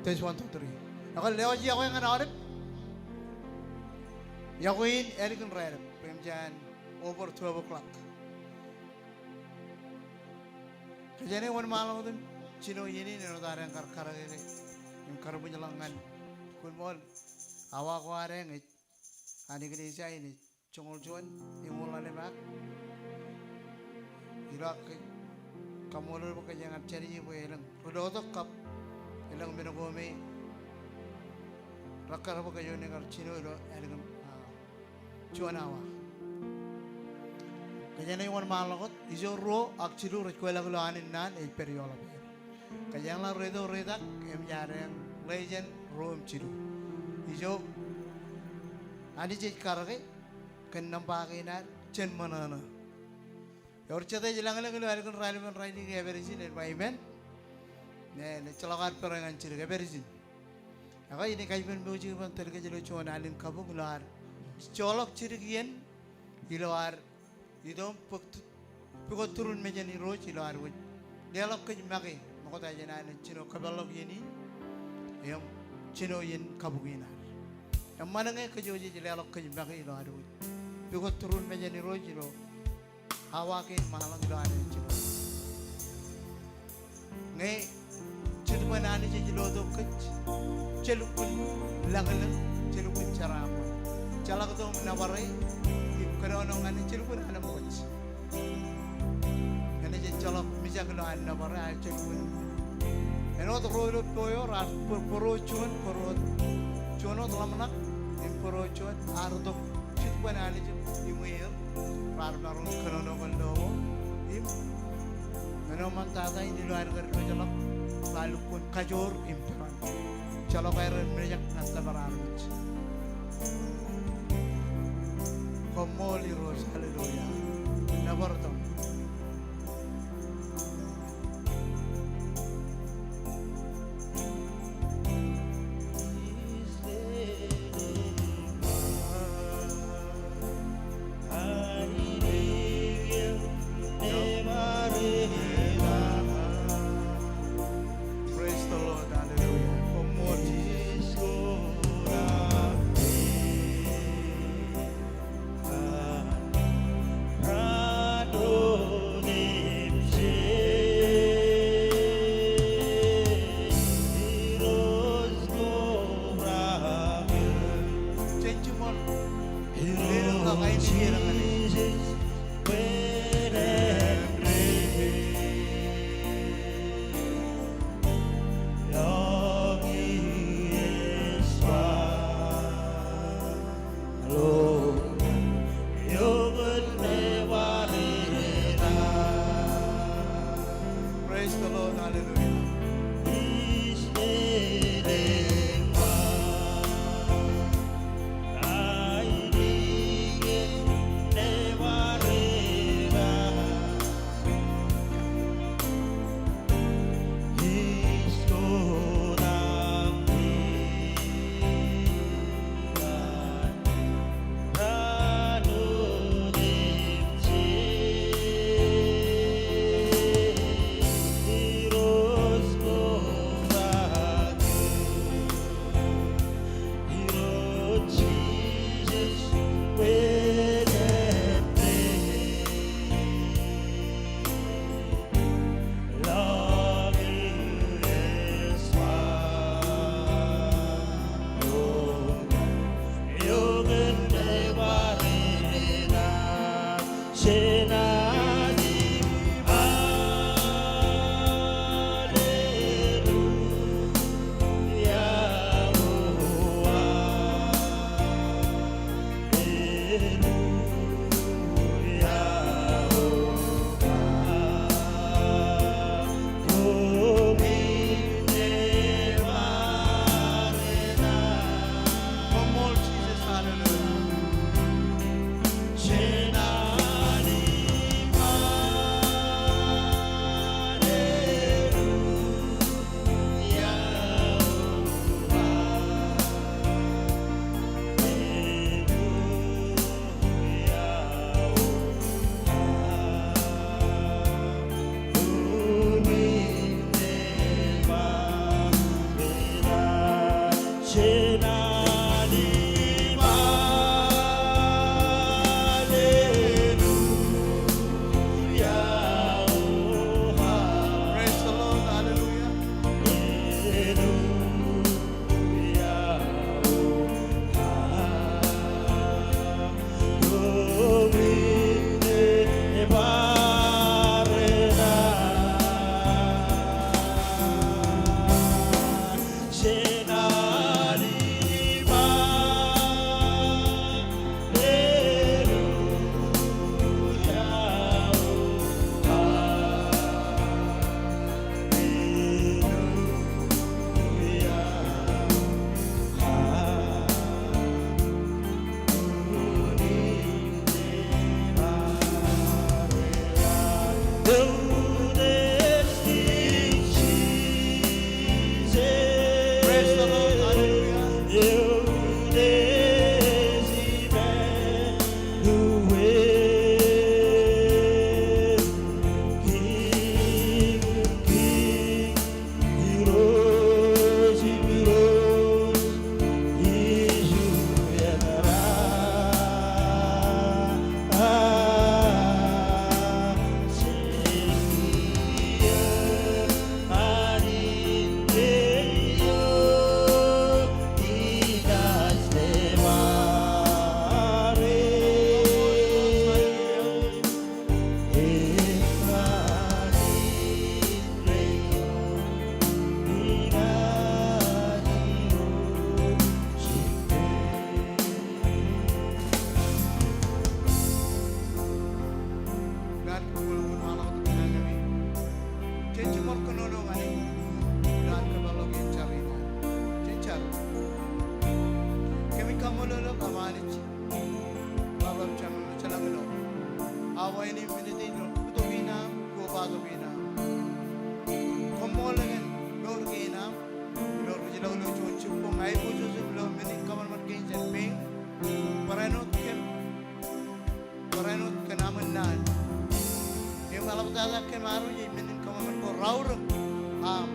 Test 1, 2, 3. Ako lewat siya ako yung anak. Yakuin, Eric and Ryan. Pemjan, over 12 o'clock. Kaya na yung malam ko dun, sino yini, ninotari ang karkaragay. Yung karabunyalangan. Kung mo, awa ko areng, ani ka siya ini, chungol chuan, yung mula lemak. Irak, kamulol mo kanya nga chari niyo po ilang. Kudotok kap, ilang minagumi. Rakar mo kayo ni Chino, ilang chuan awa. Kaya na yung malakot, iso ro, akchilo, rekwela ko lahanin nan, periola pero. Kaya lang redo redak, yang legend, ro chilo. Iso, ani jay karage, kanang pakinan, chen manana. Yorchate jilangan lang luar kun rally man rally ke everything and my men. Ne chalakar perangan ciri ke everything. Ako ini kai pen buji ban terke jelo chuan alin kabu luar. Cholok ciri kian luar. Idom pukot turun meja ni roh luar wud. Dialog ke jemake makota jena ne cino kabalog ini. Yang cino yin kabu ina. Yang mana nge kejoji dialog ke jemake luar wud. Pukot turun meja ni roh jelo. Hawakin mahalang doa ni cilo. Ngai cilo mana ni cilo tu kec, cilo pun langalang, cilo pun caramu. Cala tu menawarai, kalau orang ni cilo pun ada moch. Ini cilo misal kalau anda nawarai cilo pun. Eno tu rodo toyo ras poro cuan tu lama nak, poro cuan ardo cilo pun ada cilo imuir. Parang kenono kondomo, menoman tata ini luar kerja jalak, lalu pun kajor imperan, jalak air mereka nasta beraruj, komoli ros haleluya, nabartom. Rado Praise the Lord. Hallelujah. Dan kumulungan malam untuk kami. Janji morkonolongan ini. Dan kebalogin carina. Jancar. Kami kamulolo kamanit. Babam calangelo. Awa ini minitin kutubina, kubatubina. Komolangin lorgina. Lorgina ulo chunchupong ay po susublo minin kaman markin ping. Paranot kanaman nan. Yung alam tata ke maru ye minin kaman ko raur am.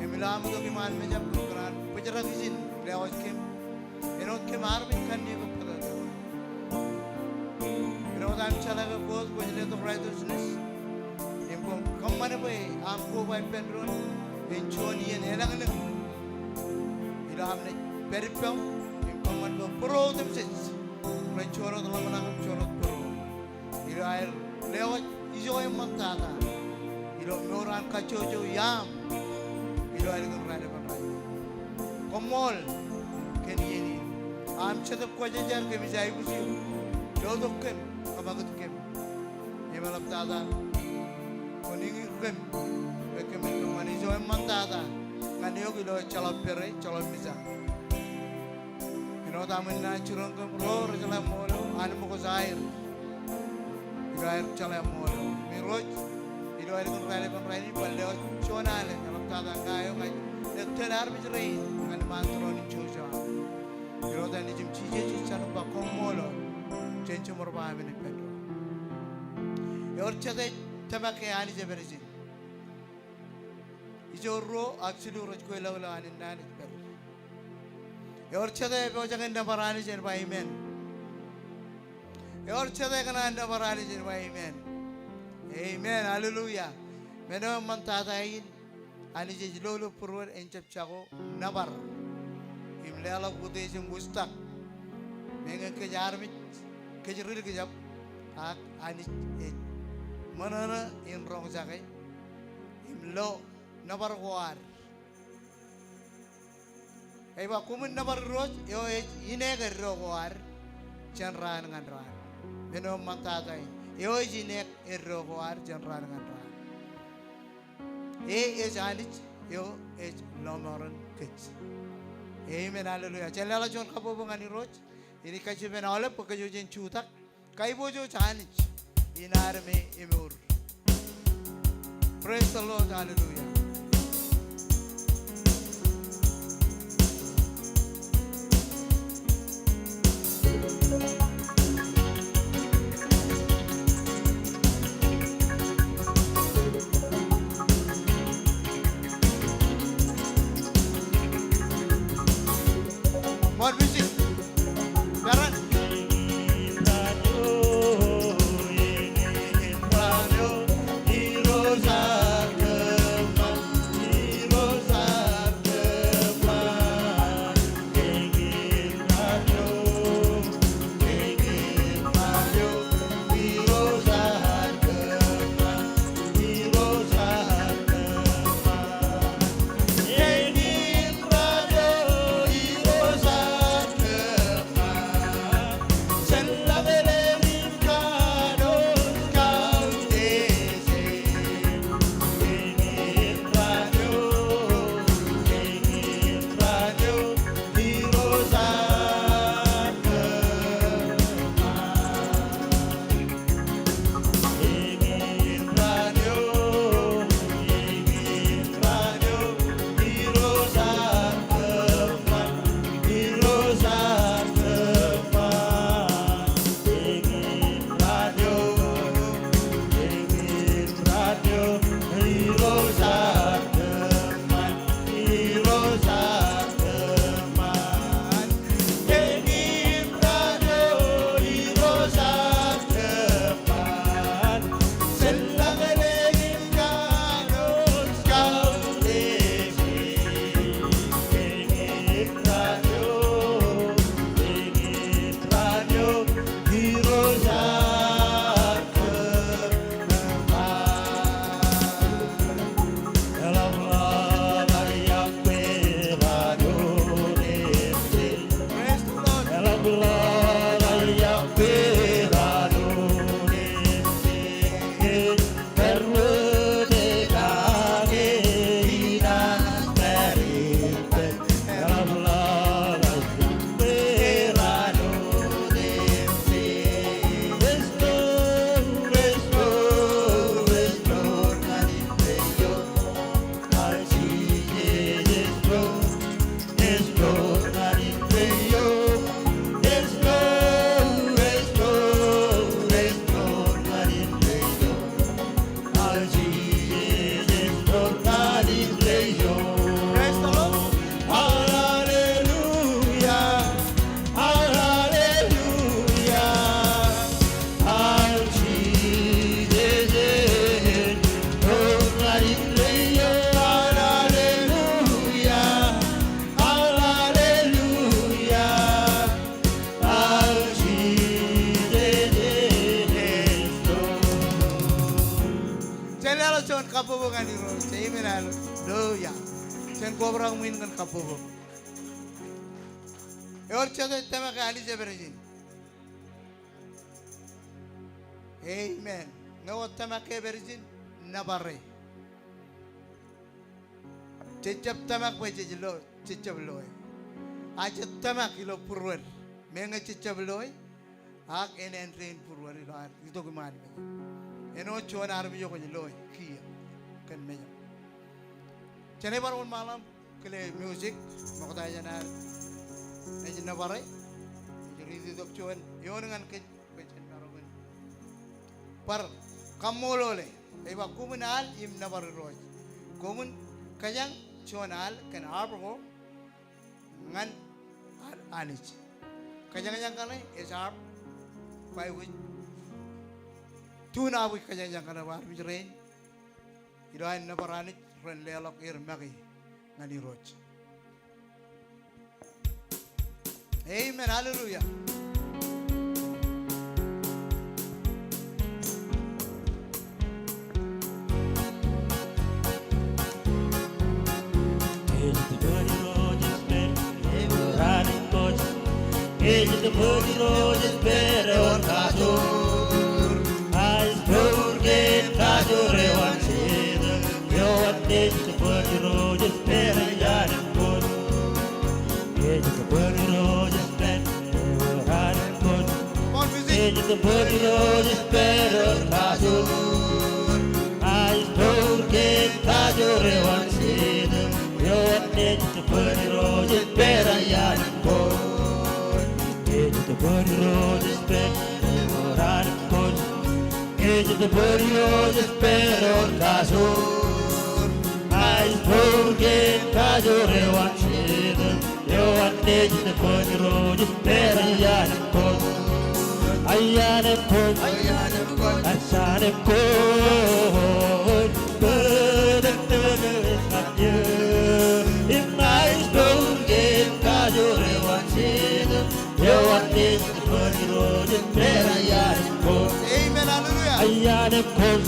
Emilam to kiman me jab kuran pujara disin lewas kem. Enot ke maru bin kan ye ko pada. Enot am chala ko kos bujale to right business. Empo kamane boy am ko boy penron enchoni ye nelang ne. Ilam ne peripam kaman ko pro temsis. Mulai corot dalam menangkap corot pro. Ilo air lewat ijo yang mentata. Ilo noran kacojo yam. Ilo air kan rada pakai. Komol keni ini. Am cetap kuajajar kemi jai busiu. Lo kem kabagut kem. Yemalap tata. Koningi kem. Bekem itu mani ijo yang mentata. Nganiok ilo calap pere calap misah. Ino tamen na curang ke pro jalan molo anu mo ko zair. Ilo air jalan molo. Miroj ilo air kon rale balde chonale alam tada kayo kay telar bijrei kan mantro ni chuja. Ilo tani jim chije chichanu ba kom molo. Chencho morba amene pedro. Yor chade tabake ani jeberjin. Ijorro aksilu roj ko lawla anin nani pedro. Yorchade jangan daparani jen by amen. Yorchade kana daparani jen by amen. Amen. Hallelujah. Meno mantatain ani je lolo purwar encap chako nabar. Imlela bude jem bustak. Menga ke jarmi ke jeril ke jap ak ani manana in rong jakai imlo nabar war. Eba kumun nabar roj yo ine gerro war janran ngandran meno mantatai yo jine erro war janran ngandran janich yo lomoran kech amen hallelujah chalala jon kapo bangani roj ini kachi ben ole pakajo jen chutak kai bojo janich inar me imur. Praise the Lord. Hallelujah. More music. Karan. Heroes are Kapubukan ni Lord. Sa amen, hallelujah. Sen kobrang min kan kapubuk. और चलो इतना कहानी से बरजिन Amen. No tama ke berjin na bare. Cecap tamak pe cecilo cecap loy. Aja tamak ilo purwer. Menga cecap loy. Ak en entrin purwer ilo ar. Itu keman. Eno cuan arbi jo loy. Kia kan meja. Cene baru malam kele music. Makata aja na. Nejin na bare. Jadi itu dok cuan. Yo dengan ke par kamolole eba kumunal im nabar roj kumun kajang chonal kan arbo ngan anich kajang kajang kale esar pai wi tuna wi kajang kajang kale war bijrein iran nabaranich ren lelok ir magi ngani roj. Amen, hallelujah. The body road is better on Kajur. I spoke in Kajur, one said, your days the body road is better than good. The body road is better than good. The body road is better on Kajur. I spoke in Kajur, one said, your days the body road is better than good. The body road is better on coach. Edge of the body road is better on Kajur. I spoke in Kajur, one shade. You want edge of the body road is better on coach. I am a coach. I shot a coach. But the turtle is not you. If I spoke in Kajur, one shade. You want this the body road is better than cold. Amen, hallelujah. I am a cold.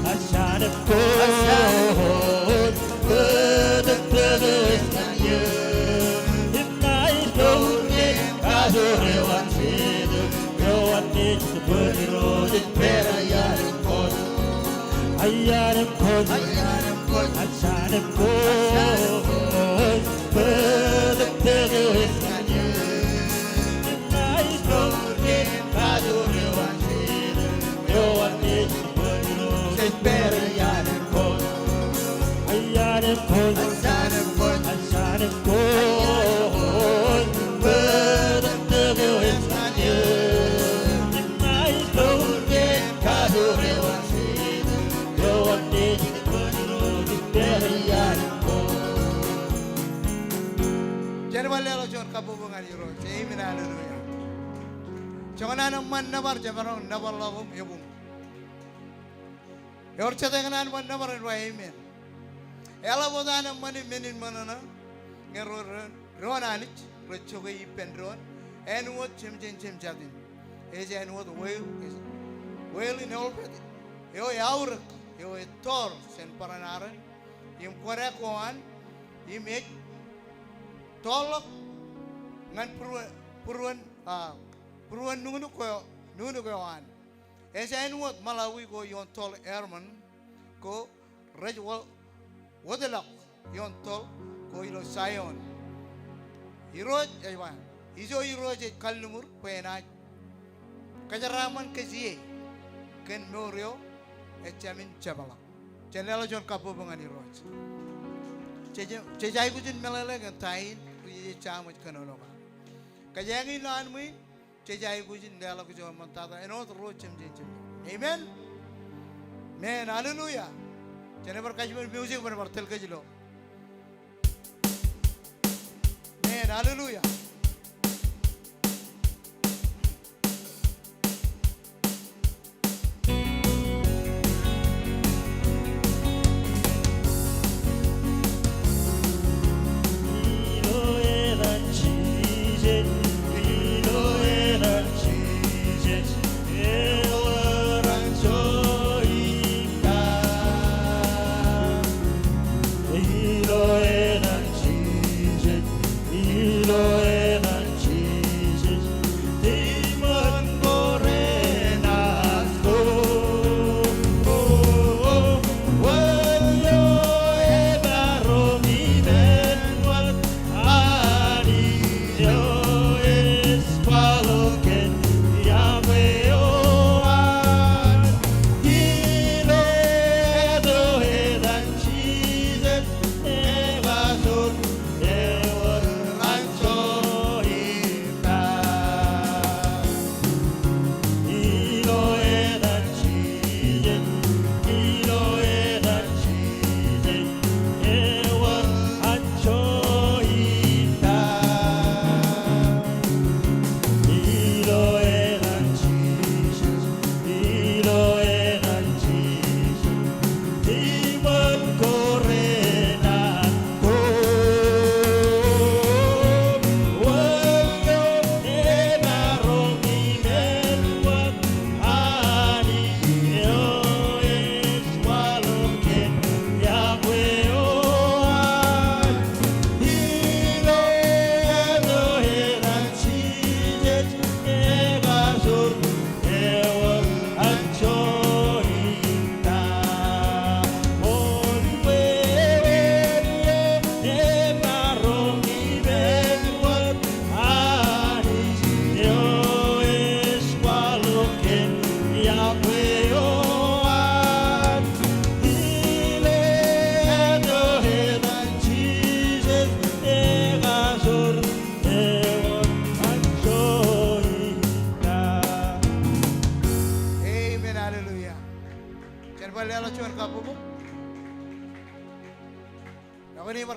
I shot a cold. But the turtle is not you. If I don't get Kajur, one said, you want this the body road is better than cold. I am a cold. I shot a cold. But the turtle is not you. Jadi balik lo cuman kabubungan iro. Amen, hallelujah. Jangan anak man nabar jabarong nabar lagum yabung. Yorchata kanan man na maran wa amen. Ela bodana mani menin manana. Ngero ron anich rochoge ipen ron. En what chem jadin. Eja en what well in all pet. Yo yaur yo tor sen paranaran. Im korekoan im ek tolok ngan puruan nunu ko an. Eja en what Malawi go yon tol airman ko rej wadelak yon tol ko ilo sayon. Iroj aywan. Ijo iroj kalnumur pena kajaraman kezie ken norio echamin chabala. Chenela jon kapo bangan iroj. Cejai kujin melele kan tain kuji chamat kanologa. Kajangi lan mui cejai kujin dela kujon mantata enot roj chem. Amen. Man, hallelujah. Jenever kajmer music berbartel kajilo. Man, hallelujah.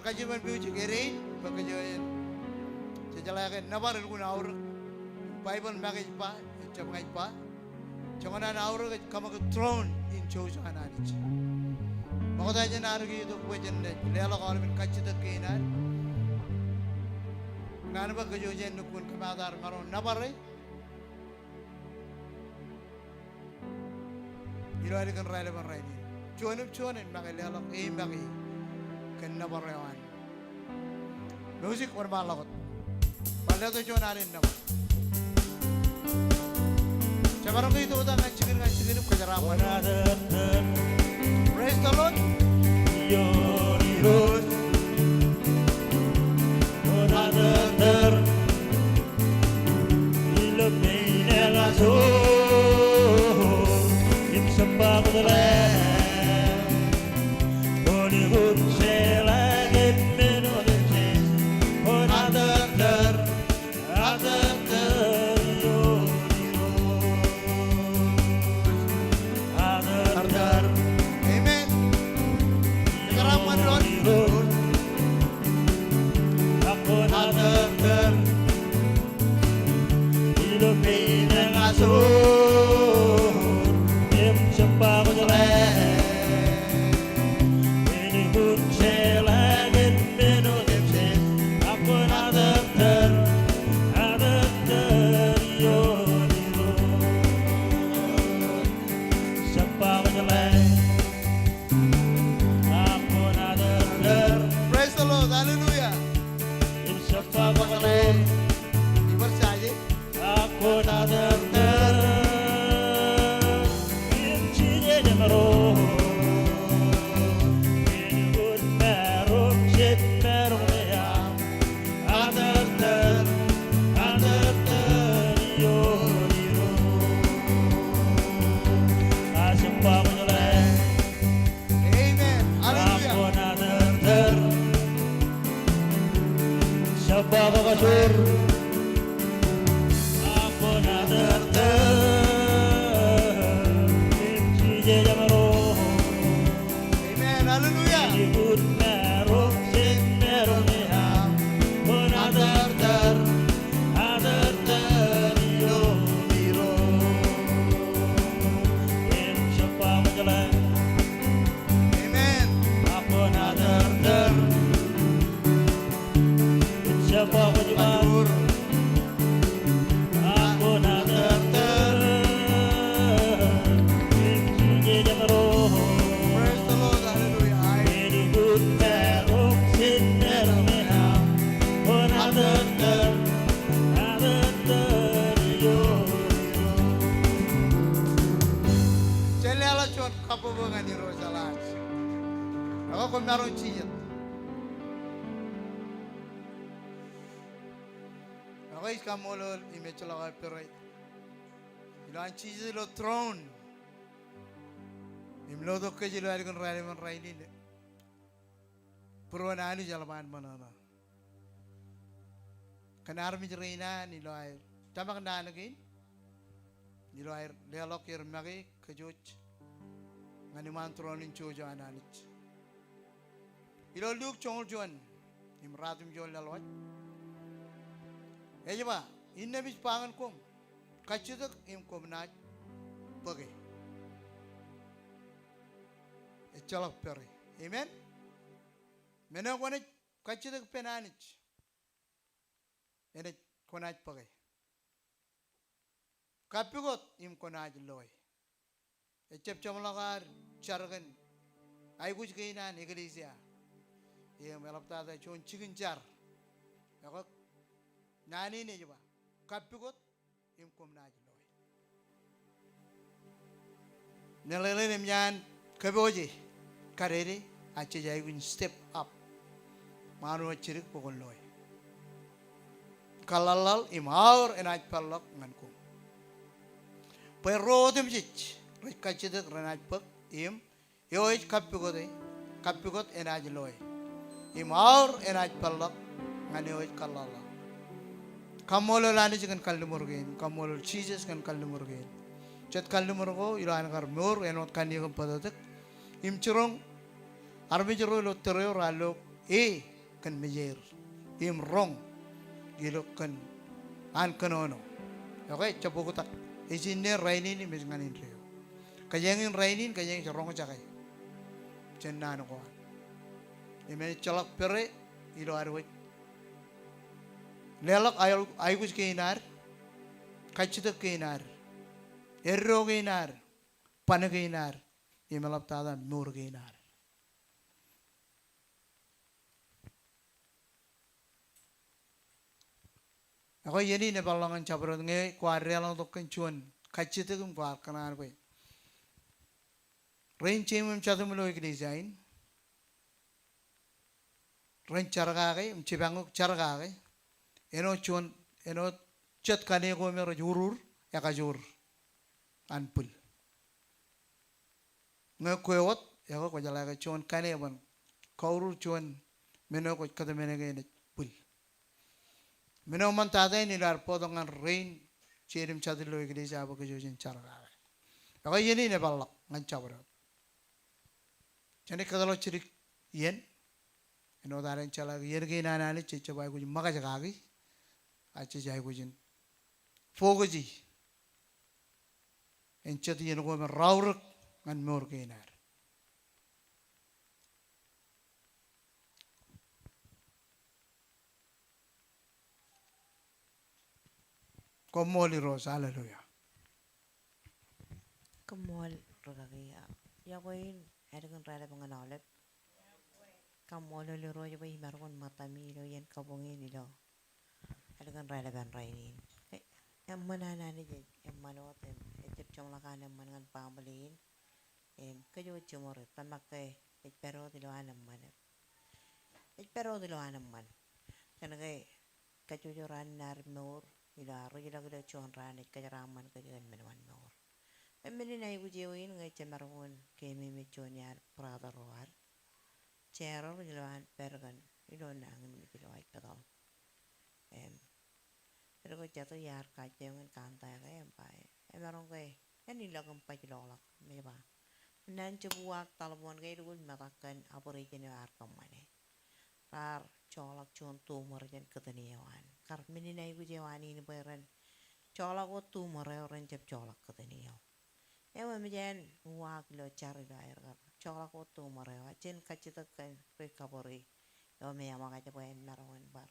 Kajiman music erin bakajoyen sejalakan nabar guna aur Bible magai pa chamai pa chamana aur kama ke throne in chose ananich magoda jan argi to kwejen lela kalmin kachita kainan nan bakajoyen nukun kamadar maron nabare ilo ari kan raile ban raile chuanin magai lela magai ken nabarewan music or malakot pala to chon alin naman chabarang ko ito utang ngachigin kajaraman praise the Lord Your another ilumine laso im sembah kedalam Hollywood Ilumine ang aso, im sembah ko Amen. Hallelujah. Amen. Matur. Praise the Lord. Hallelujah. Celala chon kapobongan ni Rosalas. Ako kung meron chiyat. Ako iskamolol imechala ka pero ilan chiyat lo throne. Imlodo ka jilo ay kung rally man ray nila. Puro na ano jalaman manana. Kanar mi jirina nilo ay tama ka na nagin. Nilo ay lealok irmagi kajuch. Ngani man throne in chojo ananich. Ilo Luke chong juan imratum jol lalwat. Ejaba inne bis pangan kom kachudak im kom naj pagi. Echalak peri. Amen. Meno konaj kachudak penanich. Ene konaj pagi. Kapigot im konaj loy. Echep chamlagar chargan. Ay kuch kainan iglesia. Yang melapta ada chon chicken jar. Ako nani ne juba. Kapigot im kom naj loy. Nelele nemyan kaboji. Karere ache jai kun step up. Manu chirik pokon loy. Kalalal im aur enaj palak ngankum. Pero dem jich. Kachidak ranaj pak im yoij kapigot enaj loy. Im aur enaj palak ngani yoij kalala. Kamolo lani jikan kalumurgen. Kamolo cheeses kan kalumurgen. Chat kalumurgo ilan kar mur enot kaniyam padadak. Im churong arbijero lo tereo ralo kan mejer. Im rong gilok kan an kanono. Okay, chapukutak. Isinne raini ni mesnganin reo. Kayangin rainin kayang rong jakay. Cennano ko. Imen chalak pere ilo arwit. Lelak aygus kainar. Kachitak kainar. Erro kainar. Pana kainar. Imelap tada mur kainar. Ako yeni ne balangan cabrot nge kuarel lang token cuan. Kachitak kuar kanar ko. Rain chim chadum lo ik design. Rain charagay, chibangok charagay. Eno chon, eno chat kane ko mero jurur, yakajur. Anpul. Nga kuewat, yako ko jalaga chon kane ban. Kaurur chon, meno ko kada menegay pul. Meno man tatay nilar podongan rain, chirim chadilo ik design abo ko jojin charagay. Yako yeni ne balak, ngan chabrot. Jadi kalau cirik yen, eno daren chala yen ke nana ni cica bayi kujin maga jagagi, aci jai kujin fogoji, encet yen ko men rawrek ngan mor ke nar. Komoli ros, haleluya. Kamol ragaya. Yakoin ergan rala panganolep. Kamol liro yakoy margon matamilo yan kabungin nilo. Ergan rala ban rainin. Em manana ni jay em manot etip chong lakan em mangan pamalin. Kayo chumor tamakay pero dilo anam man. Pero dilo anam man. Kanagay kayo ran narmor ila rila gila chon ran kajaraman kayo menawan mor. Emini na ibu jewin ngai cemarun kemi mechonyar prada roar. Ceror gilawan pergan ilo nangan gilawan kadal. Pero ko jatuh yar kajengan kantai kaya empai. Emarong kaya ini lagam pajilolak meba. nan cebuak talmon kay dugul matakan aborigin arkam mane rar colak contoh merjen keteniawan kar meninai gu jawani ni beran colak o tu mere orang cep colak keteniaw ewa mejen wak lo cari lo air kar colak o tu mere jen kacitakan rekabori yo me ama kaca poen marangon bar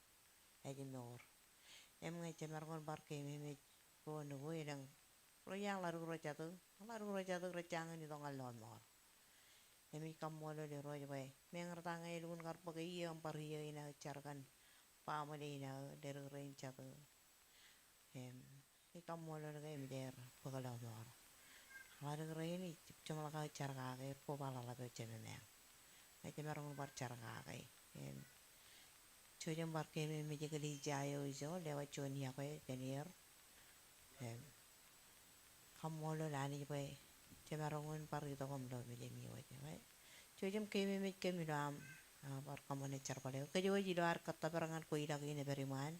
aja nor em ngai cemargon bar ke me ko nugo yang royang laru rojatu recangan itu ngalon mor emi kamolo le roja bay mengertanga ilun kar pagai yang pariya ina carkan pamale ina der rencatu em i kamolo le emi der pagala mor laru reini cuma ka carka ke po pala la be ceme me ai cemargon bar carka ke em Cuyam barke me jegeli jayo iso lewat coni apa tenir em kamolo lani bay cemarongon par itu komlo mele mi waje bay cuyam kemi ram par kamone car pale ke jo ji dar kata perangan ko ida ini beriman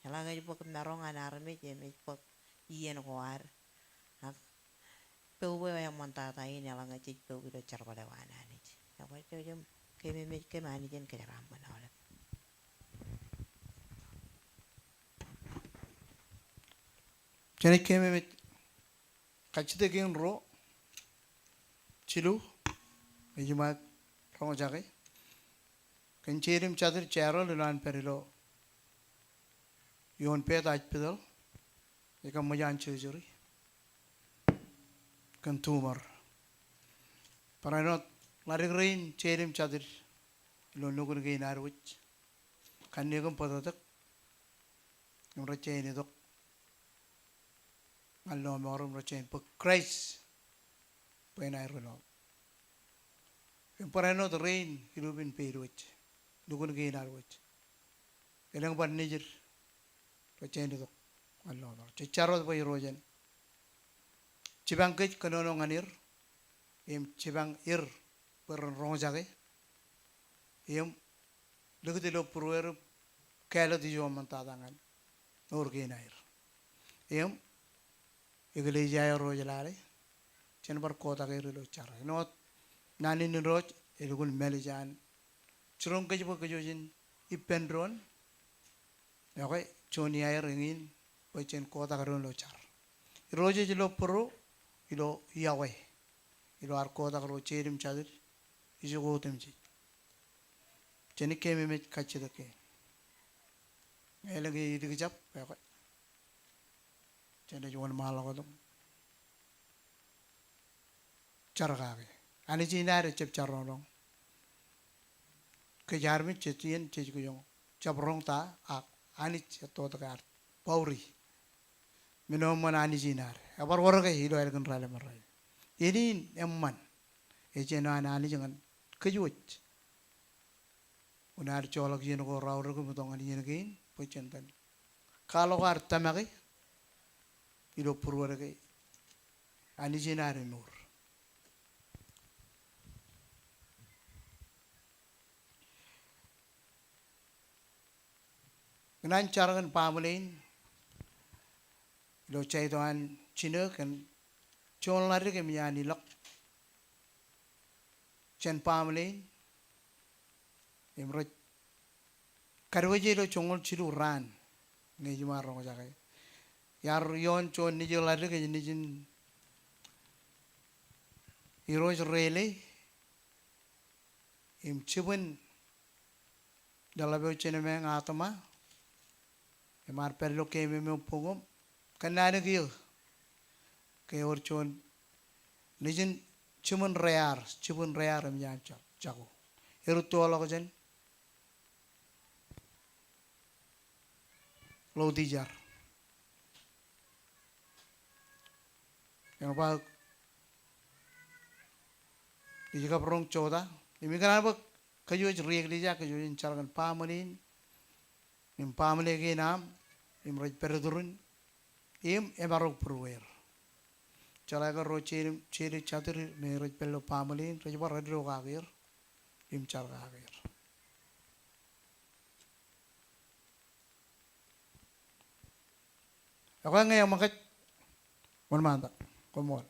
yala ga pok marongan arme je me pok ien koar peu yang mantata ini yala ga ci peu do car pale wana ni ya bay cuyam kemi mani jen ke ram manole Jadi kami kacite gen ro cilu ijumat rongo jake kencerim cadir cero lulan perilo yon pet aj pedal eka majan cejuri kan tumor paranot lari rain cerim cadir lo nugun ge narwich kan negum padatak ngrace ni dok allo morum race pe Christ penai rono paranot rain hilubin peruch nugun ge narwich elang ban nijir race ni dok allo no cecaro boy rojen cibang kej kanono nganir em cibang ir per rong jage em legde lo purwer kala di jo mantadangan nor ge nair em igele jaya rojalare chen bar kota ge lo chara no nani ni roj elugul melijan churong kej bo kejojin ipendron yoke choni air ngin pochen kota ge lo char roje lo puru ilo yawe ilo ar kota ge cherim chadir ijo gotem ji cheni keme me kachida ke elage idig jap yoke chende jual malah ko dong carga ke ani jinare cep carolong ke jarmi cetien ceju yong cabrong ta ak ani ceto takar pauri minom man ani jinare abar warga hido air kan rale marai ini emman ejena ani jangan kejuj unar colok jen ko rawr ko mutong ani jen gain pocentan kalau ar tamagi ilo purwarga ani jinare nur nan carangan pamulin ilo caitan cina kan chon lari ke miani lok chen pamulin imroj karwaje lo chongol cilu ran ngai jumar rongo jakai yar yon chon ni jo lari ke ni jin iroj rele im chibun dalabe chene me ngatama emar perlo ke me pogom kanane giyo ke or chon ni jin chibun rear am yan chago eru to lo jen lo dijar yang apa jika perong coda ini kan apa kayu riak lija kayu carangan pamalin im pamale ge nam im roj perdurun im emarok purwer calaga ro ciri chatur me roj pello pamalin roj bar radro gagir im carga gagir ako nga yang makat mon manta komol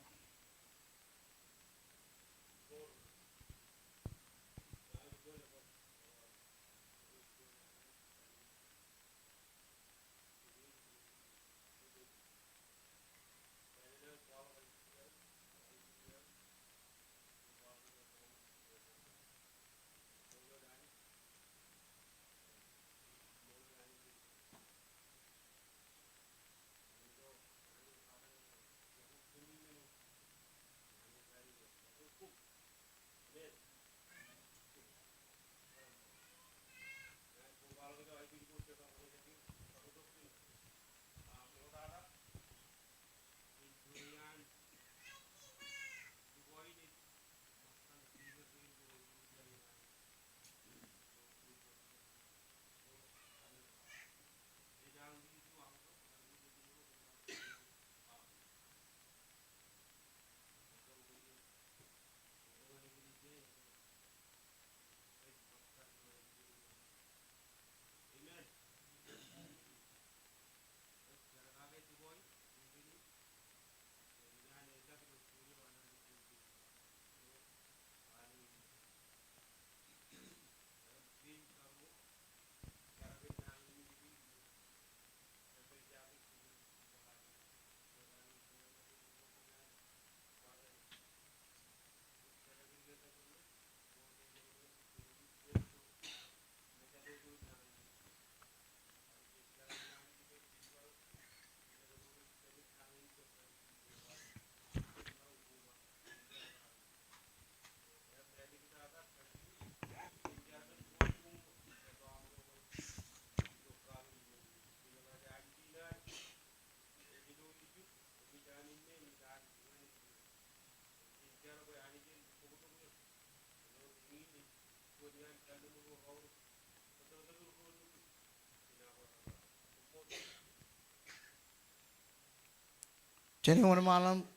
Jadi malam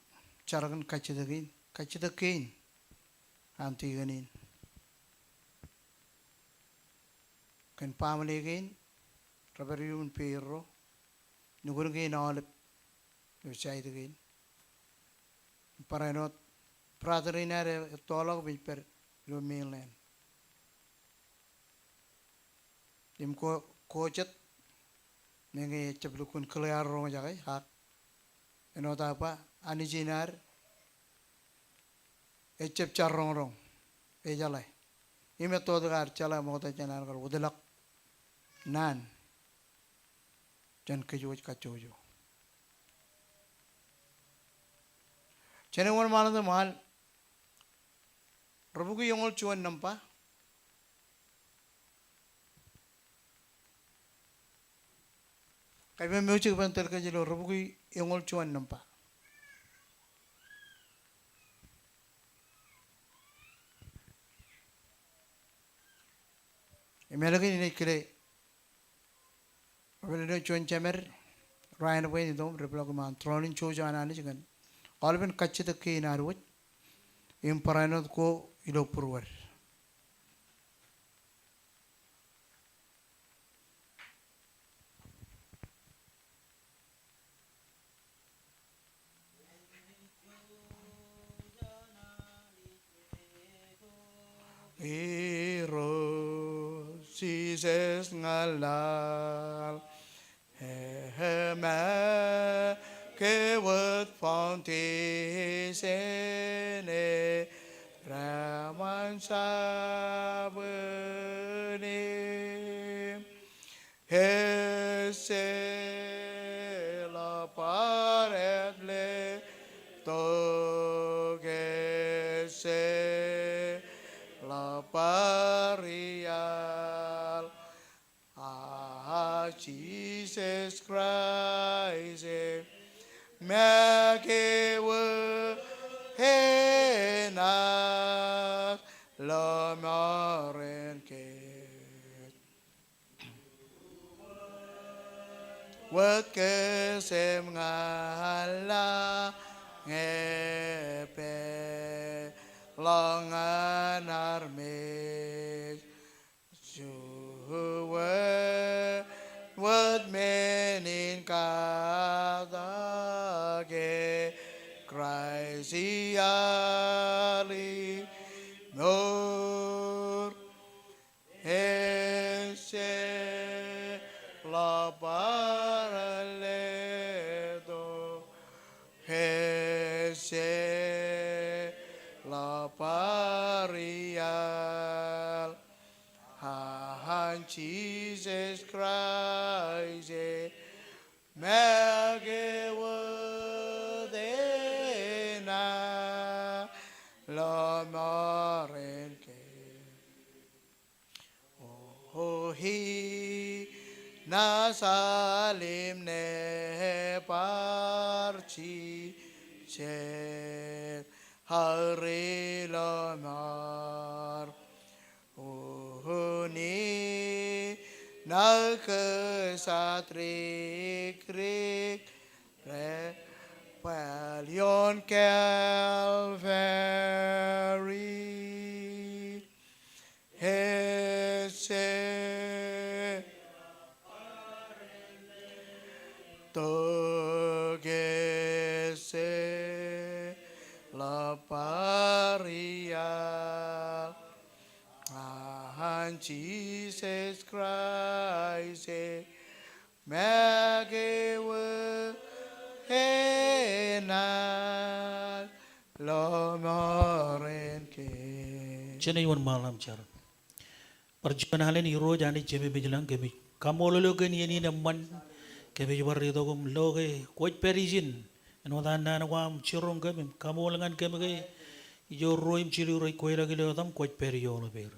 carakan kacidakin, anti ganin, kan pamaligin, rabariun pero, nugurgin olip, usai dagin, paranot, praterinare tolong biper lumilen, imko kocet, nengi ceplukun keluar rong jagai hak. Enot apa? Anijinar, ecep carrong rong, ejalai. Ime todo gar cala mau janar gar udelak nan, jan kejuj kacuju. Cene wan malam tu mal, rabuku yongol cuan nampa. Kaiba music banter kajelo rabuku yongol cuan nampa. Emelagi ini kire, apabila cuan cemer, Ryan apa ini dom, repelaku man, trolling cuaca anak ini kan, kalau pun kacit ke inaruat, imperanot ko ilo purwar. Iro sises ngalal hema kewat fontisene raman sabene hese la paretle togese la parial Jesus Christ make hena la marenke wat kesem ngala ngepe longan arme juwe wat menin kadage Christ ali nur hese la paraledo hese la parial han Jesus Christ magewodena la marenke oh hi nasalim ne parci che hari lamar ni nak satrik rik re palion Calvary hese togese la paria Jesus Christ magewe hena lomorenke. Cene yon malam cara. Perjuangan halen iro jani cebe bejelang kebe. Kamu lolo kan yeni naman kebe jubari dogum loge kuat perizin. Eno tanda nawam cirong kebe. Kamu lengan kebe ke ijo roim cili roi kue lagi leotam kuat periolo ber.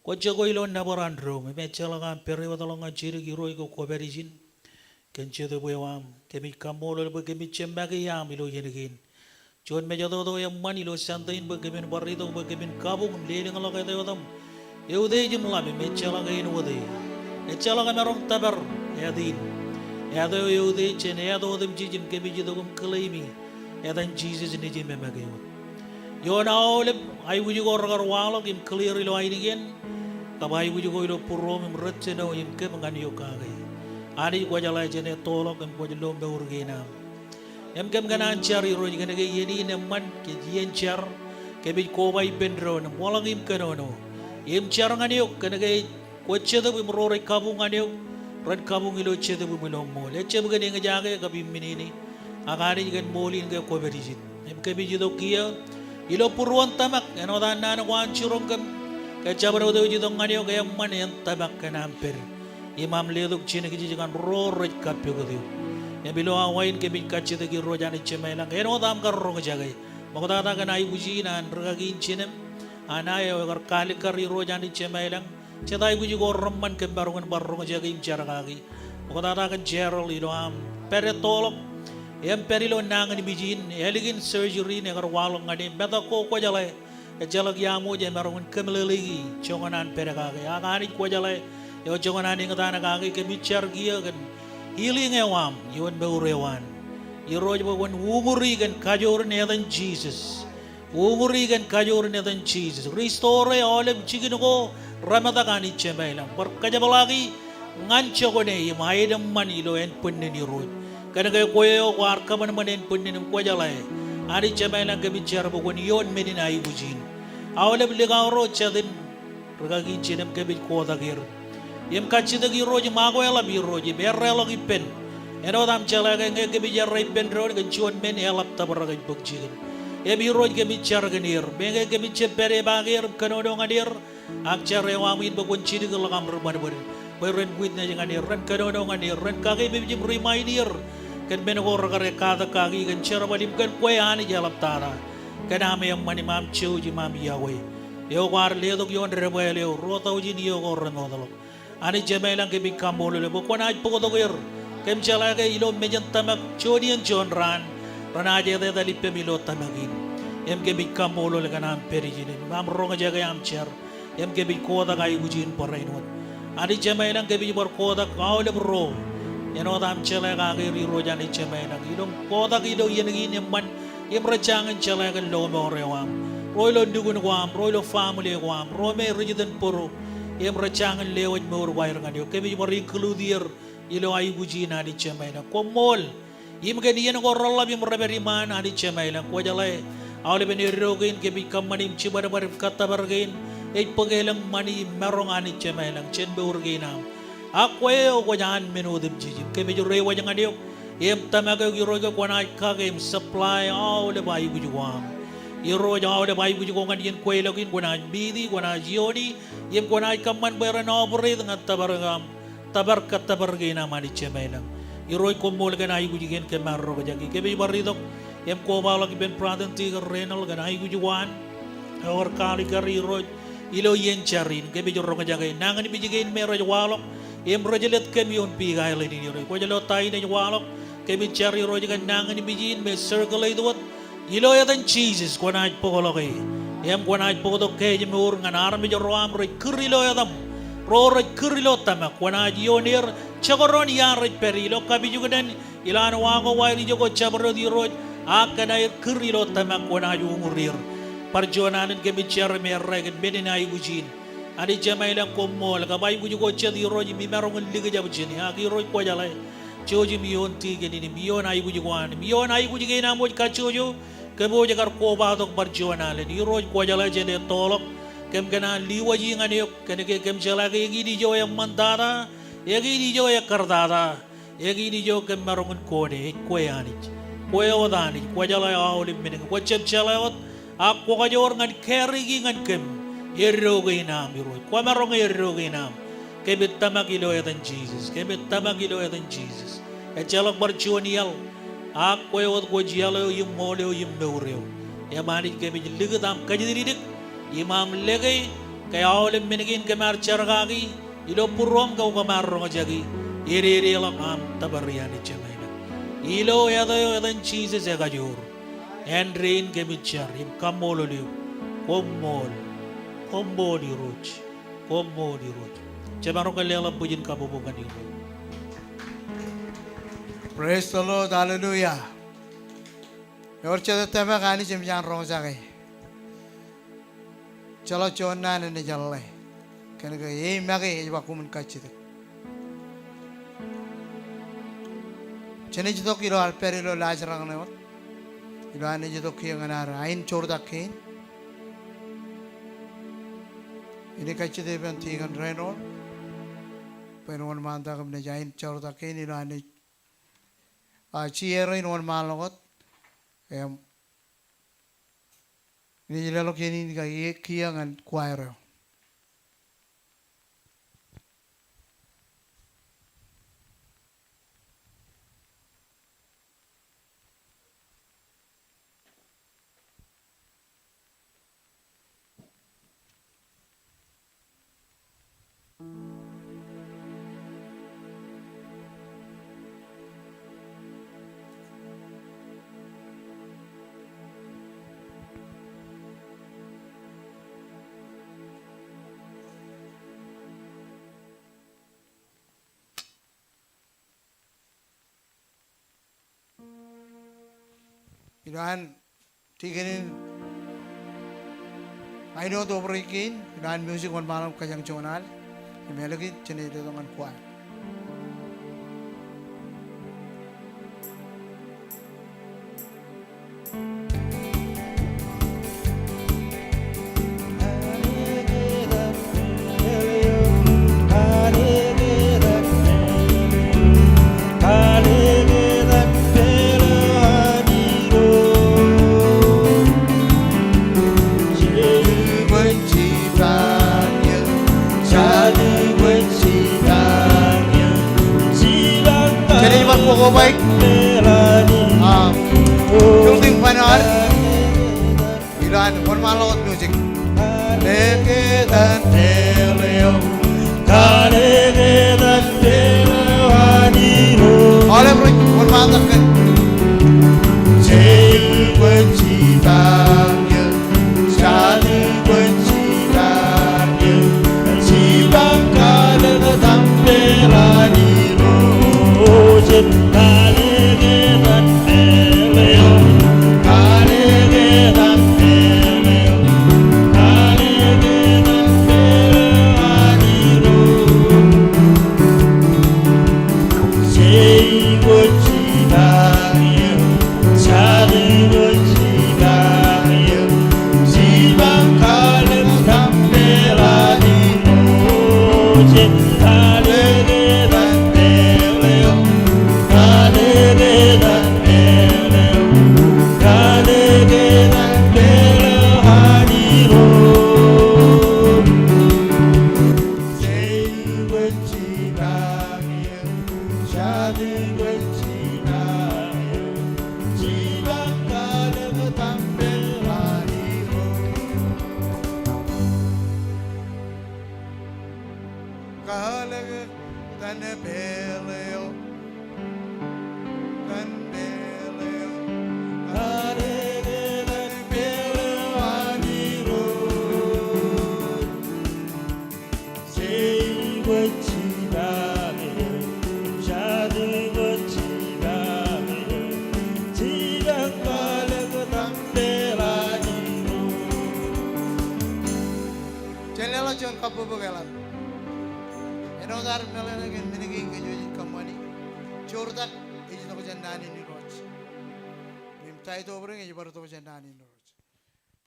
Kuat jago ilon nabaran rom. Me celakan peri watalongan ciri kiroi ko kuat perizin. Kenci tu buayam kebe kamu lolo kebe cembagi yam ilo yenegin. John me jatuh tu yang mani lo santain berkebin barido berkebin kabung lele ngalok itu yotam Yaude jumlah memecela gain wade. Ecela gamerong tabar yadin. Yado yaude chen yado dem jijim kebiji dogum claimi. Yadan Jesus ni jim memagayo. Yo na oleb ay wuju go ragar walog im clear ilo ay igen. Kabay wuju go ilo puro im retseno im ke mangani yo kagay. Ani ko jala jene tolok im ko jalo beurgena. Em kem ganan chari ro jene ge yeni ne man ke jien char ke bi ko bay bendro ne molang im kanono. Im char ngani yo kene ge ko chedo bi ro re kabung ngani yo. Red kabung ilo chedo bi milong mo. Le chebu ge ne jage kabi minini. Akari gen molin ge ko berijit. Em ke bi jido kia ilo puruan tamak eno dan nana wan churong kem ke chabro do jidong ngani yo ge man en tamak kanam per. Imam leduk chine ki jigan ro ro kapyo ge dio. Ya bilo awain ke bin kacce de ro jani chemailang eno dam kar ro jagai mogda ta kan ai buji nan ragin chinem ana yo gar kali kar ro jani chemailang chedai buji go romman ke barungan barung jagai im charagagi mogda ta kan jerol ilo am pere tolok em perilo nangan bijin eligin surgery ne gar walong ngadi beta ko jalai e jalag yamu je barungan kemelegi chonganan pere gagi agani ko jalai yo chonganan ingata gagi ke bicar gia kan healing ewam yon beurewan yoro jabo wan umuri gan kajor nedan Jesus umuri gan kajor nedan Jesus restore olem chigino ramada gani chemailang par kajabalagi ngancho ko ne maidam manilo en punne ni ro kana kay koyo war kaman manen punne ni ko jalay ari chemailang ke bichar bo gon yon medina ay bujin awle bliga ro chadin ragagi chinem ke bil ko dagir yem kacida gi roji mago ela bi roji berrelo gi pen eno dam chala ga nge bi jarrai pen ro ga chuon men elap tabra ga bukji e bi roji ge bi char ga nir be ge bi chepere ba gir kano do ngadir ak chare wa min ba gon chidi ga lagam ro bar bar be ren buit na ga nir ren kano do ngadir ren ka ge bi jim reminder ken ben go ra ga ka da ka gi gan chara balim kan ko ya ni jalap tara kana me mani mam chuji mam yawe yo war le do yon re ba le ro ta uji ni yo go ren odalo ani jemailang ke bikam bolo le boko na ipo ko yer kem chala ke ilo mejan tamak chodian jon ran rana je de dalipe milo tamagin em ke bikam bolo le kanam perijine mam ronga jaga am cher em ke biko da gai bujin porainot ani jemailang ke bi bor ko da kaule bro eno dam chala ga ge ri ro jani jemailang ilo ko da ilo yen gi ne man em rajangan chala ga lo mo rewam roilo dugun wam roilo family wam rome rijiden poro em rajangan lewat mur wair ngani kemi mari keludir ilo ay bujina ni chemaina komol im gani yen go rolla bi mreberi man ani chemaina ko jalai awle ben rogin ke bi kamanim chibar bar kata bargain e pagelang mani merong ani chemaina chen be urgina akwe ko jan menudib jijim kemi jure wajang ani em tamaga giro ko na kagem supply awle bai bujuam iro jauh de bayi bujuk orang yang kue lagi guna bidi guna jioni yang guna ikaman berana beri dengan tabar kata bergay nama di cemailang iro ikomol gana ayu bujuk yang kemarro kejagi kebe bari dok yang kau bawa lagi ben pranten tiga renal gana ayu bujukan or kali kari iro ilo yen carin kebe jorong kejagi nangan bijikin mero jawalok yang rojelet kemion pigai lagi iro kau jalo tai ne jawalok kebe cari iro jangan nangan bijin me circle itu ilo ya dan Jesus ko na po ko kay em ko na po to kay jemur nganar mi joro am re kurilo ya dam ro re kurilo tama ko na yonir chagoron ya re perilo kabi juga dan ilan wa ko wa ri jogo chabro di ro akana kurilo tama ko na yumurir parjonan ke bichar me re ke bedina ibujin adi jamailan ko mol ka bay buju ko chadi ro mi merong liga jabjini agi ro ko jalay choji miyon tige ni miyon ay buju ko an miyon ay buju ke na mo ka chojo kebo jagar ko ba dok barjuana le ni roj ko jala jene tolok kem gana liwaji ngane kene ke kem jala ke gi di jo yang mandara egi di jo ya kardada egi di jo kem marungun ko de ko yani ko yodani ko jala ya awli min ko chep jala ot ak ko ga jor ngan keri gi ngan kem yerro ge nam ro ko marung yerro ge nam ke bitama kilo ya dan Jesus ke bitama kilo ya dan Jesus e jala barjuanial aku yang waktu jialau yang moleo yang beureu, yang mana kita menjadi dam kajidirik, imam lagi kaya oleh menegin kemar cargagi, ilo purom kau kemar rongajagi, iri lang am tabariani cemaina, ilo ya dan cheese segajur, Andrein kemicar, im kamololiu, kombol di roch, Komo di rojo. Cemaro kalian pujin kabubungan di rojo. Praise the Lord, hallelujah. Yor chedete me kani chimjan rong sake. Chalo chonna ne jalle. Kene ke ye mage ye bakumun kachide. Chene jito kilo alperilo lajrang ne ot. Ilo ane jito kiyanganar ain chordakin. Ini kachide ben tingan renol. Penon manta kamne jain chordakin ilo ane ciero in one malongot ini lelo kini kayak kiangan choir Ilan tiginin I know the breaking ilan music on malam kajang chonal imelagi chene itu dengan choir Pokok baik, closing final, ilan one malot music, leke dan teleo, oleh bro, one malot kan, cewek cintanya, jadi cintanya, si bangka dengan tampilani.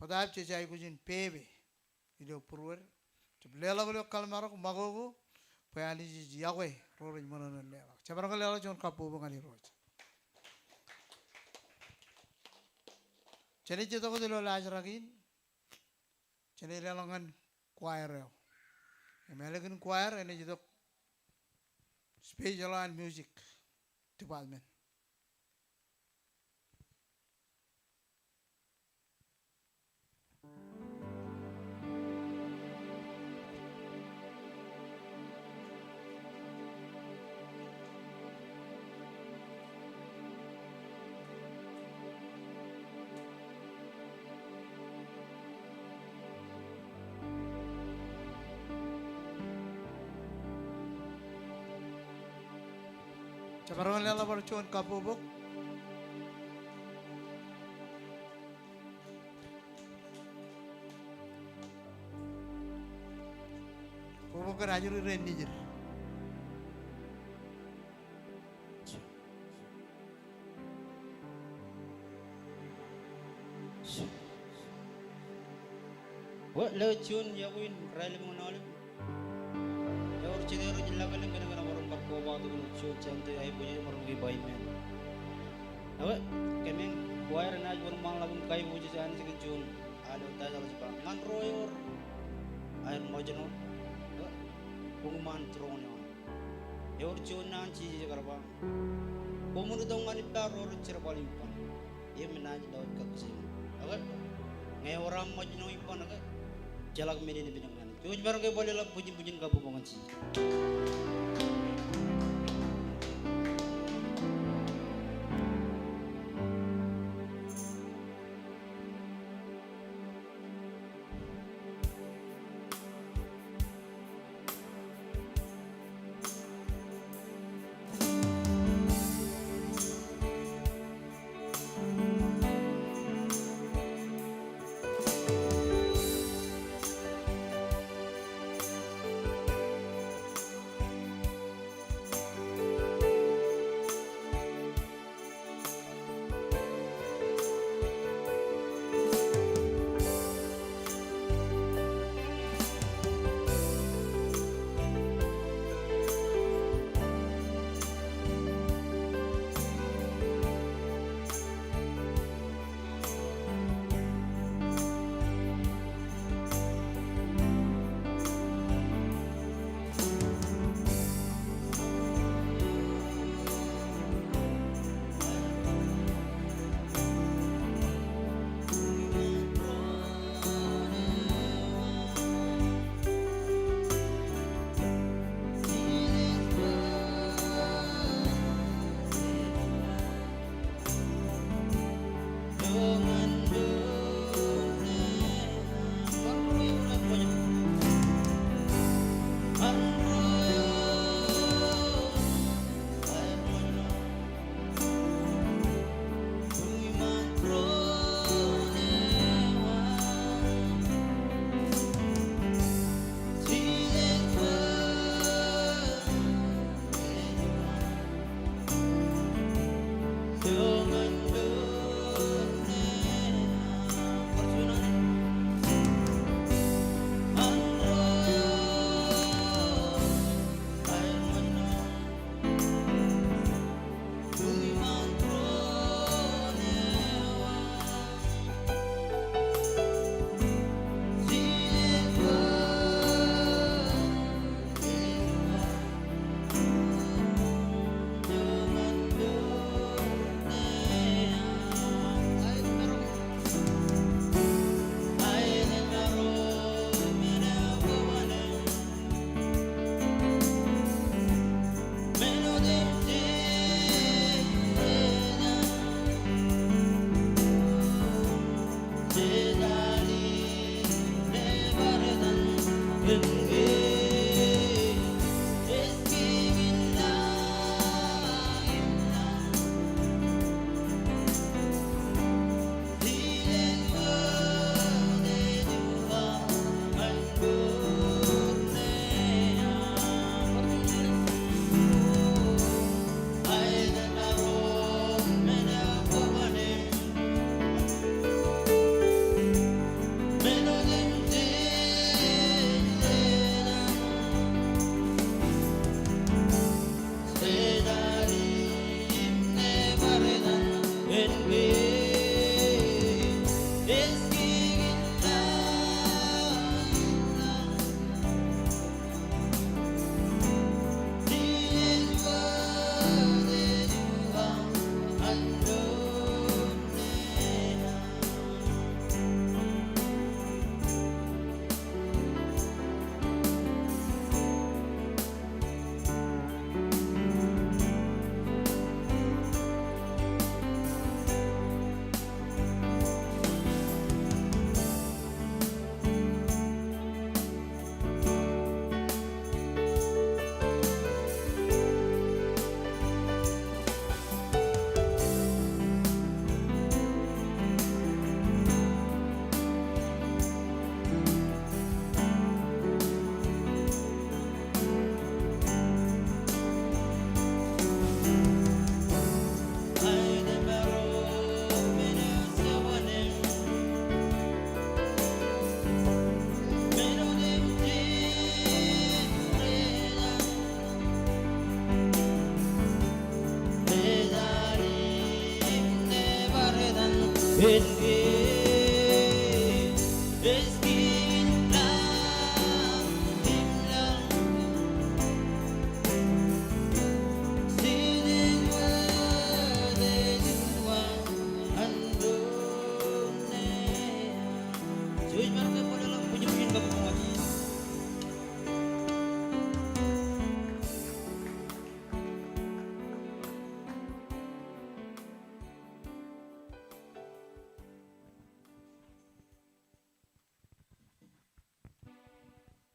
Padahal cecai kujin PB, itu perwer, lela beliau kalmarok magogo, payani jiawe, rorin mana lela. Cabarang lela jangan kapu bangani roj. Jadi kita ko dulu lajarakin, jadi lela ngan choir, emelekin choir, ini jadi special and music department. Camarwan lala barchuan kapubok. Pubok ka rajur rendi jir. What lechun yakin rally mengenal. Ya orang cedera jelakan kena orang berkobar tu lechun cantik ayah punya orang gay bayi men. Apa? Kemeng wire naj orang mang lagun kai puji sana si kecun. Ada tanya lagi pak. Man royor air majuno. Pengumuman terongnya. Ya orang cun nanti jaga apa? Komun itu ngani tar orang cerita paling pan. Ia menaj daud kakusin. Apa? Ngai orang majuno ipan apa? Jalak meni ni bidang mana? Tujuh barang ke boleh lah puji-pujian kabu pengaji.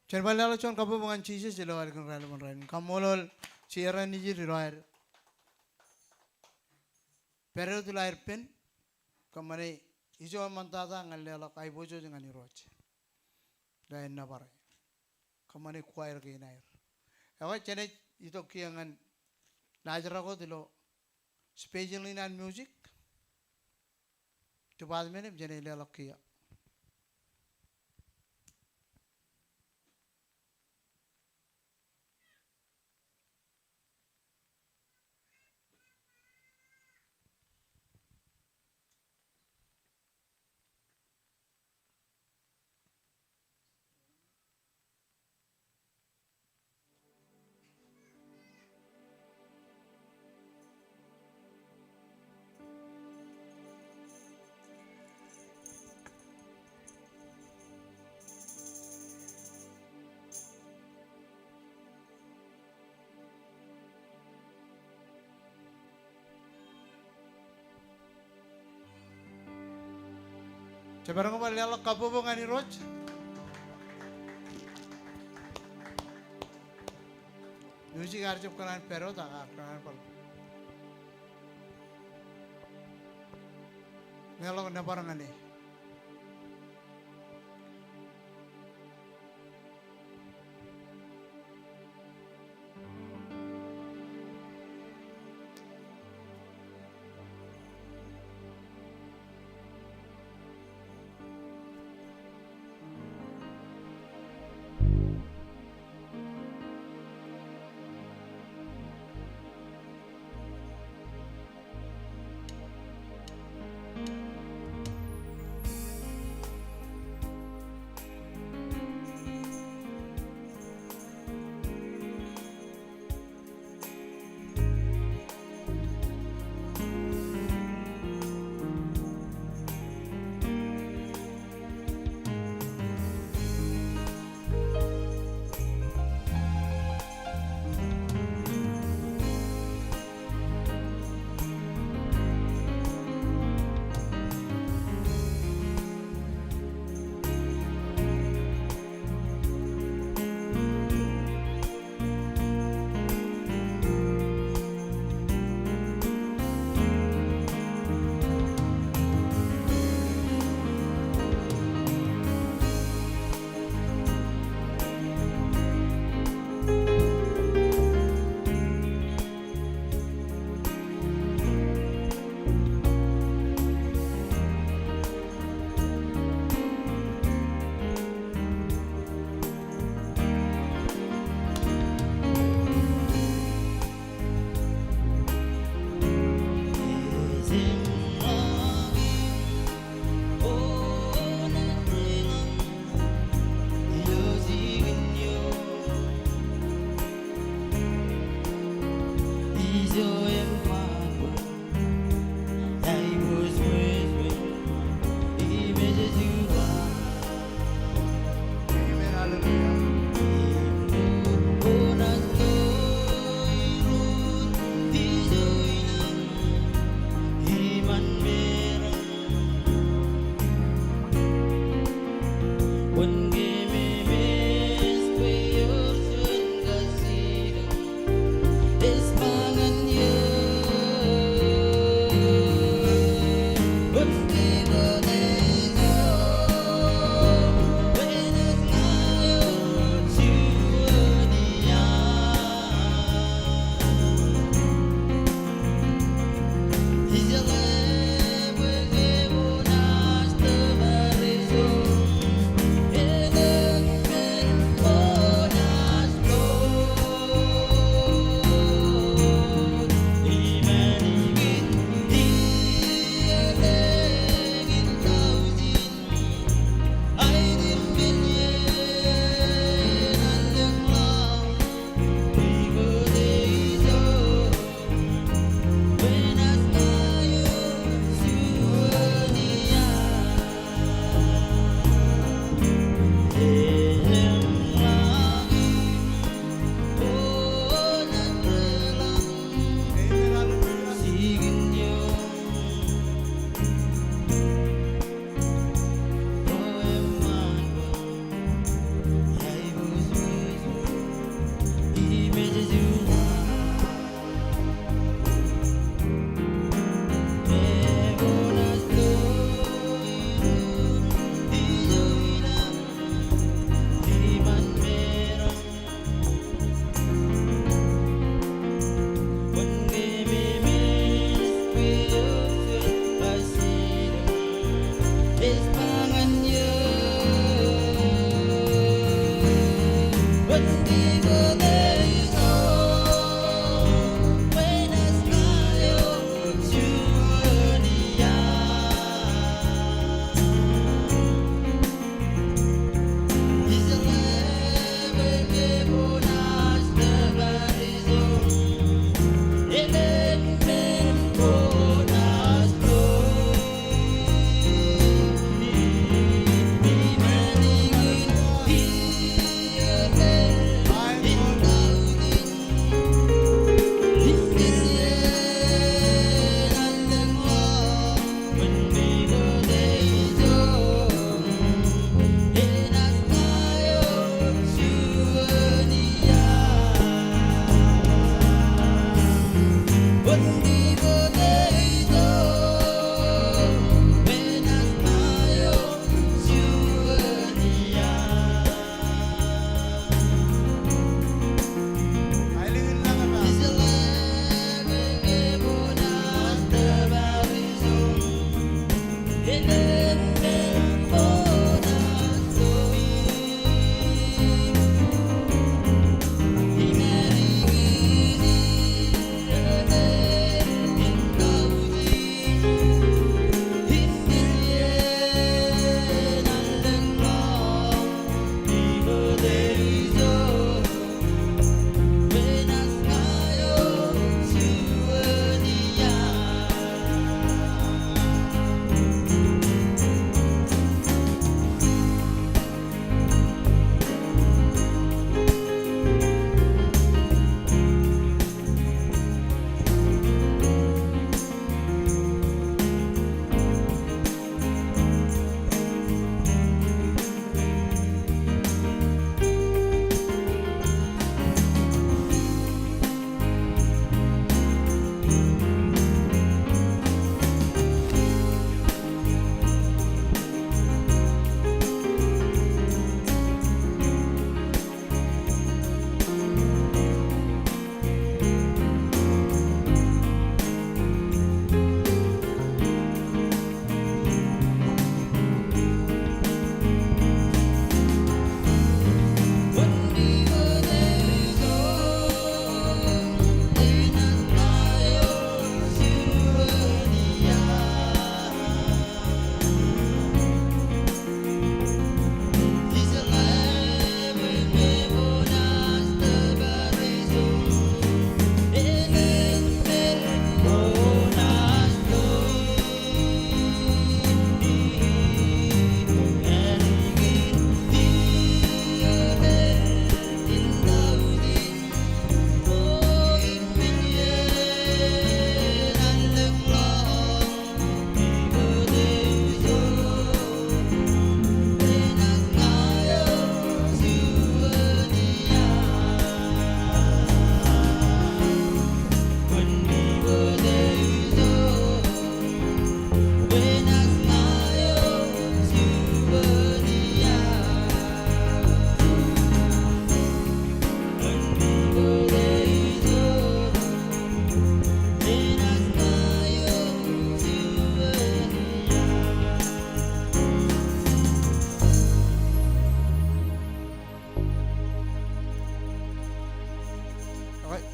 Cerbalala chon kapo bungan chise chilo ar kan rala bunrain. Kamolol chiara niji riroir. Pero tu lair pen kamane ijo mantada ngalela kai bojo ngani roche. Lain na parai. Kamane choir ke nair. Awa chene ito kiangan najra ko dilo special in and music. Tu बाद में ने जने ले अलग किया. Sebarang ko pala kapo po nga ni Roch. Music archip kanan pero taka kanan pala. Ngalo na parang ani.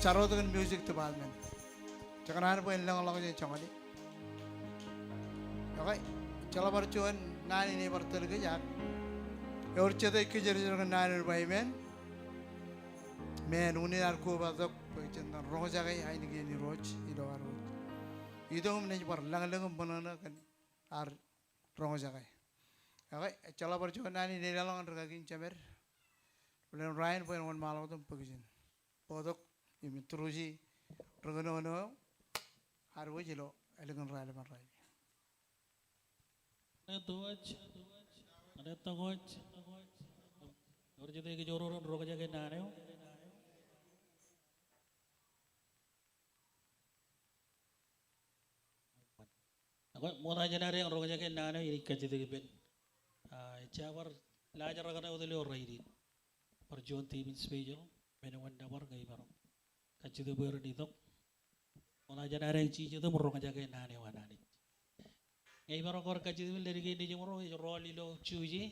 charo to music to bad man. Chakanan po lang lang yung changani. Okay, chala barchuan nani ne bartel ke jak. Or chete ke jeri jeri nani bay men. Men uni ar ko badak pagchan roja kay ay nigi ni roj ilo ar. Ito hum ne bar lang lang banana kan ar roja kay. Okay, chala barchuan nani ne lang ang ragagin chamer. Ulan Ryan po yung malaw itong pagkasin. Podok, yung mitruji, ragano-ano, harwa jilo, elegan raya man raya. Ada tangoj. Orang jadi kejoran roga jaga nane. Aku mau tanya nare yang roga jaga nane ini kerja jadi ben. Cawar lajar raga udah lior raidi. Perjuangan tim spesial, menawan dawar gay barang. Kaji tu berdidok, mana aja nara yang cici tu merong aja gay nane wanani. Gay barang kor kaji tu dari gay di jemuro, roli lo cuci,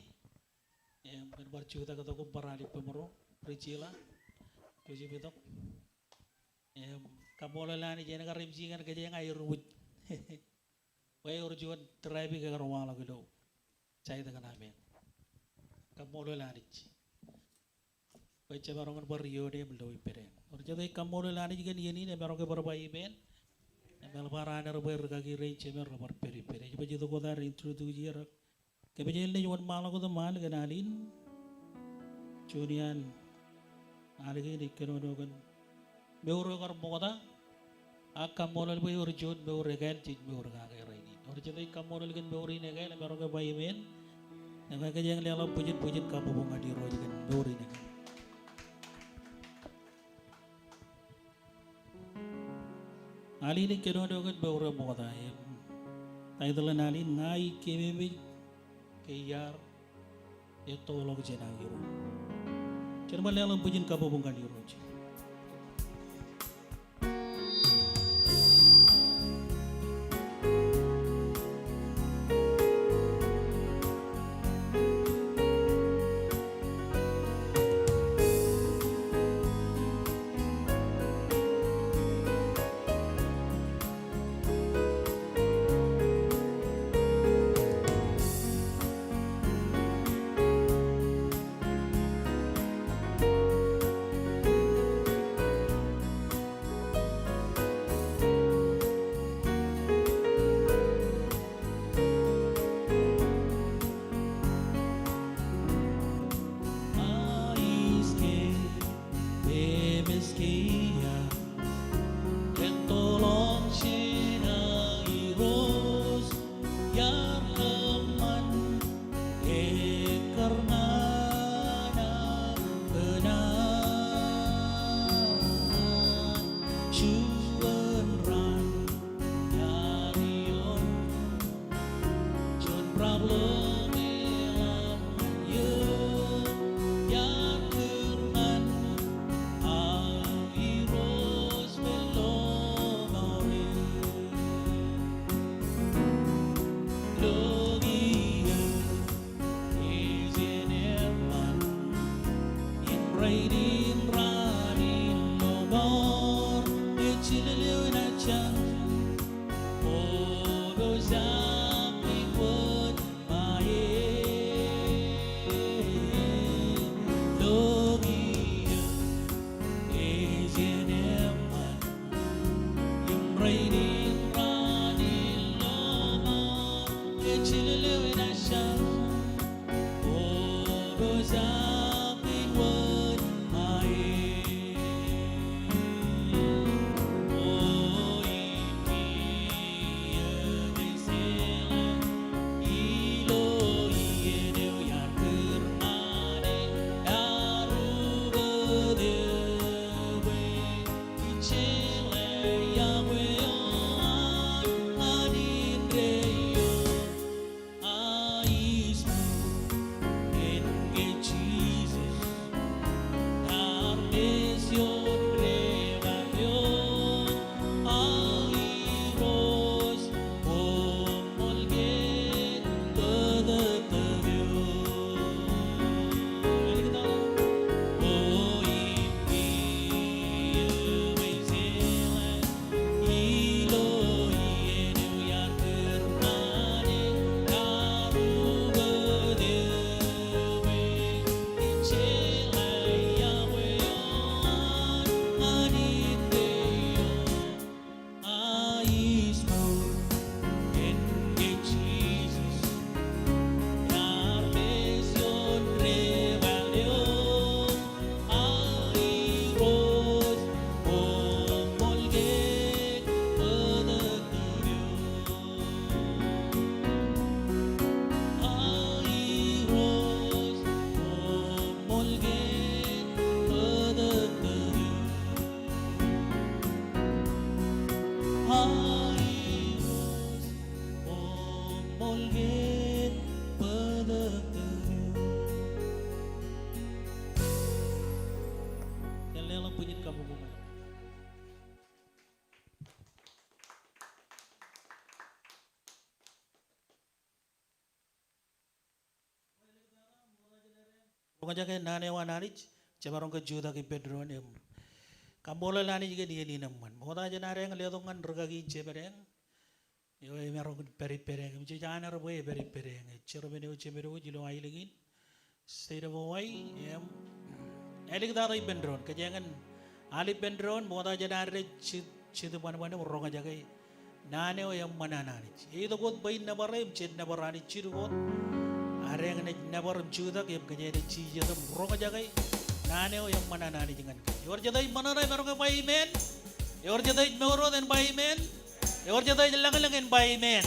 berbar cuci tak kata kumparali pemuro, percila, cuci betok. Kamu lelani jangan karim cingan kerja yang air rubut. Wahai urjuan terapi ke rumah lagi lo, cai dengan amin. Kamu lelani. Baca barongan beriyo dia melalui peren. Orang jadi kamu lelani juga ni barongan berbayi ben. Mel parana berkaki range mer peri. Coba jadi kau dah introduce dia. Kebetulan ni jual malah kau tu mal kenalin. Junian, alih ni keronogan. Beurang kar moda. Kamu lelaki urjun beurang kan cik beurang agak ini. Orang jadi kamu lelaki beurang ni kan barongan bayi ben. Nampak kerja yang lelah pujian kamu bunga di roh kan beurang ni. Ali ni kena dogat beberapa moda ya. Tapi telah nali ngai kemebe kayar itu log jenang iru. Cermat lelang pujin kapo bungkan iru. punyin kabubungan. Ronga jaga nane wa nanich, cabarong ke juta ke Pedro nem. Kambola lani juga dia ni naman. Moda janare ang liatongan ragagi cebereng. Yo merong peri pereng. Mesti jangan arboy peri pereng. Cerobene ucemero jilo ay lagin. State of Hawaii. Elik daray Pedron. Kajangan ali Pedron. Moda janare citu mana ronga jaga. Nane o yang mana nanich. Itu kot bayi nabaray. Ced nabarani ciru kot. Areng na nabar juda kaya kanya na ciya tam ronga jagay nane o yang mana nani jangan yor jadai mana na meron ka bay men yor jadai meron den bay men yor jadai lang bay men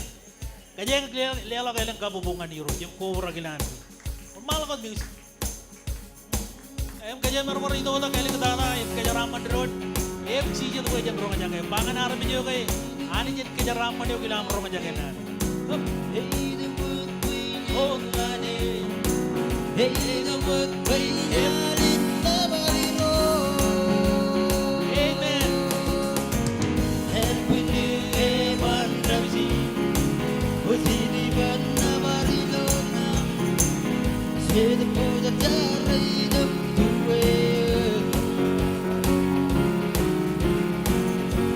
kanya lela kailang kabubungan ni ro yung kobra gilan mal ko music ayam kanya meron ito ta kailang dana yung kanya raman road ciya to kaya ronga jagay bangan aram niyo kay ani jet kanya raman niyo gilam ronga jagay nane oh nane hey the wood way nobody knows amen and we live on the di ban nobody knows say the food that they do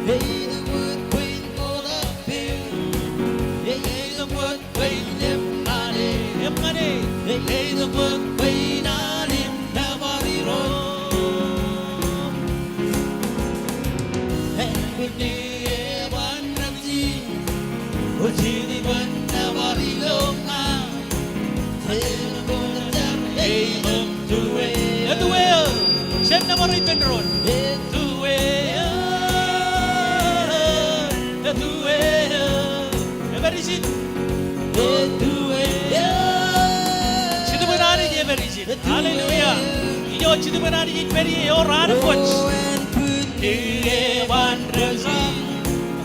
hey the wood way all up here hey the wood way hey the work way not in nobody wrong and we need one ramsey who see the one nobody long hey to where send nobody Pedro to where everybody sit to Hallelujah. Iyo chitu benari jit peri yo ran coach. Diye wandresi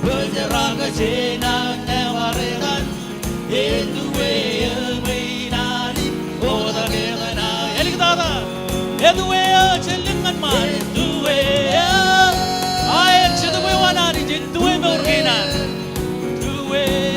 berjeraga sena nevaredan. Itu way mainani oda negana. Elik dada. Itu way chelingan man. Itu way. Ay chitu benari jit itu way berkenan. Itu way.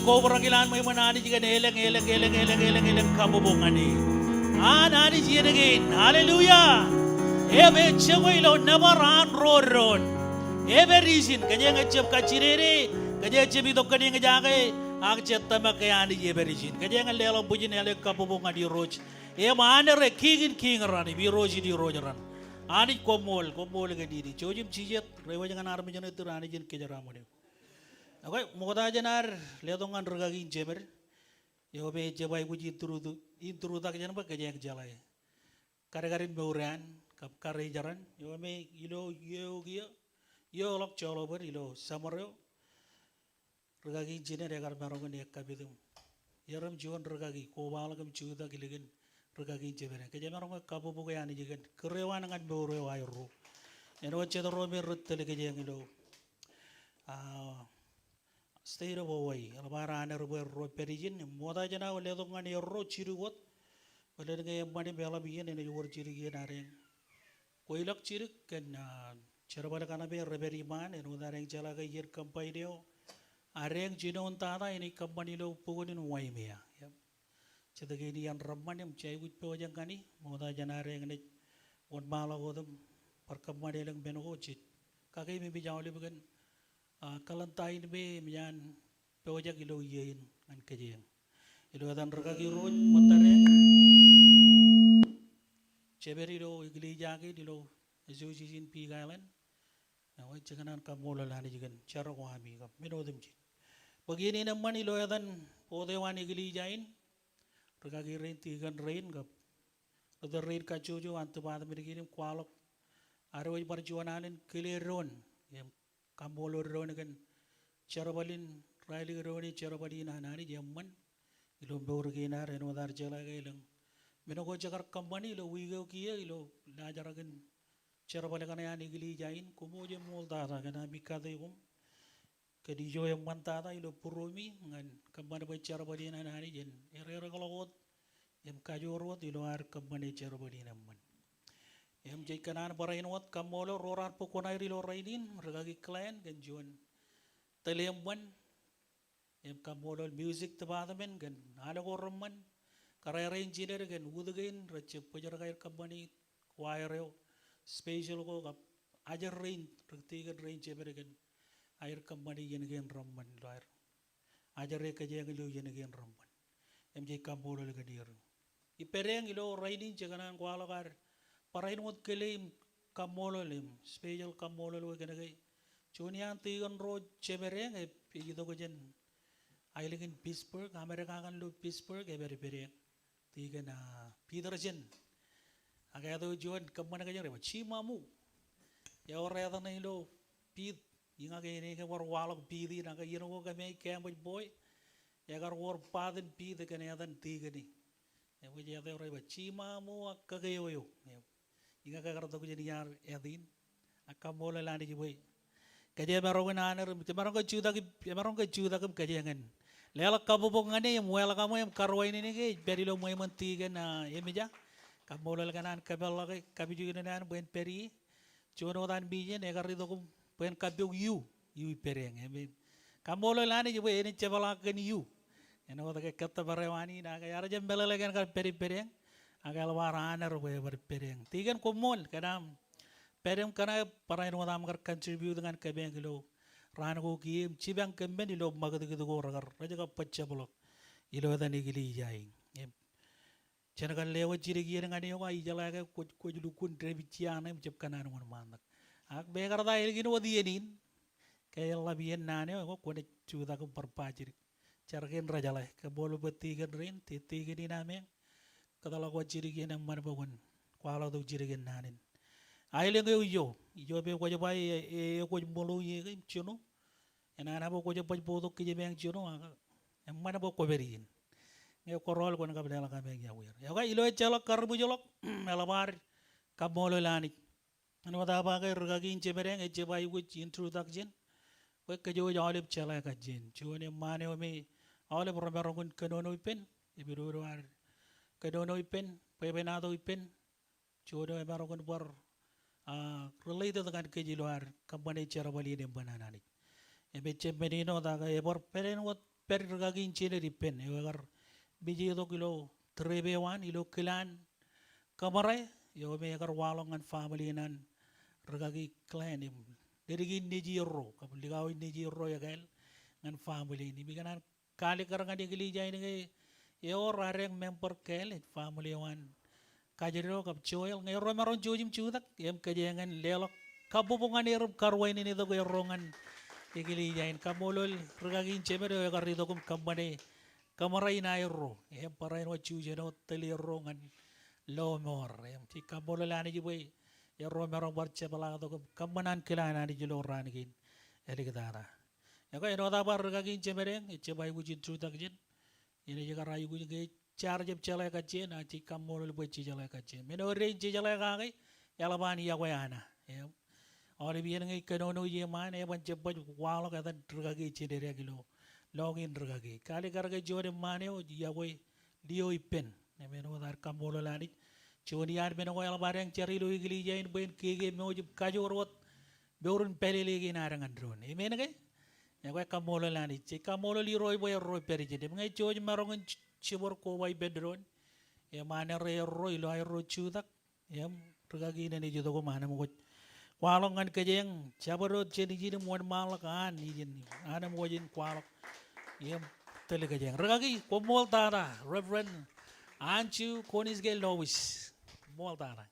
Kau perakilan may manani jika eleng kabubungan ni. Nani jika again. Hallelujah. Ebe cewek lo nabaran roron. Ebe reason kanya ngecep kacirere kanya cep itu kanya ngejage. Ang cetta makanya ni ebe reason kanya ngelelo bujin eleng kabubungan di roj. Mana re king rani bi roj di rojaran. Ani komol ngediri. Cojim cijet rewa jangan armi jangan itu rani jen kejaramane. Okay, moda janar letongan regagi jemer. Yo be jebai puji inturu tak jangan apa kerja yang jalai. Kare-kare beuran, kare jaran. Yo me yo lok colo ber ilo samaro. Regagi jener regar barongan dia kabitum. Yaram juan regagi kobal kam cuda giligen regagi jemer. Kerja barongan kabu buka yang dijagan kerewan dengan beure wairu. Eno cedera me rutte kerja yang ilo. State of Hawaii, Alabama, Ro Perijin, Moda Jana, Letongan, Ro Chiruot, but then a money bella begin and you were chirigin areng. Koilak Chirik and Cherabacanabe, Reberi Man, and Udarang Jalaga Yer Campadio, Areng Ginon Tana, and a company low Pogon in Waimea. Chedagini and Ramanum, Chay with Pojangani, Moda Janareng, and one mala with them, Parkamadelang Benochit, Kaki may be Jaulibagan. Kalantain be mian pojak ilo yen an kejeng ilo adan regagi roj montare ceberi do igli jage dilo Association P Island awai janganan kamola lani jigan cara wami kap minodem ji begini naman ilo adan podewan igli jain regagi rain tigan rain kap ada rain kacujo antu bada mirikirim kualok arwai perjuangan keleron Kambolor ron kan carabalin Riley Roni Cherabadina Nani Jamman, Ilo Burgina and Wadar Jalagalum. Minogo Jakar Company, Lo Wigo Kia, Ilo Najaragan Cherabalagan Igli Jain, Kumoja Moldara, and Abikadum, Kadijo and Mantada, Ilo Purumi, and Company by Cherabadina and Anijan, Erregalot, Em Kajoro, Ilo Ar Company Cherabadina. Em Jakanan Parainwat, Kamolo, Rorar Pokonairi Lorainin, Ragagi Clan, Ganjuan, Teleman, Em Kamolo Music Department, Gan Alagorman, Carrera Engineer, Gan Woodagain, Racha Pajargai Company, Choir, Special Go, Ajar Rain, Ratigan Range American, Air Company Yenigan Ramman, Lawyer, Ajareka Jangalu Yenigan Ramman, MJ Kamolo Gadir. Ipereng ilo riding Jaganan Gualagar. Parain wat kelim kamololim special kamolol wa kanagay chunian tigon road chemereng e pigito ko jen ailigin Pittsburgh America kan lo Pittsburgh e beri beri tigan na Peterson agaya do jon kamana kanya reba chimamu ya oraya na ilo pid inga kay ni ka war walog pidi na ka yino ko kami Cambridge boy ya gar war padin pid kanya dan tigani e wajya do reba chimamu akagayo yo Inga kagarto ko jadi yar edin akamola lani jiboy kaje marongan anar marong ka chuda kam kaje ngan lela kabubong ngane muela kamu em karwai ini ke berilo moy mantiga na emeja kamola kanan kabella ke kabiju nan buen peri chuno dan bije ne garrido kum buen kabyo yu pereng em kamola lani jiboy ini cebala kan yu eno ta ke katta barewani na ka yar jam belale kan peri pereng agal waranar we berpereng tigan komol kadam perem kana parain wadam kar contribute dengan kebeng lo rango ki cibang kemben ilo magad gitu go ragar raja ka pacca bolok ilo da nigili jai cenagal lewa ciri gi ngani yo ai jala ka ko julu kun trebichiana jep kanan mon mandak ak begar da ilgin wadi enin kay labien nane ko ko ne cuda ko parpajir cargen raja la ke bolu betigan rin titigan diname kadala ko jirigen ang manabawan kwala do jirigen nanin aileng yo be ko jabay e ko molo ye chuno enana bo ko jabay bodo ke jebeng chuno ang manabo ko berin nge ko rol ko ngabela ka beng yawer ya ga ilo chala karbu jolok melabar kamolo lani ano da ba ga rgagin jebereng e jebay ko introduction ko ke jo jalib chala ka jin chuno mane o me ale roberongun kanono pen e biro war Kadono ipen, pebenado ipen, jodoh ebarokan bar related dengan kejiluar kampanye cara bali dem bananani. Ebe cembenino daga ebar peren wat per gagin cile ipen, ebar biji itu kilo trebewan ilo kilan kamare, yo me egar walongan family nan regagi clan em. Dari gin nijiro, kapuligaw nijiro ya gal ngan family ni biganan kali karangan digilija ini Yo rareng member kel family one kajero kap choyel ngero maron jojim chudak em kajengan lelok kabubungan erup karwain ini to gerongan igili jain kamolol regagin chemero garrido kum kambane kamarai na ero em parain wa chujeno telerongan lo mor em ti kamolol ani jiboy ero maron barche bala to kum kambanan kelana ni jilo ranigin eligdara ya ko eno da bar regagin chemereng echebai wujin chudak jin ini juga rayu gue juga charge cale kacian, aci kamu lalu buat cale kacian. Menore cale kagai, ya labani ya wayana. Orang biar ngai kenono ye mana ya banyak banyak walau kata tergagi cedera kilo, login tergagi. Kali karga jore mana ya gue dio ipen. Menore dar kamu lalu lani, cuniar menore ya barang cari lu igli jain buat kege mau jub kajorot, beurun peli lagi narangan drone. Menore ya gue kamu lani, cek kamu liroi boy roi peri jadi, mengai cuci marongan cibor ko boy bedron, ya mana roi lo air roi cudak, ya tergagi ini juga ko mana mau kualongan kejeng, cabarot jadi muan malakan izin, ada mau izin kualok, ya tele kejeng, tergagi ko mall tara, Reverend Anchu Konisgel Lewis, mall tara.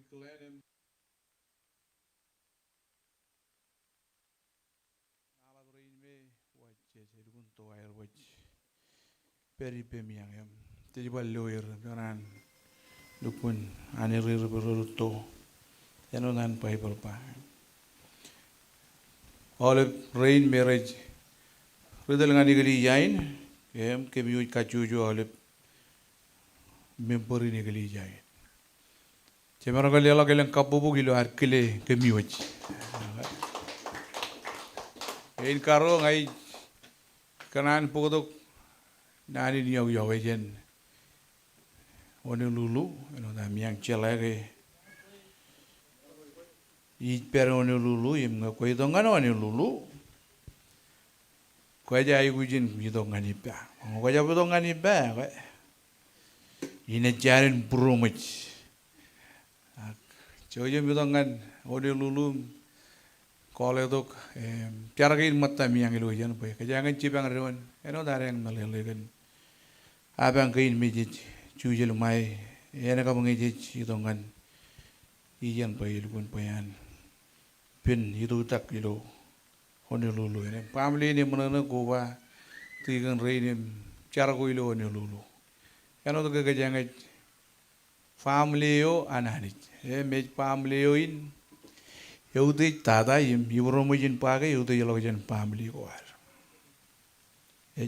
Klan to air waj peri pemiang em jadi baloir kanan lupun anirir beruto enonan Bible pa olive rain marriage ridal ngani gali yain em kemiu kacuju olive memberi ni gali yain cemara gali ala gali kapubu gilo arkile kemiu in karo ngai kanan pokok nani niaw yawe jen onu lulu eno na miang celage I per onu lulu im nga koi dongan onu lulu koi ja ai gujin mi dongan ipa koi ja dongan ipa koi ine jarin bromich jojo mi dongan onu lulu kole dok cara kain mata miang ilu jan boy kajangan cipang rewan eno dareng nalelegan abang kain mijit cujel mai ena ka mangijit idongan ijan boy ilun payan pin itu tak ilu honolulu ene family ni menana gowa tigan rein cara ko ilu honolulu eno to kajangan family yo anani me family yo in Yaudah tada im ibromujin pakai yaudah jalogan family ko ar.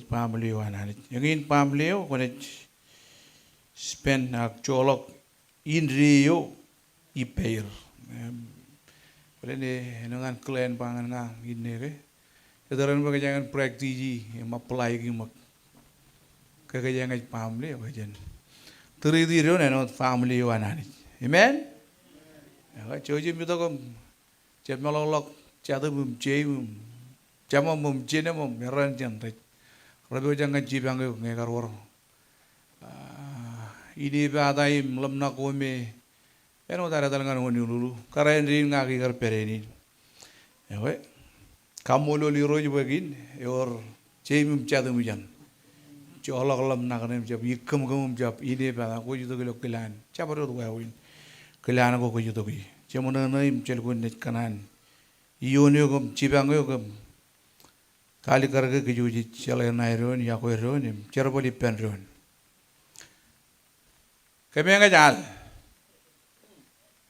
Family ko anak. Yang in family ko konet spend nak colok in rio ipair. Boleh ni dengan klien pangan ngang ini ke. Kedaran pakai jangan praktisi apply ki mak. Kayak jangan family ko jan. Teri rio neno family ko anak. Amen. Ya, coba kita kom Cep melolok, catu mum, cama mum, cina mum, meran jantai. Rabu jangan cipang eu ngegar war. Ini badai melam nak kome. Eno tara talangan honi lulu. Karen rin ngaki kar pereni. Ya we. Kamu lo liro juga gin. Yor cipum catu mujan. Colok lam nak nem cip. Ikem kem cip. Ini badai aku juto kilo kilan. Capa tu kau win. Kilan aku juto ki. Cemana naim celkun net kanan, ionyo gam cibango gam, kali karga kejuji celai nairon, yakoiron, cerbali penron. Kami yang kajal,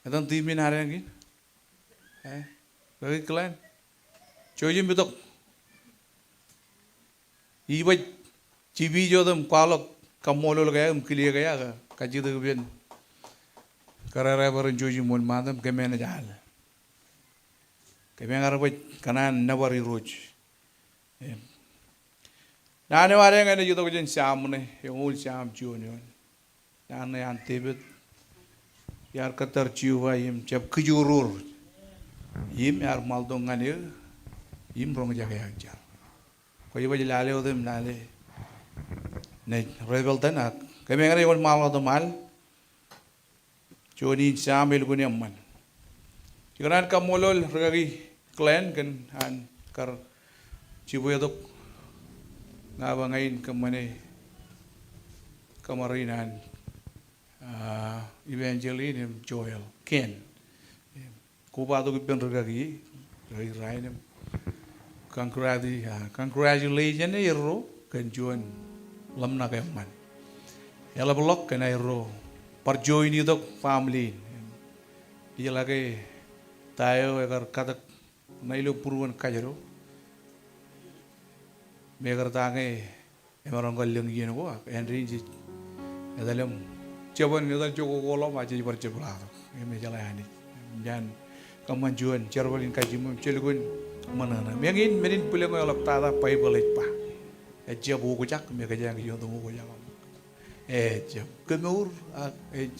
atau timin hari lagi, bagi kalian, cojim betok, ibu cibi jodam kalok kamolo gaya, kiliya gaya, kaji tu kebian. Karena baru joji mon madam kemen jal, kemen arwaj kanan nawari roj. Nane wari ngane juto kujen syam ne, yang ul syam ciu ne. Nane antibet, yar katar ciu wa yim cep kejurur, yim yar maldong ngane, yim rong jaga yang jal. Kau ibu jelale odem nale, ne rebel tenak, kemen ngane yon mal odem mal. Joni sambil guni amman. Jikanan kamolol regagi klan kan han kar cibuya dok ngabangain kamane kamarinan evangelin Joel Ken. Kuba dok ipen regagi rainem congratulations iro kan juan lamna kaman. Yala blok kan iro perjoin itu family, dia lagi tayo agar kata nailu puruan kajero, megar tange emarong kalyang gini ko, Henry ji, dalam cawan dalam joko kolam aja di percepat, ini jalan ini, jangan kemajuan cerbalin kajimu celukun mana na, mungkin menin pulang ko alap tada pai balik pa, aja buku cak, mereka jangan kijon tunggu ko jangan. Jam kemur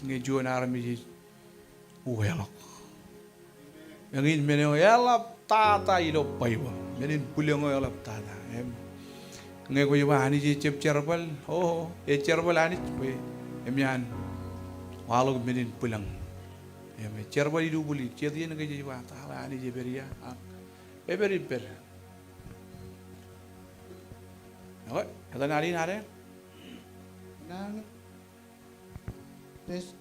ngejuan army uhelok. Yang ini meneo elap tata ilo paiwa. Menin pulang elap tata. Ngeko juga ani cep cerbal. Oh, cerbal ani pe. Emian walog menin pulang. Cerbal itu buli. Cetian ngeke juga tala ani jeberia. Beri. Oke, kata nari nare. Enang, tes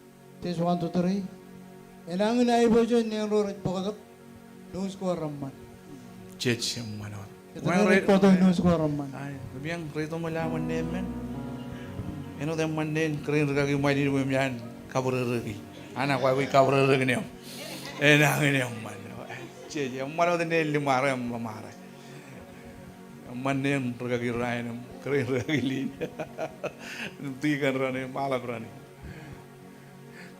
1, 2, 3. Enang na ibo dyan yung rorit pokadok. Nung square raman. Cece mana. Kita foto ini sekarang man. Ay, yang rito malaman din men. Eno tem manden kering regagi mai di rumah yan kabur regi. Anak ko ay kabur regi niyo. Enak ini man. Cie, mana udah nih limara. Manden regagi rain kering regagi lin. Tiga rani malah rani.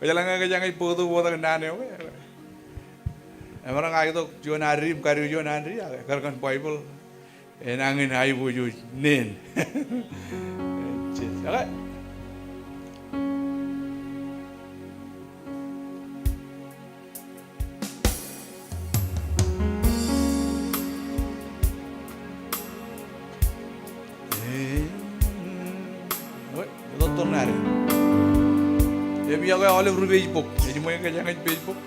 Kajalan jangan foto kenane. Emang kayak itu jual hari, karyu jual hari, karena Bible. Enangin hai buju nen. Oke. Itu tornare. Ya biar kau oleh Facebook. Jadi mau yang jangan Facebook.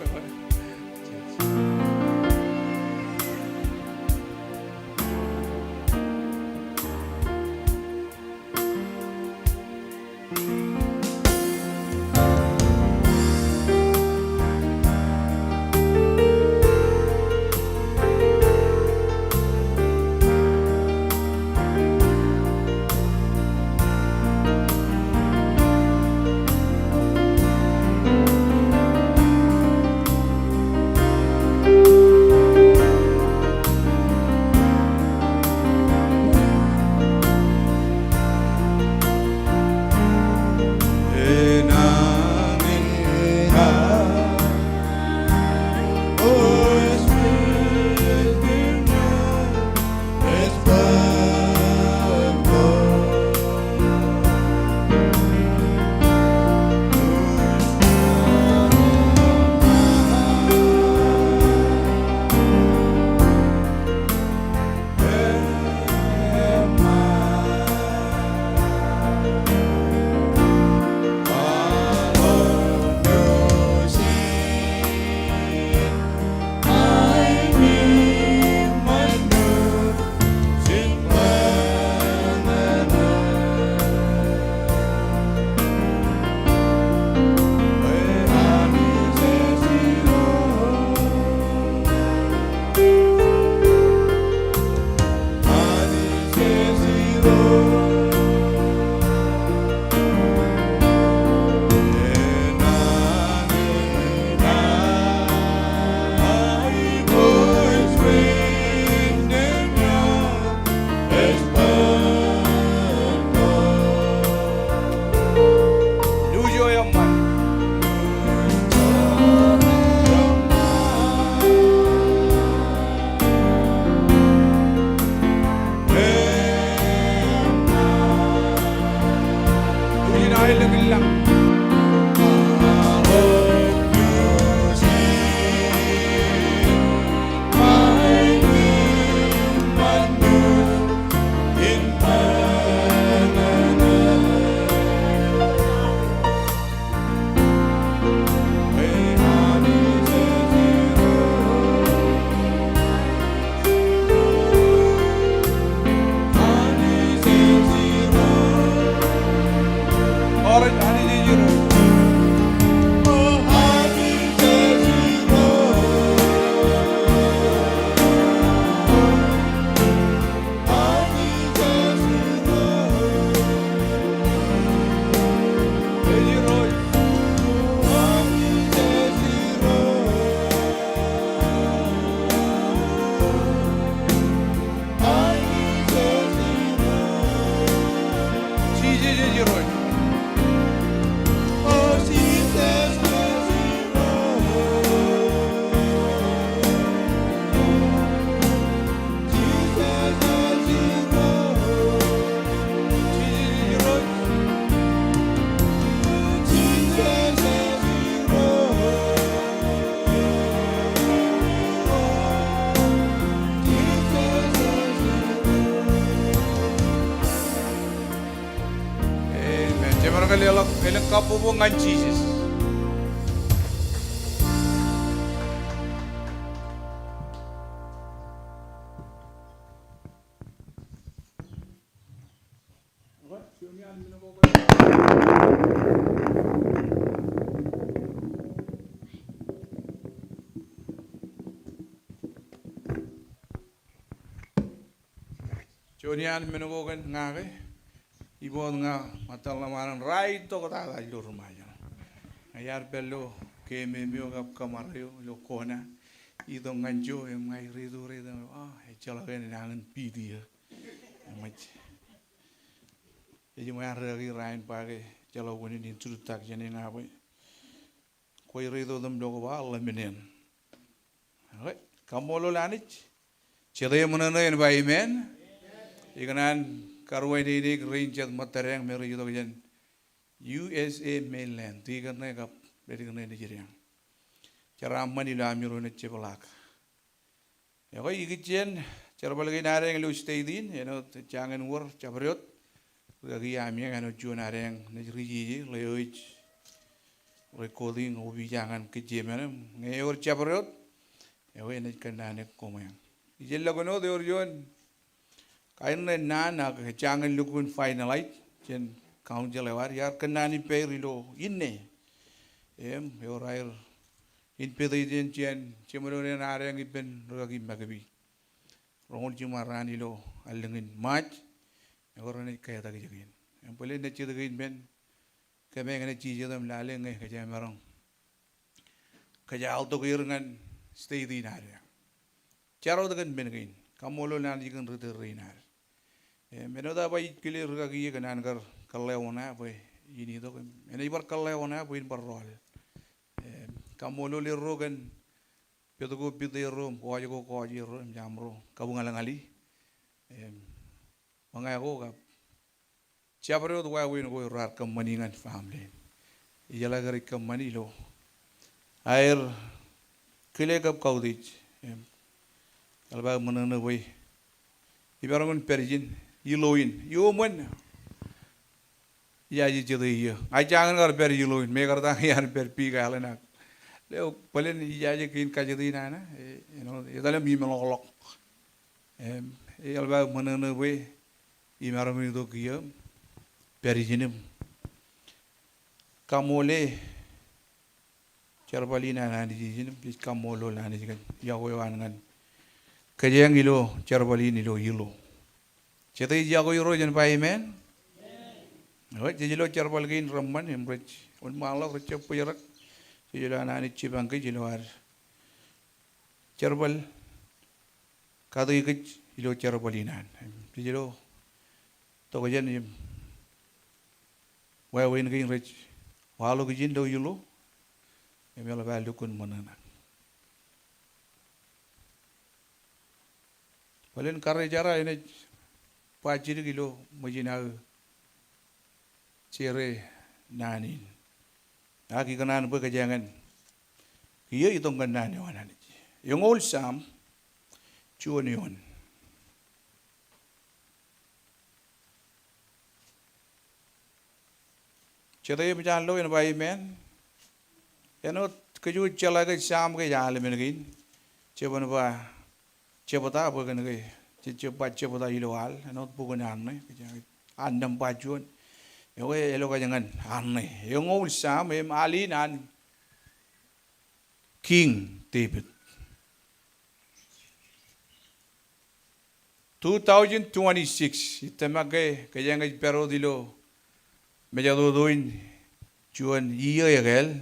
Ilang kapubungan Jesus. Jonian menukokan ngake. Ibu nga matal lamaran right to kota la ilo rumaya. Ayar bello ke memio kap kamarayo lo kona. Ito nganjo yang ngai rido ecalakan nangan pidi ya. Mach. Jadi mau ragi rain pakai jalau ini diinstrutak jadi ngapai. Koi rido dam dogo ba Allah menen. Oke, kamu lo lanich. Cerai mana yang bayi men. Ikanan karwai ini rincat matereng meri itu kan USA mainland. Tiga kap dari kena Nigeria. Cara aman ilah amiru ne cepelak. Ya koi ikijen cara balik nareng lu stay din. Jangan war cabriot. Lagi amnya kan ujian nareng Nigeria leoj recording ubi jangan kejeman ngeur cabriot. Ya koi ne kena ne komeng. Ijen lagu no de orjon. Kainnya nana jangan lukun finalite jen kaun jelewar ya kena ni perilo inne yorair in pedijen jen cemurone nare yang iben ragi magabi rongol cimarani lo alengin mach yorane kaya tagi jagin yang paling necci tagin ben kame ngene cije dam lale nge kaja marong kaja alto kirangan stay di nare caro tagan ben gain kamolo nan jikan rinar Menoda bayi clear kaki kanan kar kalleona apa ini tu kan. Ini ibar kalleona apa ini berroal. Kamu lo liru kan. Piatu pitu kau aja jamro. Kamu ngalang-ngali. Mangai aku kap. Siapa itu kau ini kau rar kemaningan family. Iyalah kari kemani lo. Air kile kap kau dich. Kalau bagai mana boy. Ibarangan perjin. Yiloin, yuman. Ya jadi iya. Ajangan kar ber yiloin, megar tang yan ber piga alenak. Leo palen iya je kin kajadi nana. Dalam bimelolok. Alba mana we imaram itu kia perijinim. Kamole Charbali nana di jinim, kamolo nana di kan. Yawe wangan. Kajang ilo Charbali nilo yilo. Cetai jago iro jan pai men. Awak jelo charbal gain ramman embrech. Un malak recep puyarak. Jelo anani cibang ke jelo ar. Charbal kado ikut jelo charbalinan. Jelo to kajan yem. Wawin gain rech. Walu kajin do yelo. Emela balu kun manana. Balen karya jara ini. Pajir kilo majinal cere nanin. Aki kanan berkejangan. Iya itu kanan yang mana ni? Yang old sam cuanion. Cere macam lo yang bayi men. Yang keju cela ke sam ke jalan menegin. Cepat apa? Cepat apa kan ke? Cepat ilual, not bukan aneh, andam pajuan, yang elok jangan aneh, yang ngul sam alinan King David. 2026 itu makai kajangan pero dilo, menjadi doin cuan iya ya gel,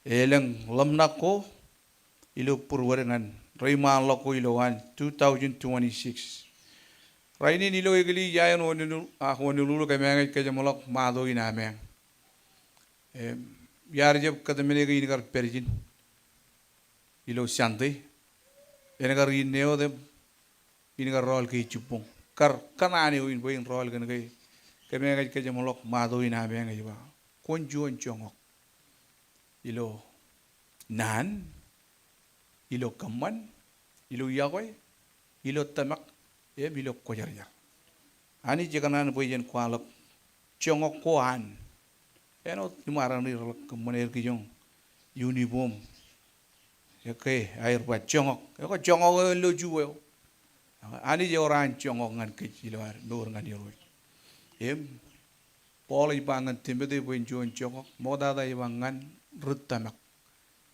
elang lemnako, ilo purwarengan. Raiman loko iloan 2026. Raini nilo egli jayan honulu kemeng kejamolok mado inameng. Yar jab kadamene ge inikar perjin. Ilo shanti. Inikar ineo dem inikar rol ke chupong. Kar kanani uin boin rol kan ge kemeng kejamolok mado inameng iba. Konjuan chongok. Ilo nan ilo kaman, ilo yagoy, ilo tamak, ilo kojarjar. Ani jekanan boyen kualok, congok koan. Eno timaran ni kemener kijong uniform. Oke, air buat congok. Eko congok lo jual. Ani je orang congok ngan kecil luar, nur ngan yoroi. Poli bangan timbete boyen jual congok, moda da ibangan rutamak,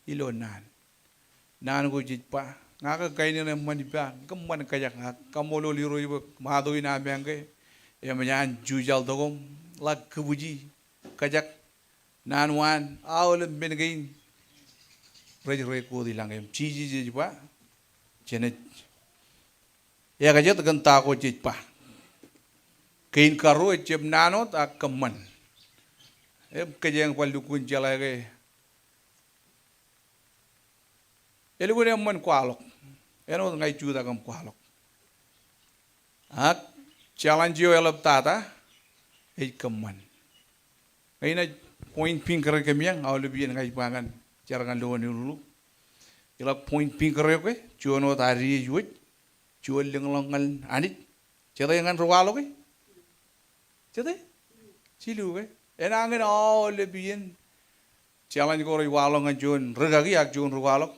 ilo nan. Nan go jitpa ngaka kaini na manipa kamman kayak kamolo liro ibu madu ina bangke ya menyan jujal dogom lak kebuji kajak nanwan awal bengain rej ko di langem ciji pa jenet ya kajat genta ko pa kain karo ecem nanot akaman kajang palukun jalage elugo ne man kwalok eno ngai chuda kam kwalok ak challenge yo elap tata kaman ngai na point pinker kemiang awal bian ngai pangan carangan lo ni dulu ilak point pinker ke chuno tari juit chuol lenglongan anit cete yang ruwalo ke cete cilu ke enangin awal bian challenge ko ruwalongan chun regagi ak chun ruwalok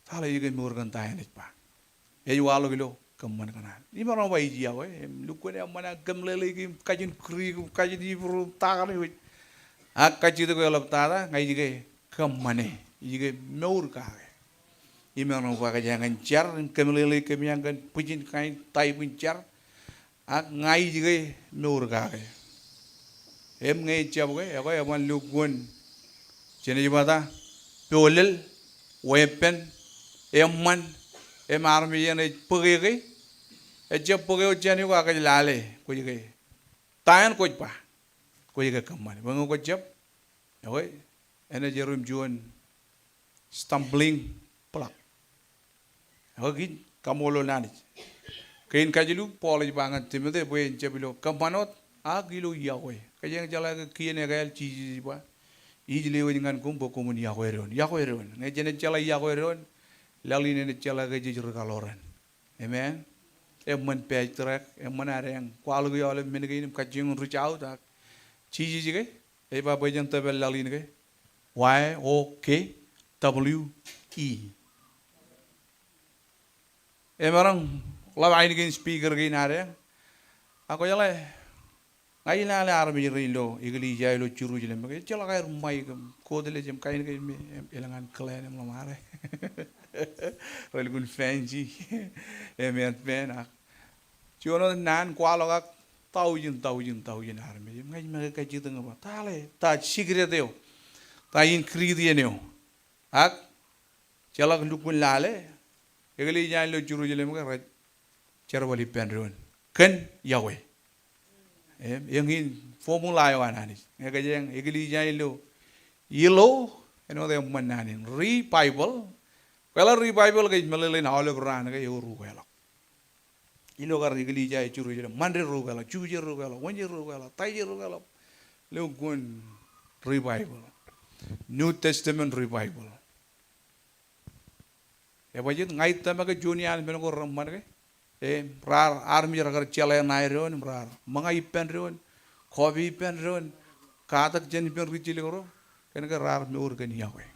thala yiga murgan tayanit pa walo kilo kaman kanan ni marang bai ji awe lukone amana gamlele ki kajin kri kajin ibru takane wi ak kajid ko elap tata ngai jige kamane jige meur ka imarang pa kajangan jar gamlele kemiangan pujin kain tai pun jar ak ngai jige meur ka ngai jab ke ako aman lukun jene jibata polel weapon emman army yan pagigay jab pagay jani ko akay lale ko jigay tayan ko pa ko jigay kaman bango ko jab okay ena jerum juan stumbling plak okay kamolo nani kain kajilu poli bangan timede boy jabilo kamanot agilo yawe kajang jala kiyene gayal chiji ba ijle wengan kumbo komun yawe ron ngejene jala yawe ron lali ne chala ga jijur kaloran amen emman page track emman areng kwalu yo le men ga ka jing reach out ak chiji jige e ba bajan tabel lali ne y o k w e emarang lawain gen speaker ge nare ako yale ngai la la armi rilo igli jailo churu jile me chala ga mai ko dele jem kain ge elangan klan em lamare Relgun fancy, emet benak. Jono nan kualogak taujin arme. Ngai mereka cita ngapa? Tale, ta secret deo, ta increase neo. Ak, jalak lukun lale, egli jangan lo juru jele mereka cerwali penrun. Ken Yahweh. Yang ini formula yang anis. Mereka jangan egli jangan lo yellow, eno dia menanin revival. Kalau revival ke Malay na oleh Quran ke yoru kela. Ilo kar igli jai curu jere mandre ru kela, cuje ru kela, wanje ru kela, tai ru kela. Leu gun revival. New Testament revival. Ya wajib ngai tama ke junian ben ko ramman ke. Rar army ragar chala nairon rar. Mangai pen ron, khobi pen ron, katak jen pen richile koro. Kan ke rar me ur kan yawe.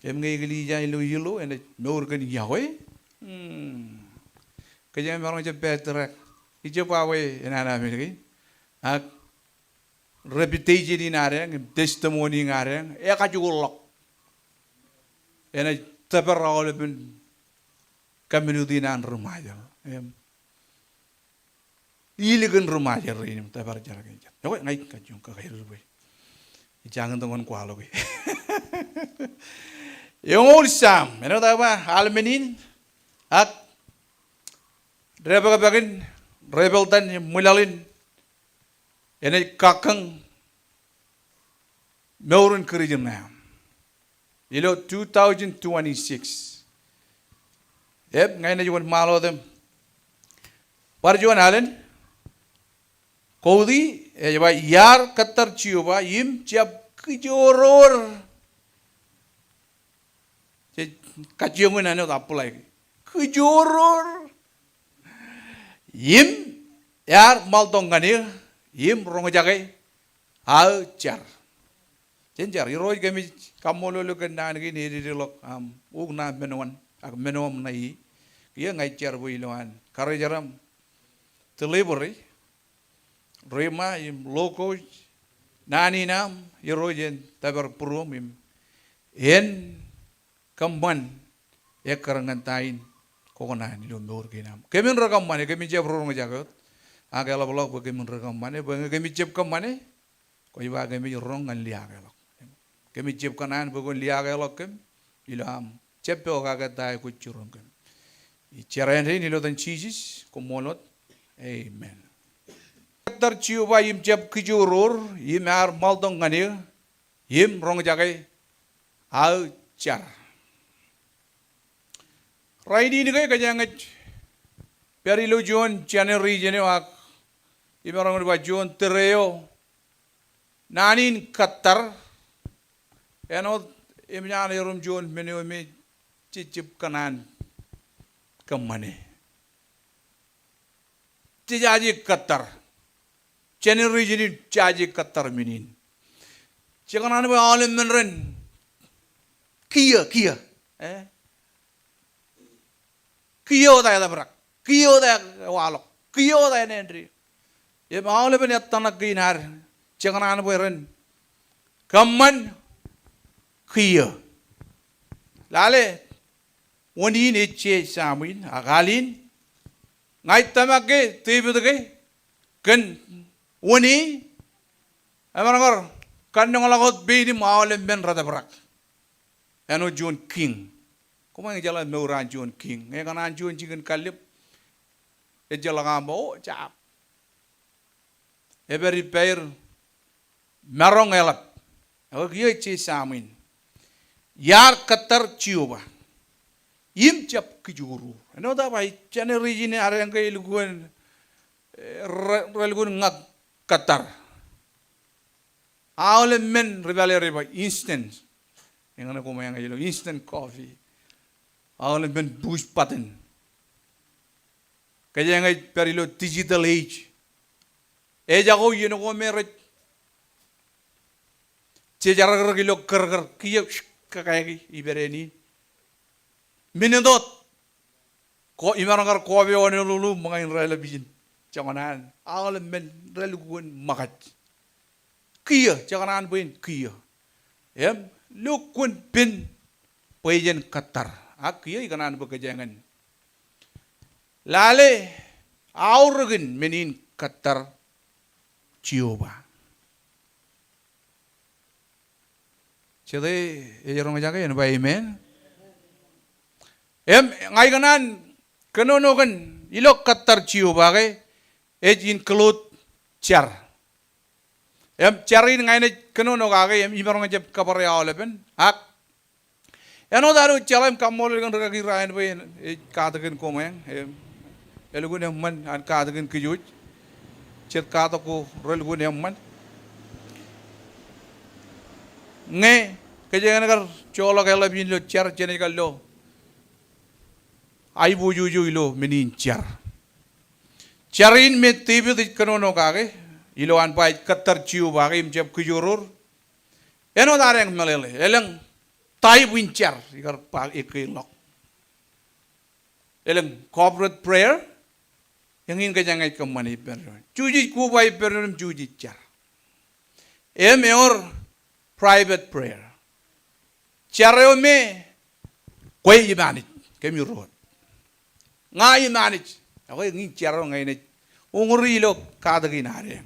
Em ngai geli jai lo yelo ene nor kan yawe kaya marang je better ije pawe enana me ak reputation ni nare testimony ngare e ka jugulok ene tabarra ben community nan rumaja em iligan rumaja rin tabar jara kan yawe ngai ka jung ka khairu be jangan tongon kwalo be Yung ulisam, ano tayo ba? Almenin at rebel tan mulalin ene kakang meurun kerjam na. Ilo 2026. Ngayon na yung malo dem. Parjuan halen. Kodi, yar katar ciyo ba yim ciap kijoror. Kaciumun ane apply kejoror yim yar maltong kanir yim rongojakai alcar cenjar iroi kami kamolo lo kendan gini di lok ugna menuan ak menuam nai iya ngai car builoan karo jaram delivery rema yim loko nani nam iroi jen tabar purum yim en Kamban karangan tain kokonan ilo nor kinam kemin rakam mane kemin jeb rong jagot agala blok ba kemin rakam mane ba kemin jeb kam mane ko iba kemin rong ngan liya galok kemin jeb kanan ba gon liya galok kem ilam jeb pe oga tai ku churong kem i cheren ilo tan chisis ko molot amen tar ciu ba yim jeb kijurur yim ar maldong ngani yim rong jagai au car Raidi ni kaya kajangat perilo John January January ibarang ba John Tereo nanin Qatar eno imnya rum John menu me cicip kanan kemane cijaji Qatar January jadi cijaji Qatar minin cikanan ba alim menren kia Kiyo tayo berak, kiyo tayo walok, kiyo tayo nendri. Ya mau lebih niat tanak ginar, jangan anu beren. Kaman kiyo. Lale, wani ni cie samin, akalin, ngai tamak ke, tiba tu ke, kan wani, amarangor, kan yang lagot bini mau lebih ben rada berak. Anu John King. Kuma yang jalan meuran John King, yang kan John King kalip, jalan ngamo cap, beri pair, merong elap, aku kira samin, yar Qatar ciuba, im cap kejuru, eno dah baik, channel region ada yang kaya luguan ngak Qatar, awalnya men riba instant, yang mana kuma yang kaya instant coffee. Awalnya ben boost button. Kaya ngay perilo digital age. Ako yun ako meret. Cicara kilo ker kiyo kakay ibereni. Minindot. Ko imarangar ko abe ono lulu mga inrela bijin. Janganan. Awalnya ben reluguan makat. Kiyo janganan buin kiyo. Lukun pin puyen Qatar. Aku ya ikanan bekerjangan. Lale aurgen menin Qatar ciuba. Jadi orang jaga yang baik men. Ngai kanan kenonogan ilok Qatar ciuba ke include car. Carin ngai ne kenonoga ke imarong jeb kabar ya olepen. Eno daru calam kamol dengan ragi rain bayin katakan komen elugun yang man an katakan kejuj cet kataku relugun yang man nge kejangan agar cola kalau bin lo car jenis kalau ai bujuju ilo menin carin me tibi di kenono kage ilo an baik Qatar ciu bagi imjab kejurur eno daru yang melele eleng Tai wincar igar pag ikilok. Eleng corporate prayer yang ingin kejangan kemana iper. Cuci kuba iper cuci car. Meor private prayer. Cara me kue imanit kami roh. Ngai imanit. Aku ingin cara ngai ne. Unguri lo kada ginare.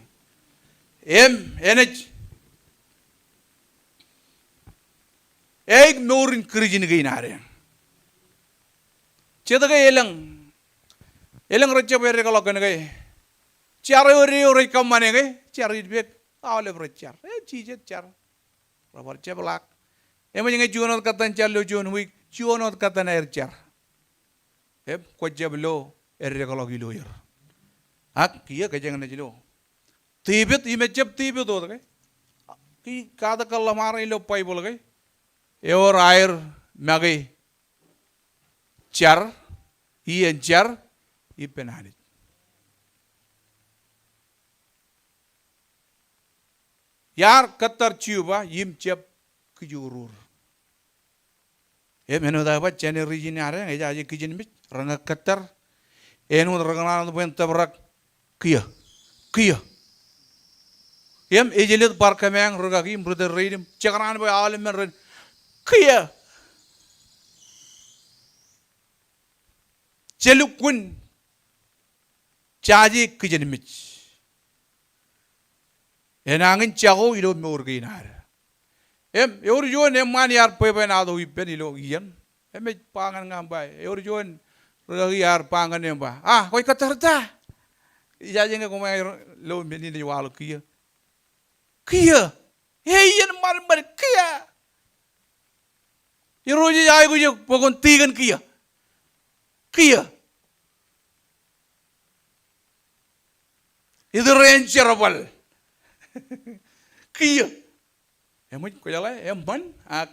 Enej. Morin kerjin gay nare. Cita gay elang raja beri kalau kena gay. Cara ori kamane gay, cara idbek awal bercar. Cijet car. Rabar ceblak. Emang yang jual katan car lo jual wik, jual katan air car. Kojab lo eri kalau gilo yer. Kia kajangan aja lo. Tibet imejab tibet tuh gay. Ki kada kalau marah lo pai bola gay. Eor air magi car, ian car, ipenanit. Yar Qatar ciuba yim cep kejurur. Menu dapat channel region ada, aja kijin mit, ranga Qatar, enu ranga tu pun tabrak kia. Ejelit parkameng ragaki brother redim, cekaran boy alim men Kia. Jelukun caji kejenimich. Enangin cago ilo meurginar. Eurjuan emaniar pepenado ipen ilo ian. Pangan ngambai. Eurjuan regiar pangan emba. Koi katarta. Ijajeng ko may lo menini walo kia. Kia. Iyan mar kia. Iroji jai ko yo pokon tigan kia. Kia. Itu rangerable. Kia. Emang ko jala emban ak.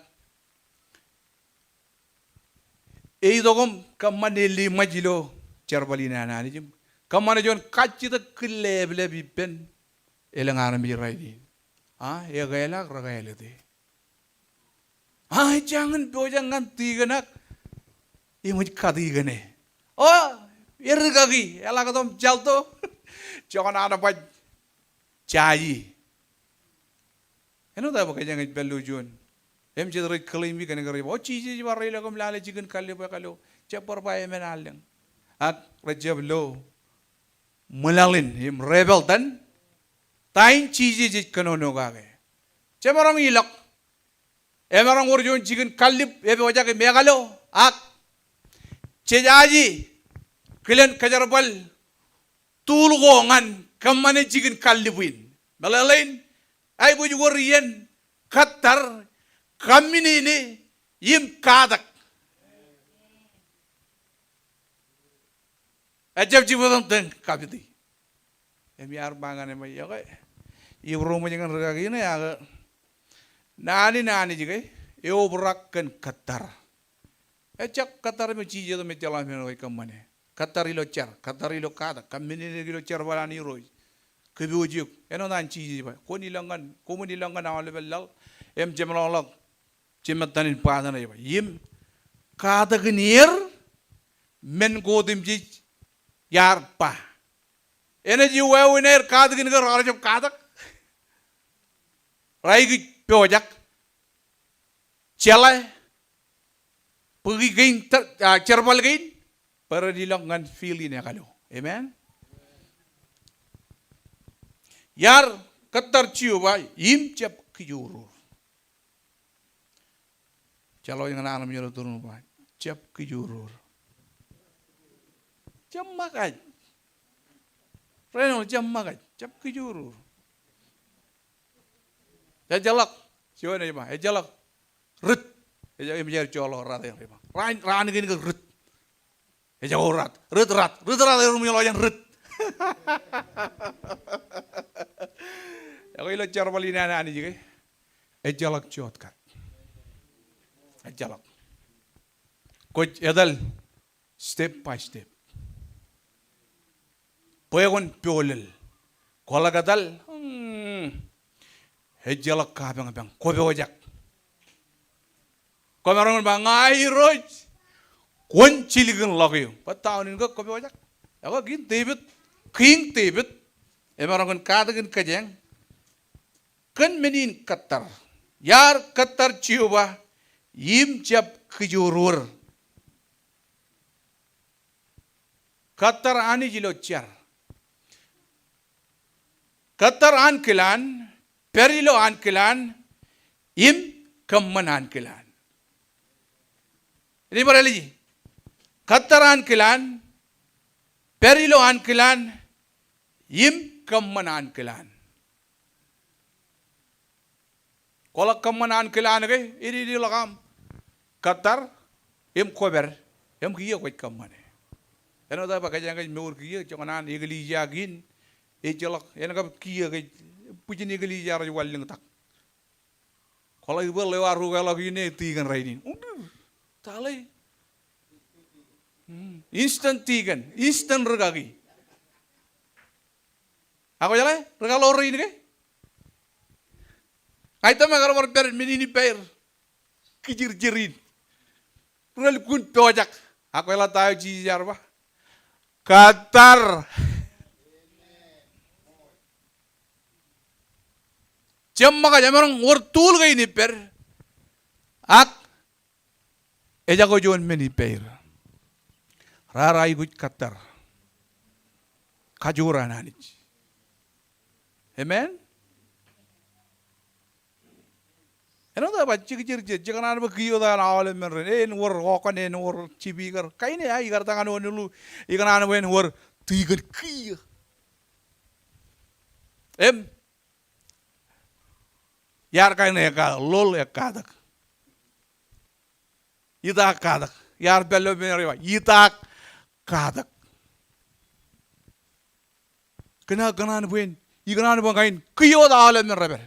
Dogom kamane majilo cerbalina nani jim. Kamane jon kacita keleble bipen elangaran bi raidi. Ya gaela ragaela de. Jangan jangan tiganak. Imoj kadigane. Irgagi elakatom jalto. Jangan ada apa cayi. Eno tahu pakai jangan belujon. Cedera klaim bi kan negara. Cici barai lagam lale cikan kali apa kalau cepor payah menaleng. Rajab lo melalin rebel dan tain cici kanono gage. Cemarang ilak. Emarang urjon cikan kalip wajah ke megalo. Cejaji kalian kejar-bal tulgongan kamane cikan kalipin. Melalin ay bujuk rian Qatar kami ini yim kadak. Ajab jibutan teng kapiti. Biar bangan emang ya kay. Ibro mo jangan regagi na ya. Nani juga. Berakkan Qatar. Cak Qatar me cije to me jalan me roy kamane. Qatar ilo cer, Qatar ilo kadak. Kami ini ilo cer balani roy. Kebiujuk. Eno nan cije ba. Ko nilangan awal belal. Jemlolog. Cimatanin pada na yim kadak nier men godim ji yar pa. Energy wewe kadak ni rajab kadak. Raigi pojak. Celai. Pergi gain cerbal gain. Para dilongan feel ini kalau. Amen. Yar Qatar ciu ba yim cap kijuru. Kalau yang anak menyuruh turun pak, cap kijurur, jam makan, Renol jam makan, cap kijurur. Jalak, siapa ni pak? Jalak, rit, mencari color rat yang pak. Ran gini ke rit, jauh rat yang rumah yang rit. Kalau ilo cara balina anak juga, jalak ciot kan. Jalak. Coach edal step by step. Poegon piolel. Kola gadal. Jalak kabang kobe ojak. Komaron bangai roj. Kon ciligan lagayo. Patawin ko kobe ojak. Ako gin David King David. Emaron kadagin kajeng. Kan menin Qatar. Yar Qatar ciuba. Yim cap kijurur. Qatar ani jilo cer. Qatar an kilan, perilo an kilan, yim kamman an kilan. Ini beralih. Qatar an kilan, perilo an kilan, yim kamman an kilan. Kalau kamman an kilan ke, ini lakam. Qatar, kober, kiya koy kamane. Eno da pakai jangan meur kiya, jangan an igli jagin, jalak, eno ka kiya kay puji igli jar waling tak. Kalau ibu lewat ruga lagi ini tigan rainin, talai, instant tigan, instant regagi. Aku jalan, regal lori ini ke? Aita magar berper menini per, kijir-jirin. Ngal kun pojak. Aku ela tahu cijar bah. Qatar. Jamma ka jamarang wortul ga ini per. Eja ko jon meni per. Rarai gut Qatar. Kajuran anich. Amen. Ano da ba chikir jikanan ba kiyo da nawale men en wor hokan en wor chibigar kaine ya igar tangan onulu ikanan wen wor tigar kiyo. Yar kaine ka lol ya kadak. Ita kadak. Yar bello meneriwa ita kadak. Kena kanan wen ikanan ba kain kiyo da ale men reber.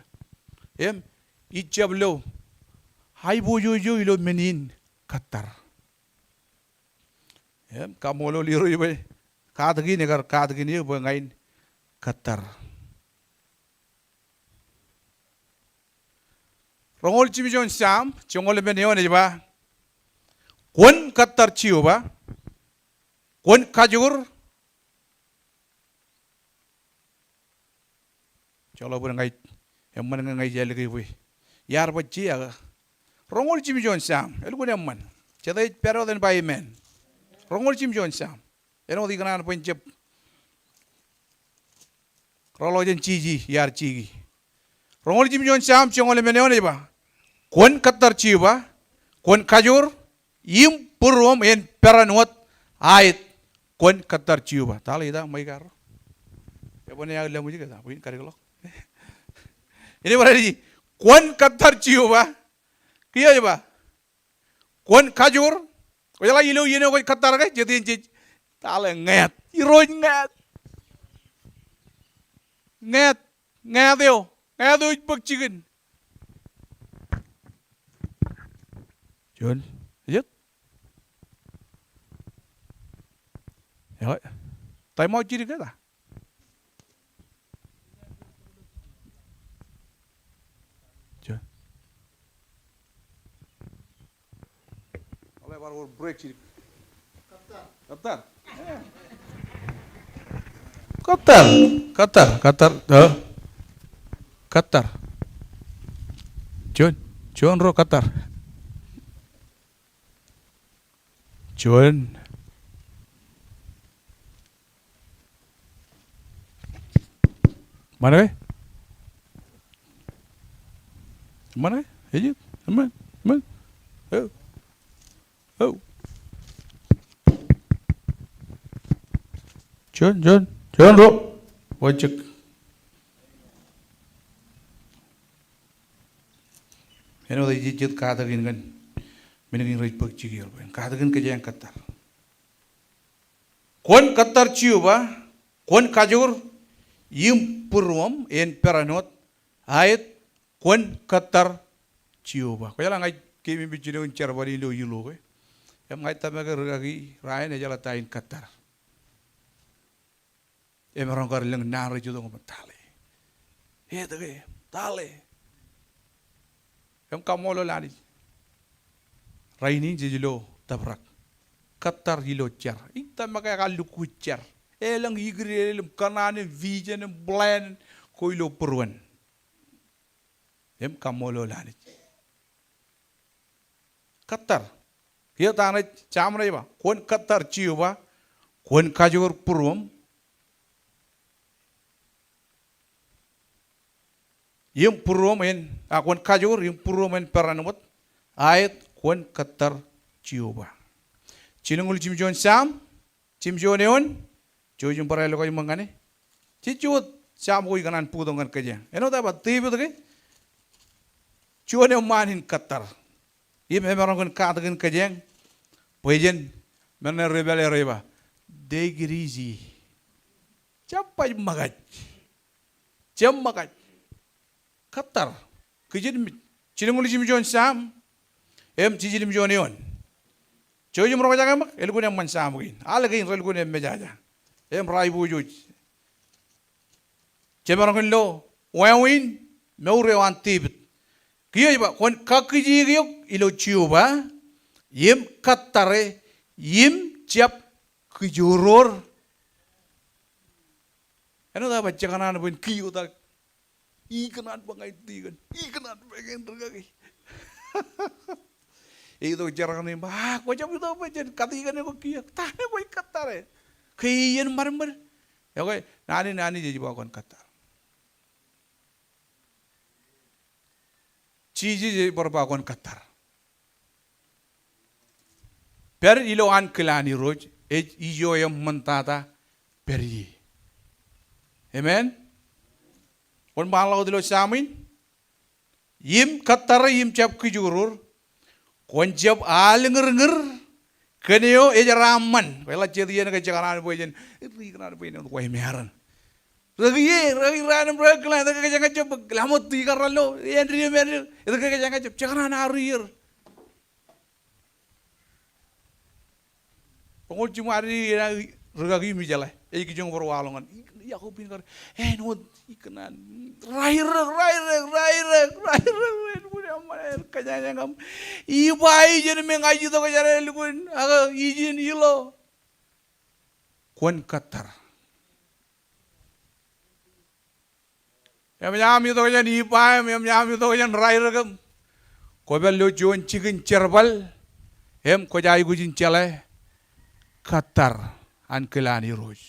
Ijablo hai bojo ilo menin Qatar. Kamolo liro ibe kadagi negar kadagi ni ba ngain Qatar. Rongol chimijon sam chongol be neon ba. Kon Qatar chiu ba. Kon kajur. Cholo bu ngai emman ngai jel gi bu. Yar bacci ya rongol chim jon sam el gune man chadai pero den bai men rongol chim jon sam eno di kanan penjep rolo jen chiji yar chigi rongol chim jon sam chongol men ne ba kon Qatar chi ba kon kajur yim purwam en peranot ait kon Qatar chi ba tali da mai karo ya bone ya lemu juga ta buin kariglo ini berarti kon Qatar chiu ba kiyo ba kon kajur ko yala ilo yeno ko Qatar ga jadi je tale nget iro nget deo bak chigen John yet ya tay mau chiri ka ta break sih. Qatar. John ro Qatar. John. Mana? Ayo, teman. Oh. John ro. Wajik. Eno da jijit kadagin kan. Minagin raj pagchigir ba. Kadagin ka jang Qatar. Kon Qatar chiu ba. Kon kajur yim purwam en peranot ait kon Qatar chiu ba. Kaya lang ay kimi bichino un charbari lo yulo ko. Em ngai tamaga ragi rai ne jala tain Qatar. Em orang kar leng nang reju dong tale. Dege tale. Em kamolo lani. Rai ni jilo tabrak. Qatar jilo cer. Ita maga kalu kucer. Elang igri elam kanane vision plan ko ilo perwan. Em kamolo lani. Qatar. Kia tanah camrai ba, kon Qatar ciu ba, kon kajur purwam, yim purwam kon kajur yim purwam peranut, ait kon Qatar ciu ba. Cinungul cimjon sam, cimjon neon, jujum parai lokoi mangane, cicut sam koi kanan pudongan kerja. Eno tak apa tiba tu ke, cuane manin Qatar. Yim orang kon katakan kerja. Pujian mana rebel reba, degrizi, capai magat, Qatar, kerjaan cilingul cimjon sam, cilim jonion, cojum roga jangan mak, elgun yang mansam mungkin, alagin elgun yang mejaja, rai bujuj, cemerang lo, wawin, meurewan tibet, kiai ba, kon kakiji giok ilo ciuba. Yim Qatar yim ciap kejurur. Eno dah baca kanan pun kiu tak ikanan bangai tigan ikanan bagian tergagi. Itu jarang nih, kau jam itu apa jen? Katikan aku kia, tanya kau Qatar ya. Kian marmer. Ya kau nani jadi bawa Qatar. Cici jadi bawa Qatar. Per ilo an kelani roj, ijo yang mentata peri. Amen. Kon balau dilo samin. Yim Qatar yim cap kijurur. Kon cap alengar keneo ejaraman. Pela cedian ke jangan bojen. Iri kana bojen untuk meharan. Ragi ranam berkelan itu ke jangan cap lamot tiga ralo. Entry mer itu ke jangan cap jangan arir. Pengol cuma hari regagi mi jala. Kijong berwalongan. Ya aku pintar. No ikanan. Rair. Kanyang kam. Ibai jen mengaji to kajare lukun. Aga izin ilo. Kon Qatar. Yam itu kajan ibai, yam itu kajan rair kam. Ko bel lo jon chicken cerbal. Hem ko jai gujin cele. Qatar an kelani roj.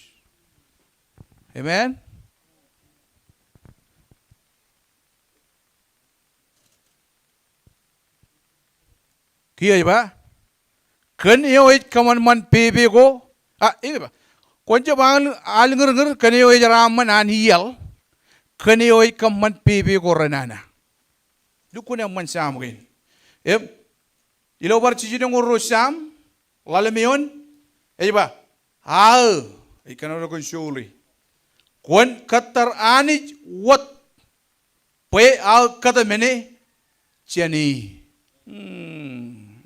Amen. Kia ba? Kan iyo kaman man pebe ko. Ini ba? Konja bangal alingar kan iyo raman an hiyal. Kan iyo kaman pebe ko ranana. Dukun yang man samgin. Ilo bar cicing ngurus sam. Lalemion. Ba? Ikan orang kon syuli. Kon Qatar anij wat. Pe kata mene chani.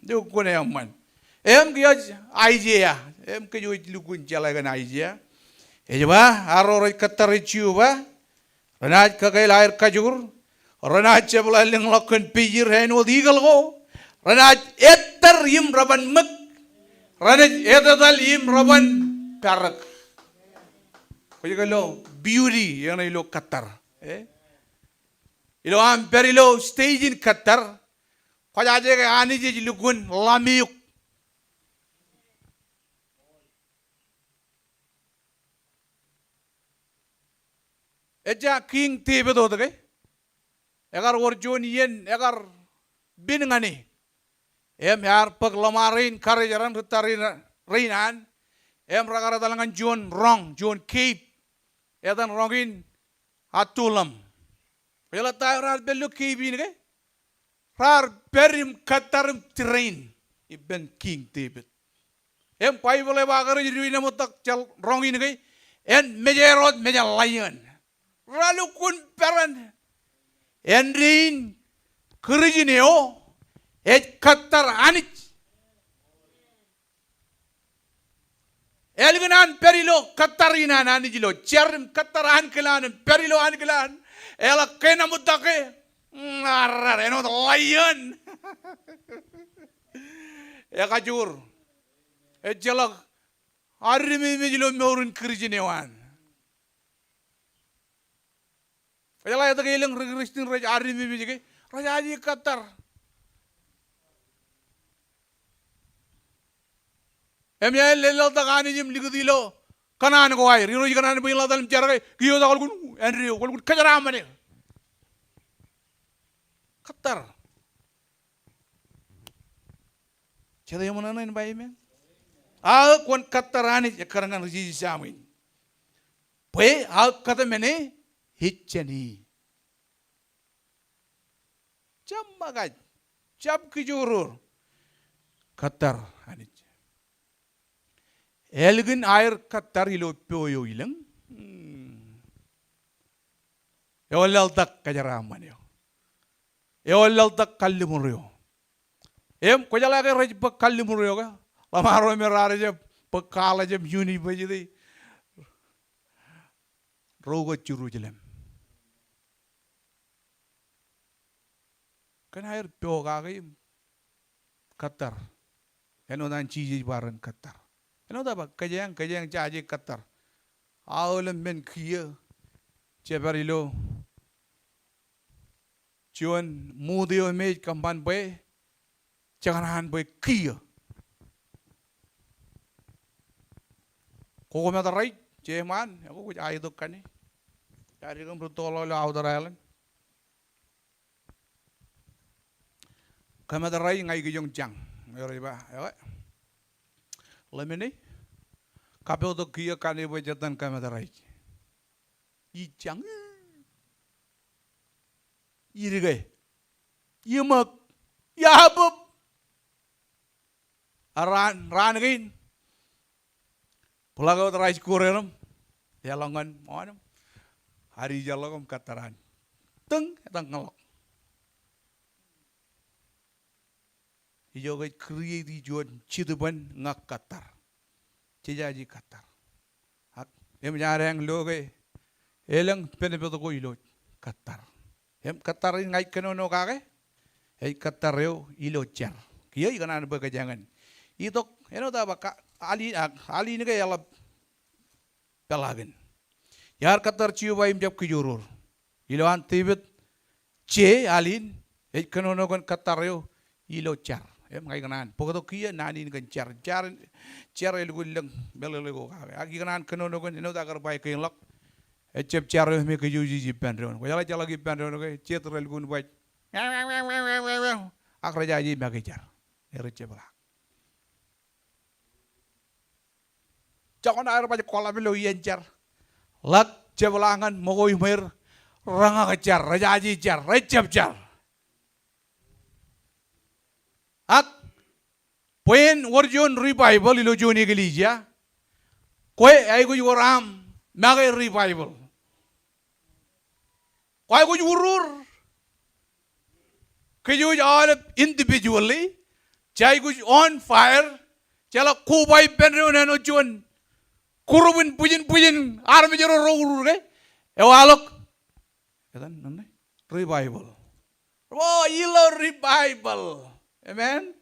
Dukun yang man. Kaya Aijia. Kaya lukun jala kan Aijia. Ba? Aror Qatar ciu ba? Ranaj kagai lahir kajur. Ranaj cebla ling lakon pijir heno digal ko. Ranaj etter yim raban mek. Ranaj edadal yim raban karak. Kaya kalau beauty yang ilo Qatar. Ilo amper ilo stage in Qatar. Kaya aja ke ani je lukun lamiuk. Eja king tebe do de. Egar orjon yen egar bin ngani. Yar paglamarin karajaran retarin reinan. Ragara dalangan John Cape. Edan rongin atulam. Pela tayo belu Cape ini ke? Rar berim Qatarim train. Iben king David. Pai boleh bagar jadi nama tak cal rongin ke? Mejerod meja lion. Lalu kun peran. Rein kerjineo. Qatar anit. Elganan perilo Qatarinan anijilo. Cerim Qataran kelan perilo an kelan. Ela kena mutake. Ngarar eno lion. Kajur. Jalak arimi mejilo meurun kerjinewan. Ela itu kailang regrestin raja arimi mejike. Raja aji Qatar. Emya lelal takani jim ligudilo kanan ko ay rino kanan po yung dalam tiara kay giyo da kalkun Enrio kalkun kajarama ne Qatar chada yung mana na ba imen kon Qatarani karangan riji samin pwe kata mene hitchani jam magaj jab kijurur Qatar ani Elgin air Qatar ilo poyo ilang. Ewalal tak kajaraman yo. Ewalal tak kalimuryo. Ko jala ka rej pa kalimuryo ka. Lamaro merare je pakala je yuni bajidi. Rogo churu jelem. Kan air poyo ka Qatar. Eno dan chiji baran Qatar. Ano ba kajang caji Qatar. Aulam men kia cebarilo. Cuan mudio mej kampan boy. jangan boy kia. Koko mata rai ceman, aku kuj ayo kan ni. Cari kan bertolol outer island. Kama rai ngai gejong jang, yori ba, ya. Lemeni, kapel tu kia kan ibu jatan kama rai. Ijang, iri gay, yemak, yabub, ran gin. Pulaga rai kureram, jalangan mana, hari jalan kataran, teng ngelok. Ijo gay create ijon ciduban ngak katar, cijaji katar. Hak, em jarang lo gay, elang penepeto ko ilo katar. Em katar ngai kenono kage, katar yo ilo cer. Kia ikan anu bagajangan. Itok, eno ta baka ali ni gay alap pelagan. Yar katar ciu baim jab kijurur. Ilo antibet ce alin, kenono kon katar yo ilo cer. Em ngai kanan, pokok kia nani kan cer elgulang belelego kage. Agi kanan kenono kon eno ta kar bai kelak. Ecep cer yo me kejuji jipan ron. Ko jala jipan ron ko cet elgun bai. Akraja ji me kejar. Ero cepla. Jangan air pada kolam lo cer. Lak ceplangan mogoi mer ranga kejar, raja ji cer, recep cer. Ak poin warjon revival ilo joni gelija. Koe ay ko yoram magay revival. Koe ko yurur. Kayo all individually. Chay ko on fire. Chala kubay penro na no jon. Kurubin pujin army jero rurur ke. Ewalok. Katan nanne revival. Oh ilo revival. Amen.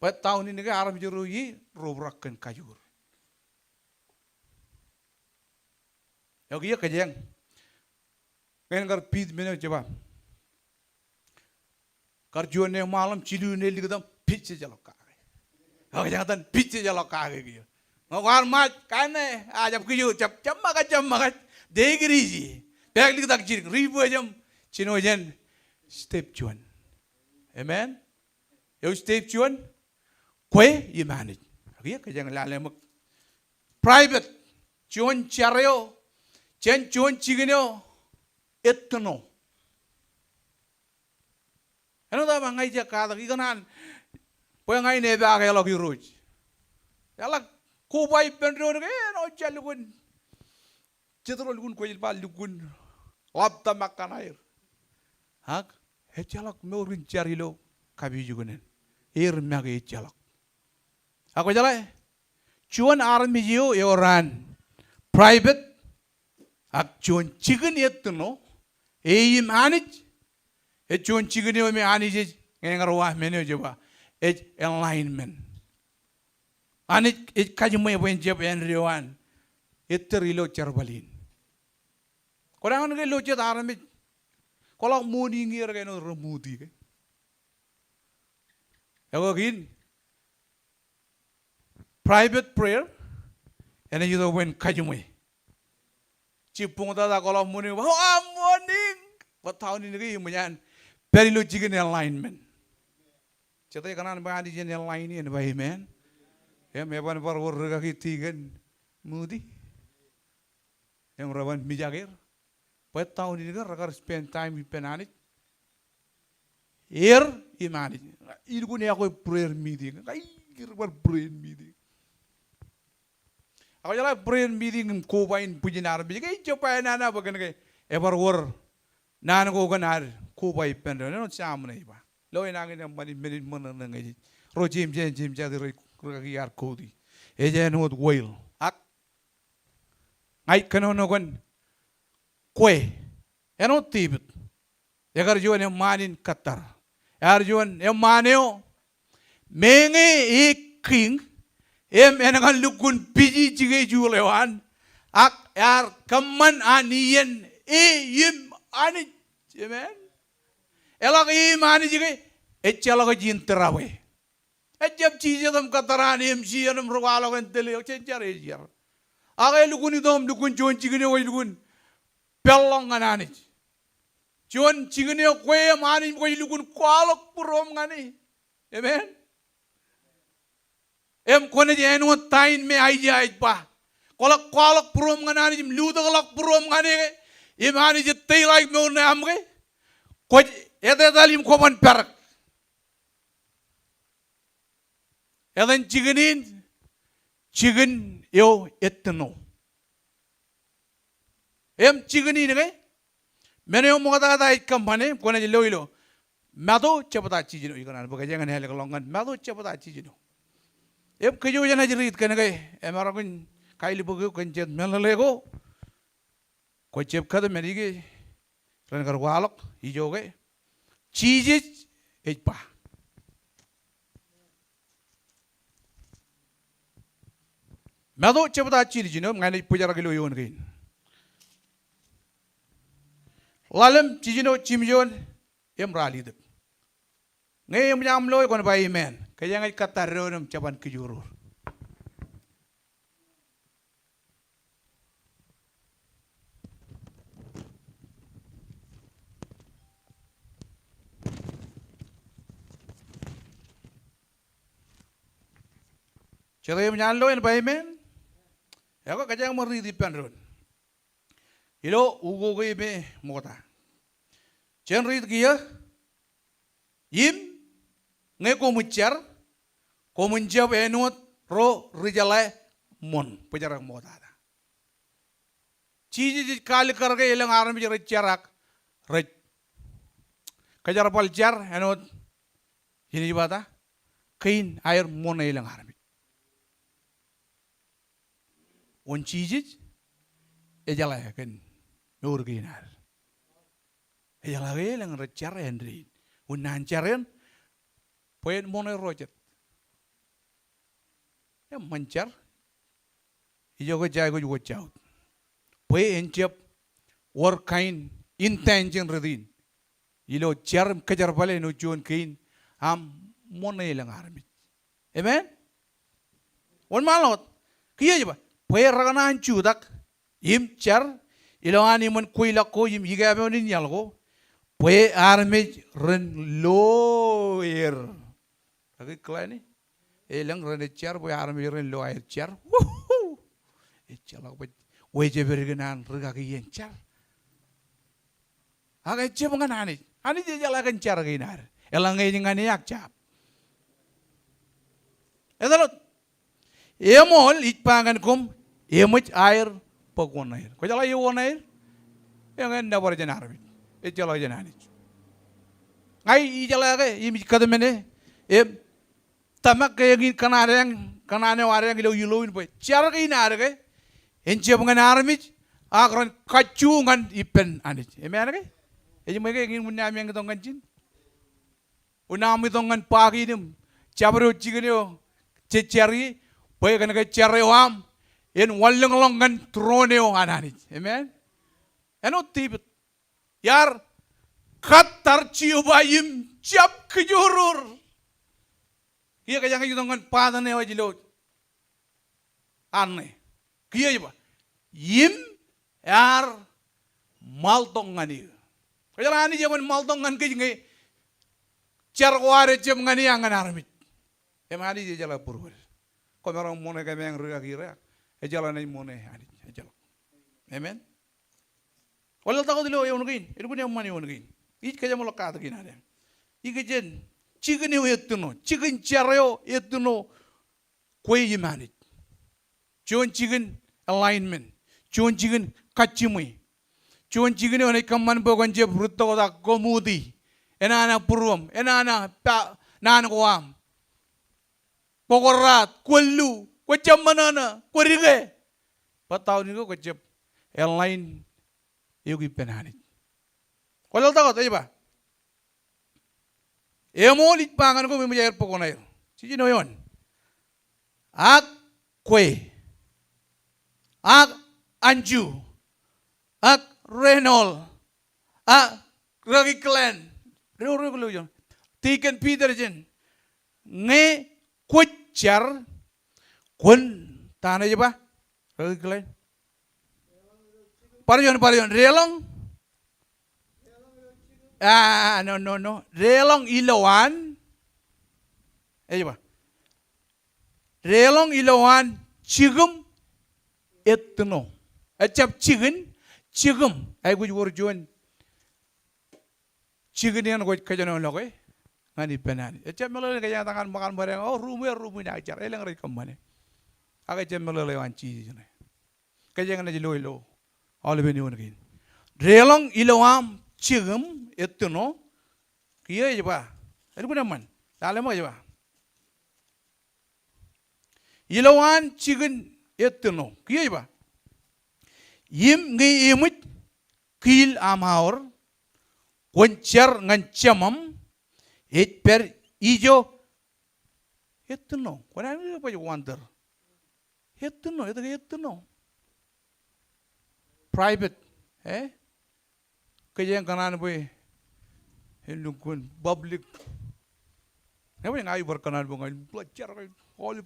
Pada tahun ini ke arah juru yi robrakan kajur. Yogi ya kajang. Kan kar pid mana coba. Karjuan yang malam cilu ni lihat pitch jalok kage. Yogi jangan pitch jalok kage gitu. Ngawar mat kane ajab kiju cap makat degriji. Pek lihat ciri ribu jam cino jen step cuan. Amen. Yo step cuan, kue ye manage. Agia kajang lalemak. Private cuan careo, cuan cigino, etno. Ano ta bangai jakata kikanan, pengai nebe agai lagi ruj. Jalak kubai penron ke no jalukun. Cetro lukun kue jilbal lukun, lapta makan air. Hak, jalak meurin carilo kabi jugunen. Mage jalak. Aku jalai. Cuan army yo yoran private. Ak cuan chicken yetto no. Manage. Cuan chicken yo me manage. Ngarwah menu coba. Alignment. Anit kajume wenjab enriwan. Rilo cerbalin. Korang ke lo cet army. Kalau muni ngir ke no remudi ke. Ako gin private prayer, and you know when kajume. Cipung tata kalau morning, morning. But tahun ini yung manyan very logical alignment. Cetai kanan bahadi jen alignment ba amen. Ya meban parwar kaki tigan mudi. Yang rawan mijagir. But tahun ini kan rakar spend time with penanit. Imani. Itu ni aku prayer meeting. Kira prayer meeting. Aku jalan prayer meeting kubain pujian Arab. Jadi coba nana bagian ke ever war nana ko kan kubai pendek. Nana cam ni ba. Lo yang angin yang mana nengai. Rojim jadi kaki ar kodi. Ejen hot whale. Ak. Ngai kenono kan kue. Eno tibet. Agar jual yang manin Qatar. Arjuan yang maneo menge king enangan lukun piji jige julewan ak kaman aniyen yim ani amen elak mani jige echala ko jin terawe Ejab chijadam katarani emsiyanam rwalo kan tele chenjar ejar. Aga lukun idom lukun chon chigine way lukun pelong ngani. Chon chigine kwe mani way lukun kwalok purom ngani. Amen. Em kone jenu tain me aija pa. Kolak kwalok purom ngani jim luda kolak purom ngani. Imani je tay like me unne amge. Koj ede dalim koman perak. Eden chiginin chigin yo etno. Em chiginin ke mene yo mogada da ikam bane kone je loilo. Mado chapata chijino ikanan buka jangan hele kalongan mado chapata chijino. Em kejo jana jerit kene ke em aragun kaili buku kencet melalego. Ko chep kada meri ke ran kar walok ijo ke chijit ejpa. Mado chapata chijino ngani pujara kilo yon kein. Lalem chijino chimjon em ralidek. Ngay em nyam loy kon bay men kaya ngay kataronum chaban kijurur. Chada em nyam loy bay men. Ako kaya mo ridi penron. Ilo ugo gay me mota. Chen rid kia im nge ko munjab enut ro rijala mon pejarak mota. Chiji kali karge ilang aram bi rijarak rij kajar paljar enut ini bata kain air mon ilang aram. On chiji ejala kan urginar. Ejala ilang rijar Henry. Unan caren poin monai rojet. Ya mancar ijo ko jai ko juga jauh. Poin encap war kain intention redin. Ilo car kejar balik no juan kain am monai lang armit. Amen. On malot kiya je ba. Poin raganan cudak im car ilo ani mon kuilak ko im higa me onin yalgo. Pue armej ren loyer. Lagi kelani. Elang ren cer pue armej ren loyer cer. Wuhu. Cer lah pue. Weje bergenan rega kian cer. Agak cer mengan ani. Ani je jalan kan cer kinar. Elang ngejeng ani yak cap. Edalot. Emol itpangan kum. Emoj air pokon air. Kau jalan iwan air. Yang enda berjen armej. Ejala janani. Ai ijala ke imi kademene em tamak ke yang kanane warang ilo yuloin boy. Cara ke inare ke enche bungan armij akron kacungan ipen anit. Eme ane ke? Eji mereka ingin munyam yang ketongan jin. Unam ketongan pagi nim cabro cigenio cecari boy kan ke cari wam en waleng longan troneo ananit. Amen. Eno tibet. Yar katar ciubayim cap kejurur. Kia kaya ngaji tongan padane wajilot. Aneh. Kia apa? Yim yar maltongan ini. Kaya ani jaman maltongan kaya ngai carware jam ngani angan armit. Emani je jala purwar. Kau orang mone kaya yang ria kira. Ejala nai mone ani ejala. Amen. Walau takut dulu yang mungkin, itu punya mana yang mungkin. Ini kerja melekat begini ada. Ini kerja chicken itu no, chicken cerio itu no, kue jimanit. Cuman chicken alignment, cuman chicken kacimui, cuman chicken ini kaman bukan je bruto oda komudi, enana purum, enana nana koam, pokorat, kuelu, kecam mana, kurige, patau ni ko kecap align. Yogi penanit. Kalau tahu tak apa? Emolit pangan ko memang pokok air. Cici noyon. Ak kue. Ak anju. Ak renol. Ak ragi klan. Reo kelujon. Tiken Peter jen. Nge kucar kun tanah aja pak. Kalian. Parion relong. No. Relong ilawan. Aja pak. Relong ilawan cigum etno. Acap cigum. Ay gue jual chicken yang gue kajian orang lagi, ngani penan. Ecap meleleh kajian tangan makan barang. Oh rumah ni ajar. Elang rek kemana? Agak ecap meleleh wanci je. Kajian aja lo. All beni orang ini. Relong ilawam cigum itu no. Kia je pa. Itu pun aman. Dalam aja pa. Ilawan chicken itu no. Kia je pa. Yim ngi imut kil amaur. Kuncar ngancamam per ijo itu no. Kau ni apa je wonder? Itu no. Private, Kerja kanan boy, Hindukun public. Apa yang ayu berkenan bunga? Belajar holy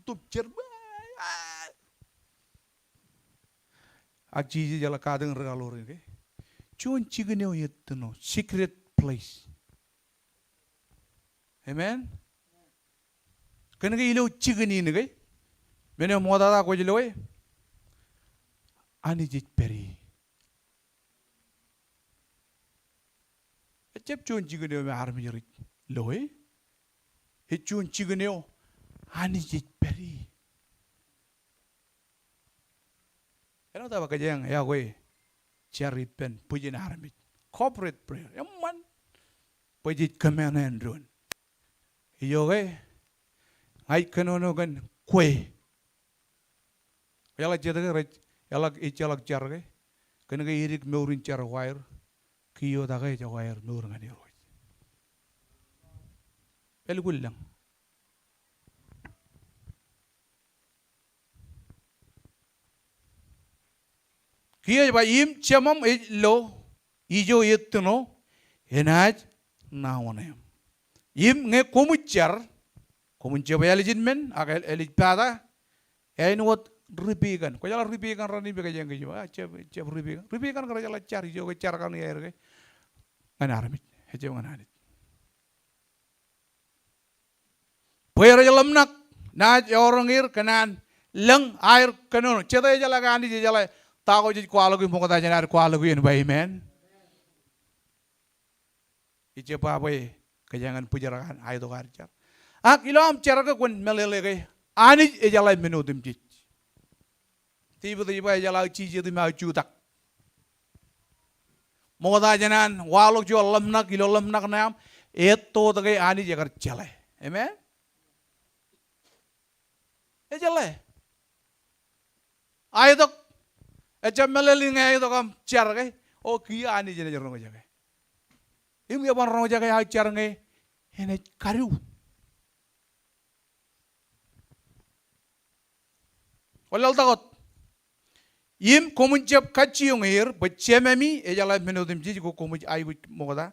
tuh cerba. Aji jala kadang regalor ini. Cuma cigane itu no secret place. Amen. Kena ke ilo cigane ini ke? Mana moda tak kau jeloi? Ani jit peri. Ecep cuma cigane me army jerit loi. Cuma cigane ani jit peri. Kenapa tak kerja yang ya kau? Charit pen pujian army corporate prayer yaman pujit kemanan drone iyo ke ai kanono kan kue yala jeda ke yala ichalak char ke kan ke irik meurin char wire kiyo da ke wire nur ngani roi pel gulang Kia ba im chamam lo ijo itu no enaj naonam. Im nge komucar ba eligin men agak elig pada wat ribigan. Kau jalan ribigan rani bega jeng kejo. Cep ribigan kalau jalan cari jo car kan air ke. Kan armit. Hece kan anit. Pera jalan nak naj orang ir kanan leng air kanon. Ceta jalan kan di jalan Tahu jadi kuala gue mau kata jenar kuala gue yang baik men. Ice apa kejangan pujarakan ayo tu kerja. Ilam cara ke kun meleleh ke. Ani ejalai menutim cik. Tiba-tiba ejalai cik itu mau cutak. Mau kata jenar walok jual lemnak nam. Itu tu ke ani jagar jalai. Amen. Ejalai. Ayo tu Ecam meleleh ngai itu kam car ke, oh kia ani jenis orang jaga. Ini apa orang jaga yang car ngai, ini karu. Walau takut, im komuncap kaciung air, becememi, ejalai menutim jadi ko komunc ayu moda,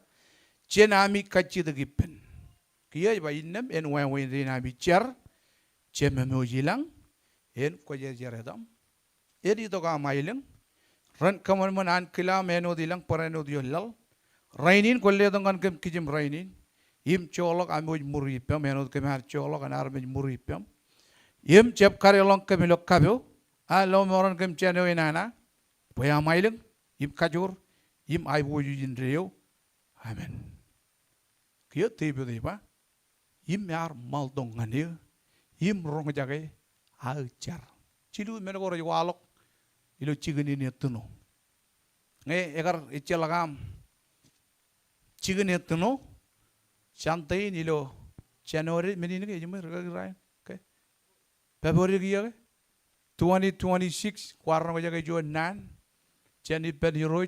cenami kaci tegipen. Kia iba innem, en wain nami car, cememi ujilang, en koja jaredam. Jadi itu kau mailing, ran kaman an kila menu dilang perenu diolal, rainin kolle dengan kem kijim rainin, im colok amuj muripam menu kemar colok an armuj muripam, im cep karelong kemilok kabel, alo moran kem channel inana, poya mailing, im kajur, im aibu jujin reo, amen. Kia tiba-tiba, im yar mal dongane, im rong jagai alcar. Cilu menu kau walok. Ilo chicken ini itu no. Egar ichelagam chicken itu no. Santai ilo January meni ni ke jumpa regai ke. February kia ke. 2026 kuarang aja ke jual nan. Channel pen hero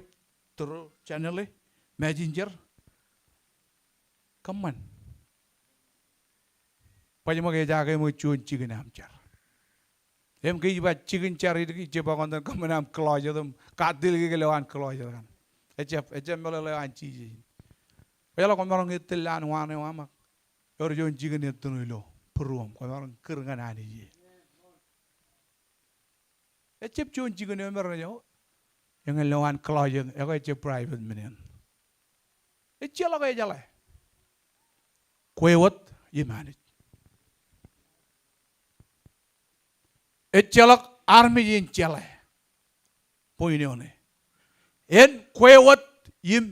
terus channel le messenger. Kaman. Pajama ke jaga mau cuci chicken amcar. Em kaya baca chicken cari itu kita bangun kamu nam keluar jadum kadil ke lewan keluar jadam. Ecap malah lewan cici. Kalau kamu orang itu lewan wana wana, orang jual chicken itu nulo peruam ko orang kerengan ani ye ecep chon jigen emer yo yang lawan klien ya ko ecep private menen ecela ko jala kwewat yimani ecelak army yin cele poine one en kwewat yim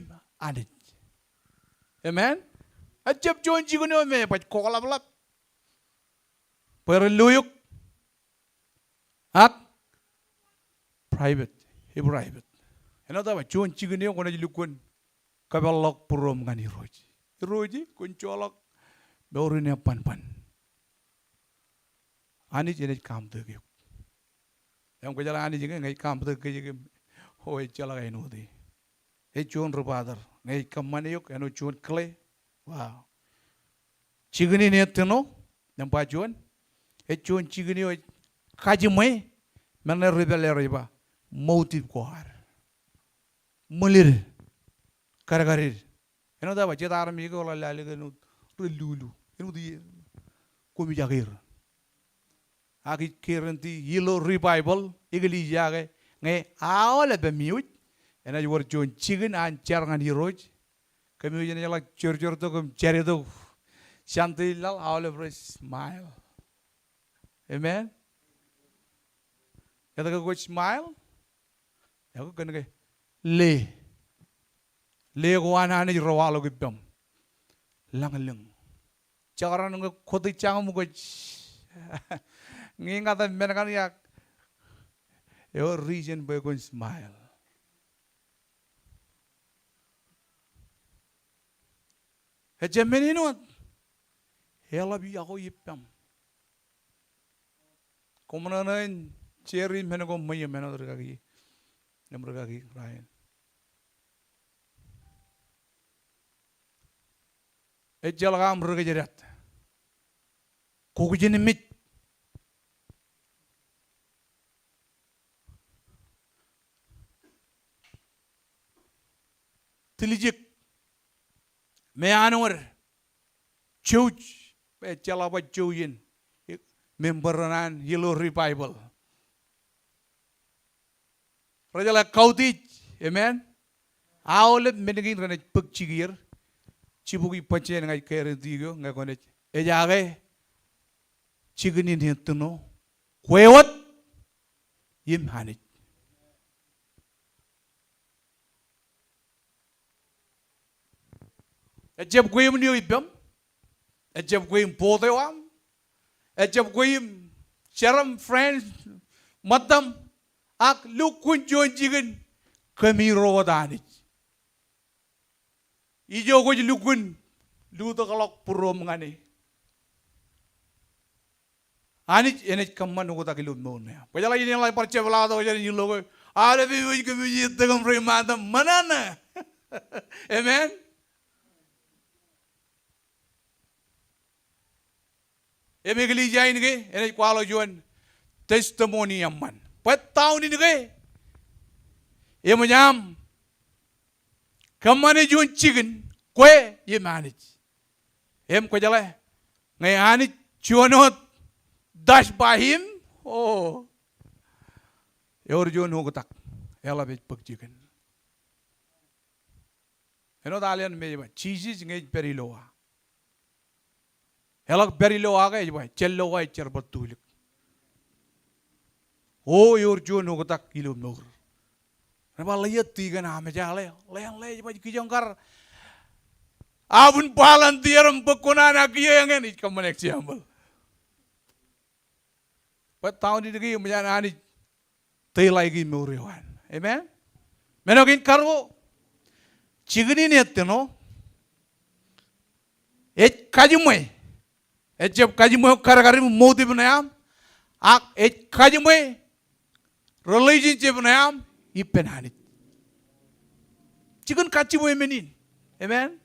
anit amen ecep chon jigen emer pa ko kalap perluyuk ak private private eno ta ba chon chigene ko na lukun kabalok purom ngani roji kun cholok dorine pan ani jene kam te ge yang ko jala ani jenge ngai kam te ge hoy chala ga ino de e chon ro padar ngai kam mane yok eno chon kle wow chigene ne teno nam pa chon e chon chigene o kaji mai mana rebele riba motive ko har mulir karagarir eno da bache tar mi ko la le no relulu eno di ko mi jagir agi kerenti yilo revival igli jage nge awale be miut ena jor chon chigen an charngan hiroj kami jene jala chor to kum chere to shanti lal awale bro smile amen kata ko smile ya ko kan ke le ko ana ni rawalo gibam langalang cara nang khoti chang mu ko nginga ta men kan ya yo reason by go smile he menino hela bi ako yipam komana nan cherry men ko may men kagi number kagi Ryan ejjalagam ragajarat kogujinimit tilijik me anwar chouch be jalaba chouyin memberan yellow revival rajala kaudi amen awle menegin rene pekcigir cibugi pancen ngai kere digo ngai kone ejage ciginin hitno kwewat yim hanit ejeb gwim niyo ibam ejeb gwim potewam ejeb gwim charam friends matam ak lukun jonjigin kami rodanit ijo ko lukun luto kalok purom ngani ani ene kamman ko takilo mone pajala ini lai parche bala do jani logo ale bi wi ke bi tegam remanda manana amen emegli jain ke ene kwalo juan testimony amman patau ni ke emanyam kamane juan chicken kwe ye manage em ko jala ngai ani chuanot dash by him oh yor juan ho tak ela be pek chicken eno dalian me ba cheese ngai periloa elak berilo aga jba cello wa cer betul oh yor jo no tak kilo nor reba layat tiga na me jale layang lay jba kijongkar abun palan tiaram pekona na kiye yang ni kamanek siambal pat tahun ini ki menjana ani tei lagi muriwan amen menokin karwo cigini ni etno et kajumai ejeb kajimo karagari modi bunayam ak ej kajimo religion je bunayam ipenanit chigun kachimo menin amen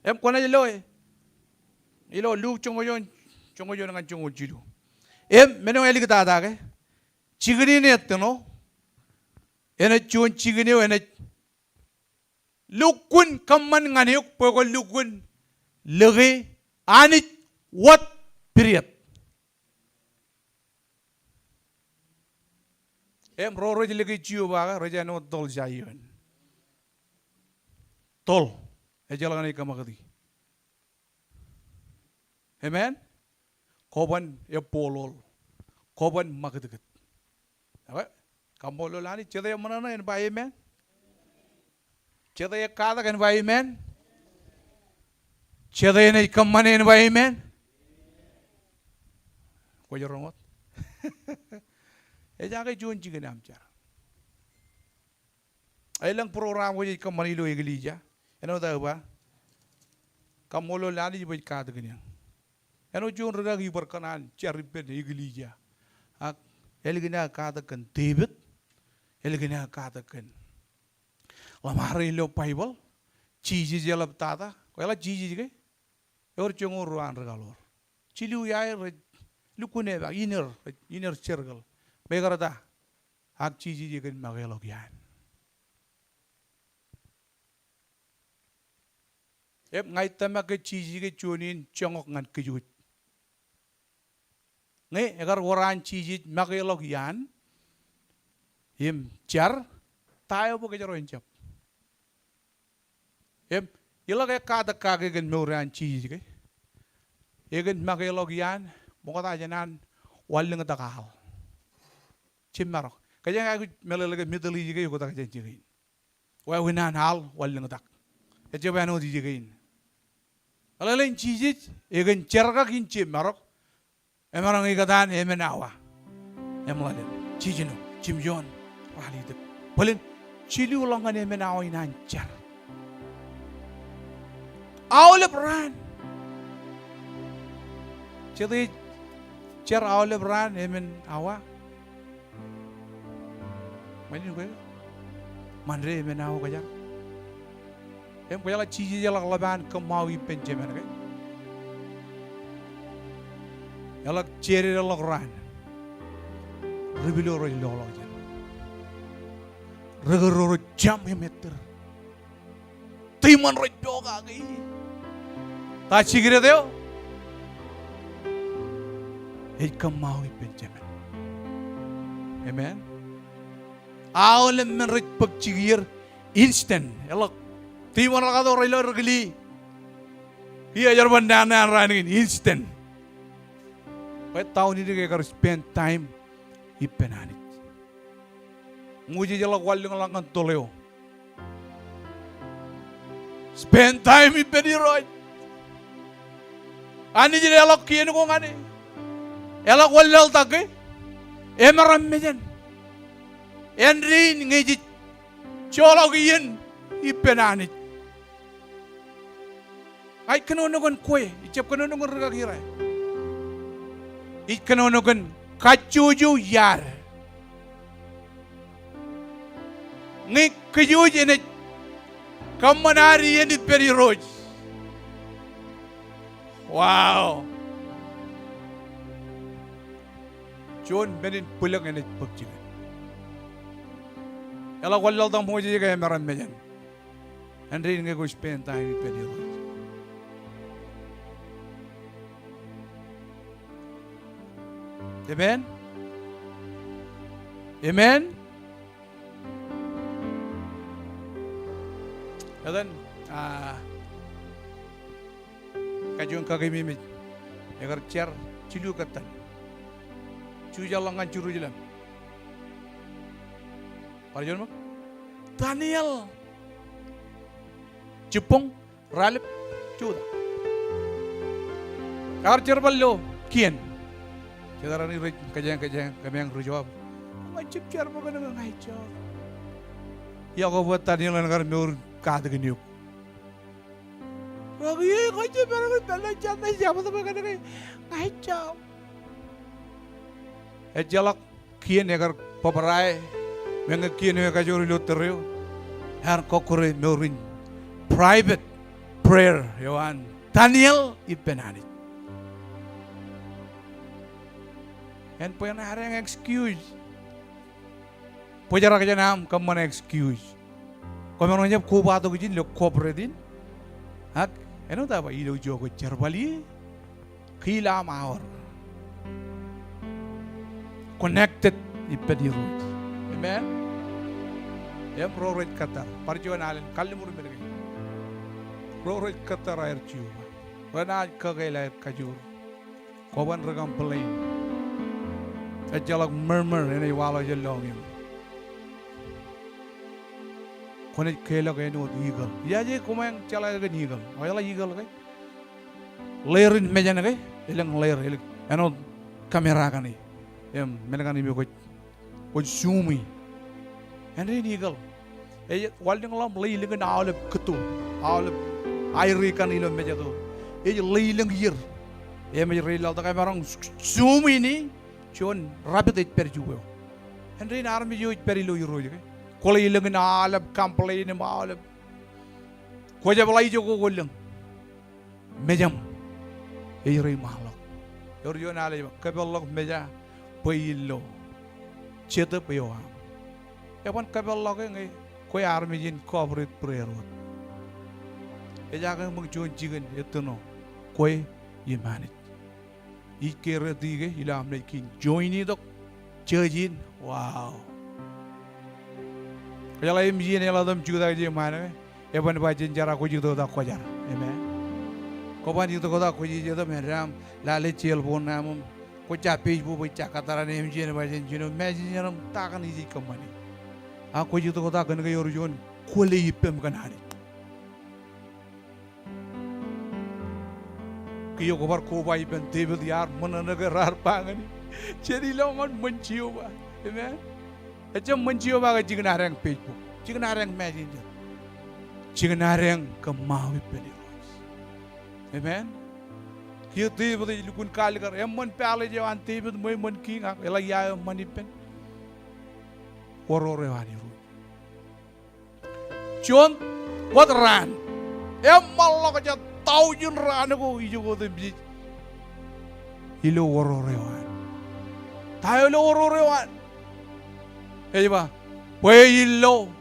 em kona jelo ilo lu chongoyon ngan chongo jilu em meno eli kita ada ke chigini ne etno ene chon chigini ene lukun kamman ngani yok pokol lukun lege anit what Period. Roro je lagi ciu baga, raja no tol jayon. Tol, jalan ini kamakati. Amen. Koban polol, koban makatikat. Apa? Kamu lani cedaya mana na en bayi men? Cedaya kata kan bayi men? Cedaya ni kamane en bayi men? Kau jorong ot? Jangan jual juga ni amcar. Ailang program kau jadi kamane lo eglija. Eno tahu ba? Kamu lo lani jadi kata gini. Eno jual ragi berkenan cari pen eglija. Eligina kata kan David. Eligina kata kan. Lamari lo Bible. Cici jalap tata. Kau ela cici juga. Eur cungur ruan regalor. Cilu ya lukune ba inner circle. Begarata. Ak cici juga magelok yan. Ngai tamak ke cici ke cunin congok ngan kejut. Ngai agar orang cici magelok yan. Jar tayo po kejar oncap. Ila kaya kata kage gen orang cici ke. Egen magelok yan. Mukha tayo nan waling takahal. Cimarok. Kaya nga melalagay Middle East kayo ko ta kaya cikin. Wa winan hal waling tak. Ito ba ano cikin. Alalin cici egen cerka kin cimarok. Emarang ikatan emenawa. Emladen cici no cimjon ralidet. Boleh cili ulangan emenawa inancar. Awal peran. Jadi cer awal peran emen awa. Mana juga? Mandre emen awa kajar. Kaya la cici jalak laban kemawi pencemen kaya. Jalak ceri jalak ran. Rebilo roi lolo jan. Regero jam meter. Timan roi doga kaya. Tak cikir deo. Kemawi pencemen. Amen. Awal menrik pekcikir instant. Elok. Timan rakado roi lolo geli. Iya jarban dana ranin instant. Kaya tahun ini kayak harus spend time ipenanit. Muji jalak waling langkan toleo. Spend time ipeniroi. Ani jadi elok kian ko ngani. Elok walil take. Emaram mejen. Enrin ngejit. Colok ian ipenanit. Ay kanonogon kue. Icap kanonogon regakirai. Ikanonogon kacuju yar. Ngik kejuj ini kamanari ini periroj. Wow. John benin pulang ini pekjikan. Kalau walal tang mau jadi kayak meram mejan. Andri ini gue spend time ini periroj. Amen. Amen. Dan kajuan kagimimit agar cer cilu katan cujalangan curu jalan parajon mo Daniel Jepang ralip cuda agar cer ballo kian kita ni kajang kami yang berjawab macam cer mo kena ngai jawab ya ko buat Daniel agar meur kata geniuk Ragi kaje barang dalam jam siapa tu berkata ngacau. Jalak kian agar paparai, menga kian agar juri loterio, har kokore meurin private prayer Yohan Daniel ipenani. En puyan hari yang excuse, pujar kerja nam kamu excuse. Kamu orang jawab kuba atau kujin lo koperedin, hak. Eno tahu apa? Ilo jogo cerbali, Kila maor. Connected ipediroid. Amen. Em rorit katar. Parjuan alen kalimur menegi. Rorit katar air ciuma. Wana kagel air kajur. Kawan regam plain. Ajalak murmur ini wala jalongim. Konek kelak eno eagle. Ya je kumang cala ke eagle. Ayala eagle ke. Layering meja nake. Ilang layer ilang. Eno kamera kani. Em menekan ibu ko zoomi. Eno eagle. Walding lam lay ilang na alep ketu. Alep airi kan ilang meja tu. Lay ilang year. Meja real tak kamera zoom ini. Cuman rapid it perjuwe. Henry army jo it perilo yuro je. Kalau ilang na alep kamplay ni alep. Ko jab lay jo ko golang. Mejam. Rey malak. Yor jo na alep kabelok meja payilo. Chete payo. Yapan kabelok ngai ko army jin corporate prayer. Eja kan mung jo jigen etuno. Ko yimanit. Ikere tige ilam na kin join dok churchin wow kaya la imji ne la dam juda je mane e ban ba jin jara ko judo da ko jar amen ko ban judo ko da ko ji da meram la le chel bon nam ko cha page bu cha katara ne imji ne ba jin jino me jin ram ta kan ji kamani a ko judo ko da kan ga yor jon ko le yipem kan hari Kiyo ko bar ko ba iben David yar mananagar pangani jadi longon menciu ba amen aja menciu ba ga jignareng Facebook jignareng messenger jignareng kemawi peliros amen kiyo David ilukun kaligar emman pale jawan David moy man king ak ela ya manipen worore wani ru John what ran emmal lo ka tau jun rana ko ijo ko tembi ilo wororewan tayo lo wororewan ba we ilo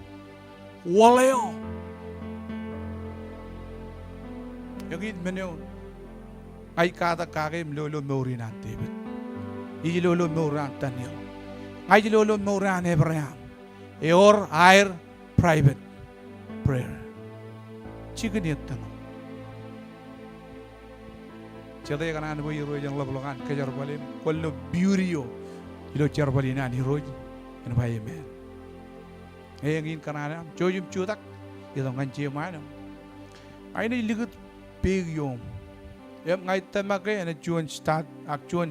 waleo yagin menyo ay kata kakem lolo morinan David ilo lolo moran Daniel ay lolo moran Abraham or air private prayer chicken yetano Cete kan anu yuro yang leblokan kejar balin kollo biurio ilo jar balin ani roj en baye men ngin kanana jojum chutak ilo nganche mana aini ligut big yom ngai tamake en chuan start actual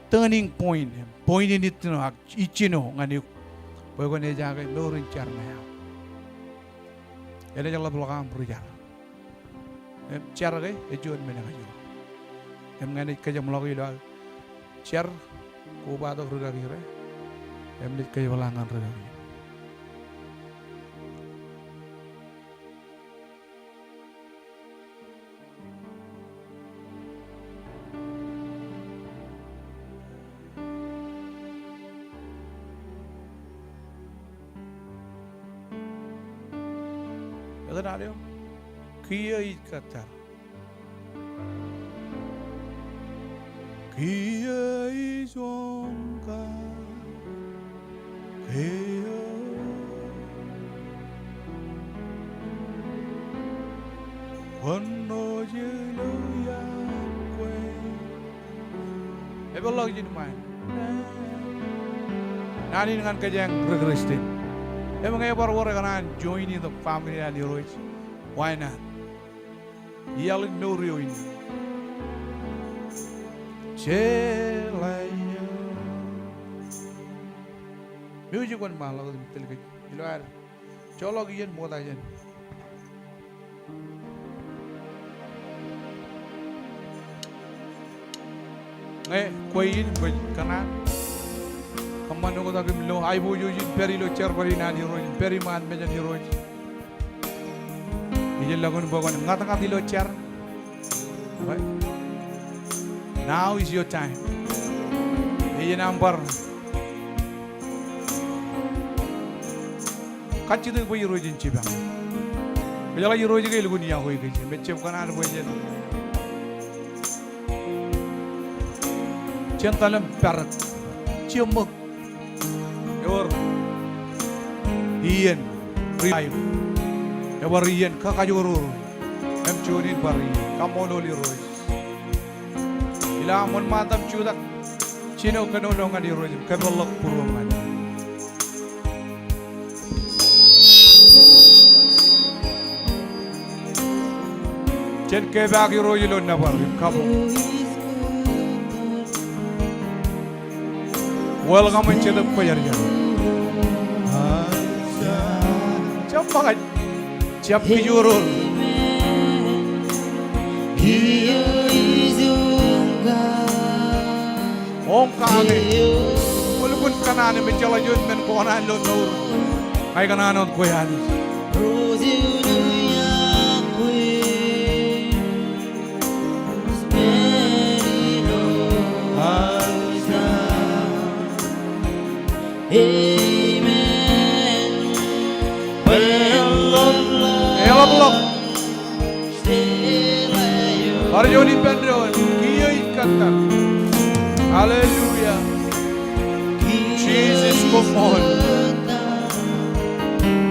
turning point in it no ichino ngani boy ko ne jaga lorin charna ya ele jalla blokan brujar charge e jon men ngajo em ngane kaya mlogi lo cer ko ba do ruga gire em lit kaya walangan ruga gire ada nado kiya ikata Kia izonga Kia Wano jelo yakwe Ebe lagi jadi main Nani dengan kejang regrestin Ebe ngaya baru-baru kanan join in the family and heroes Why not? Yelling no rio ini Celaya Music one mahal aku betul ke iluar colok ian mau tajan koin kanan kaman ko tak milo ay bo yujin peri lo cer peri nani roj peri man mejan roj ijel lagun bogon ngata-ngati lo cer right Now is your time. Ini number. Kacau tu boleh rojin cipa. Kalau lagi rojin ke lugu ni aku ikut. Macam kan ada boleh. Centalem perak. Ciemuk. Yor. Ian. Riayim. Ewar Ian kakajurur. Em cunin bari. Kamololi roy. Ila amon matam cudak. Cino kanulungan di roy. Kebalak puruman. Cen kebagi roy lon nabar. Kamu. Welcome to the prayer. Cepat, siap kijurul. Om kane, walaupun kanane menjalajun men konan lo nur, ay kananon kuyan. Amen. Elok, Arjoni Pendron, kiyo ikatan. Hallelujah. Jesus come on.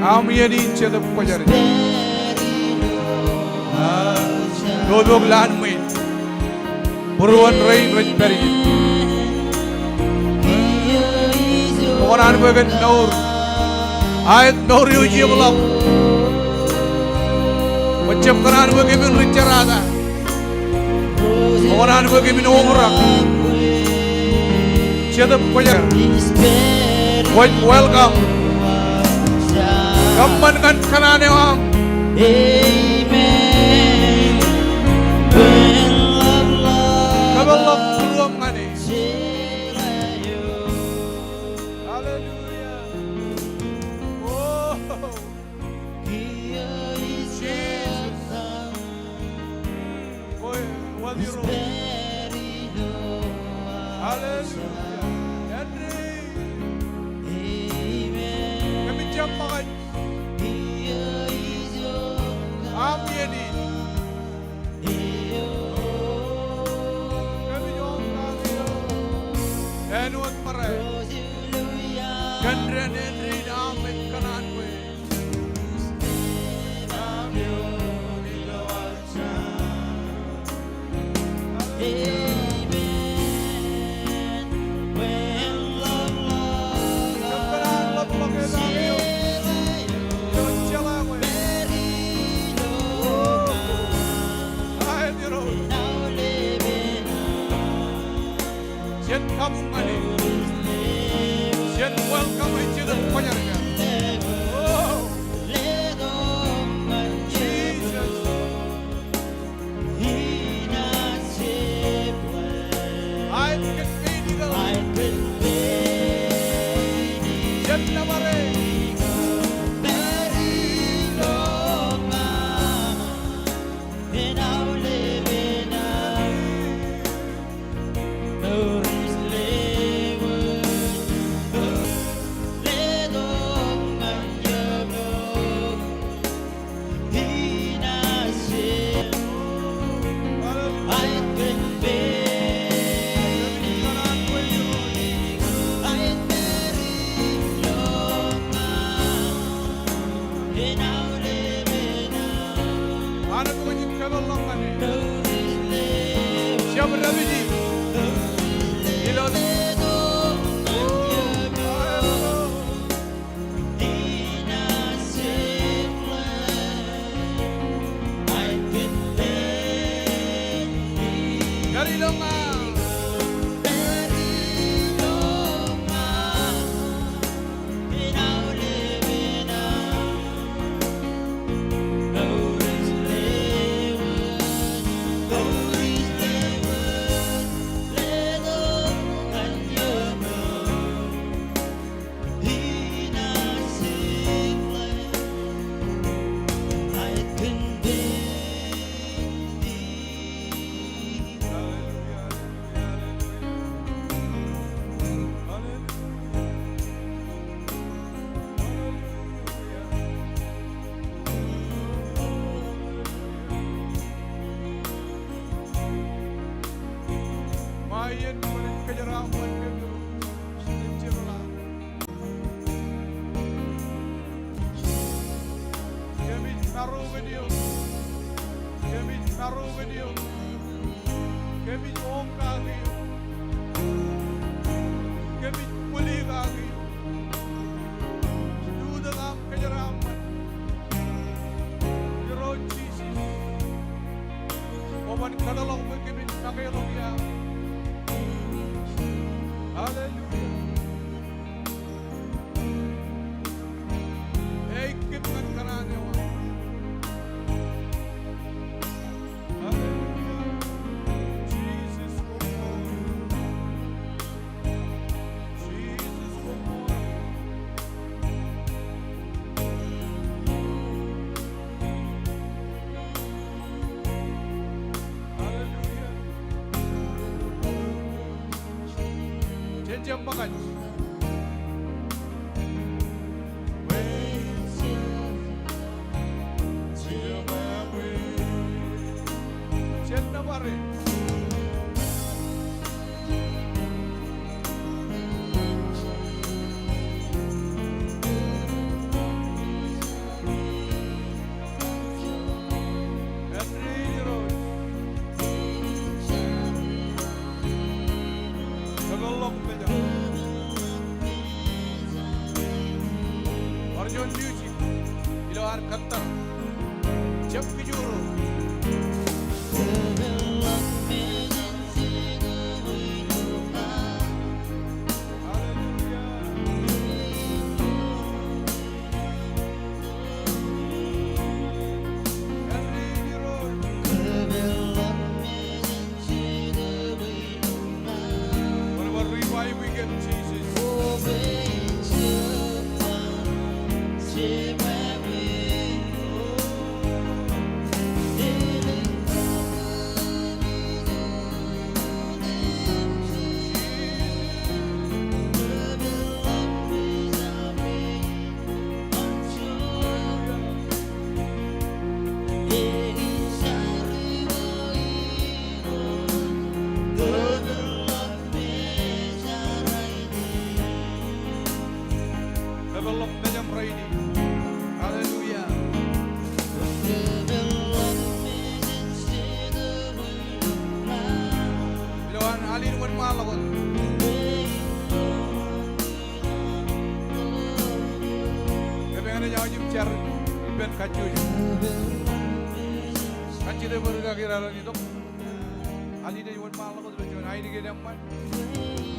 Amiyadin siya the pajar. Dodog lan main. Buruan rain with berry. Koran bagan nur. Ayat nur yuji belak. Macam koran bagan min ricarada. Koran bagan min umrak. Siapa punya? Welcome. Kapan kan kanane am? Amen. Kabalak peluang ngane. Hallelujah. Oh, Jesus. Boy, what you wrote? Hallelujah. Kami jampakan. Amin. Kami jampakan. Enuat marai. Gandran Henry amin kanan we. Sian kamu ngani. Sian welcome into the penjara. Oh, Jesus. I can be the Sian namare. Diyo. Kami naruga Diyo. Kami ong kagiyo. Kami muli kagiyo. Dudang ang kajaraman. Lord Jesus. Oman kadalong mo kami nakilong ya. Hallelujah. Ekip ng karaniwa. Hallelujah. Jesus kumon. Jesus kumon. Hallelujah. Janjian makan. Jangan mare. Henry Rose. Tagalog medyo. Arjun Music. Iloar Qatar. Jab Kijuru. Whatever revive we get, Jesus. Develop na niyang ready. Hallelujah. Ilawan, alin mo malakot. Kaya nga niya yung chair, iben kacu yun. Kacu na baru kakiralan ito. Alin na yung malakot. Ay, hindi ka naman.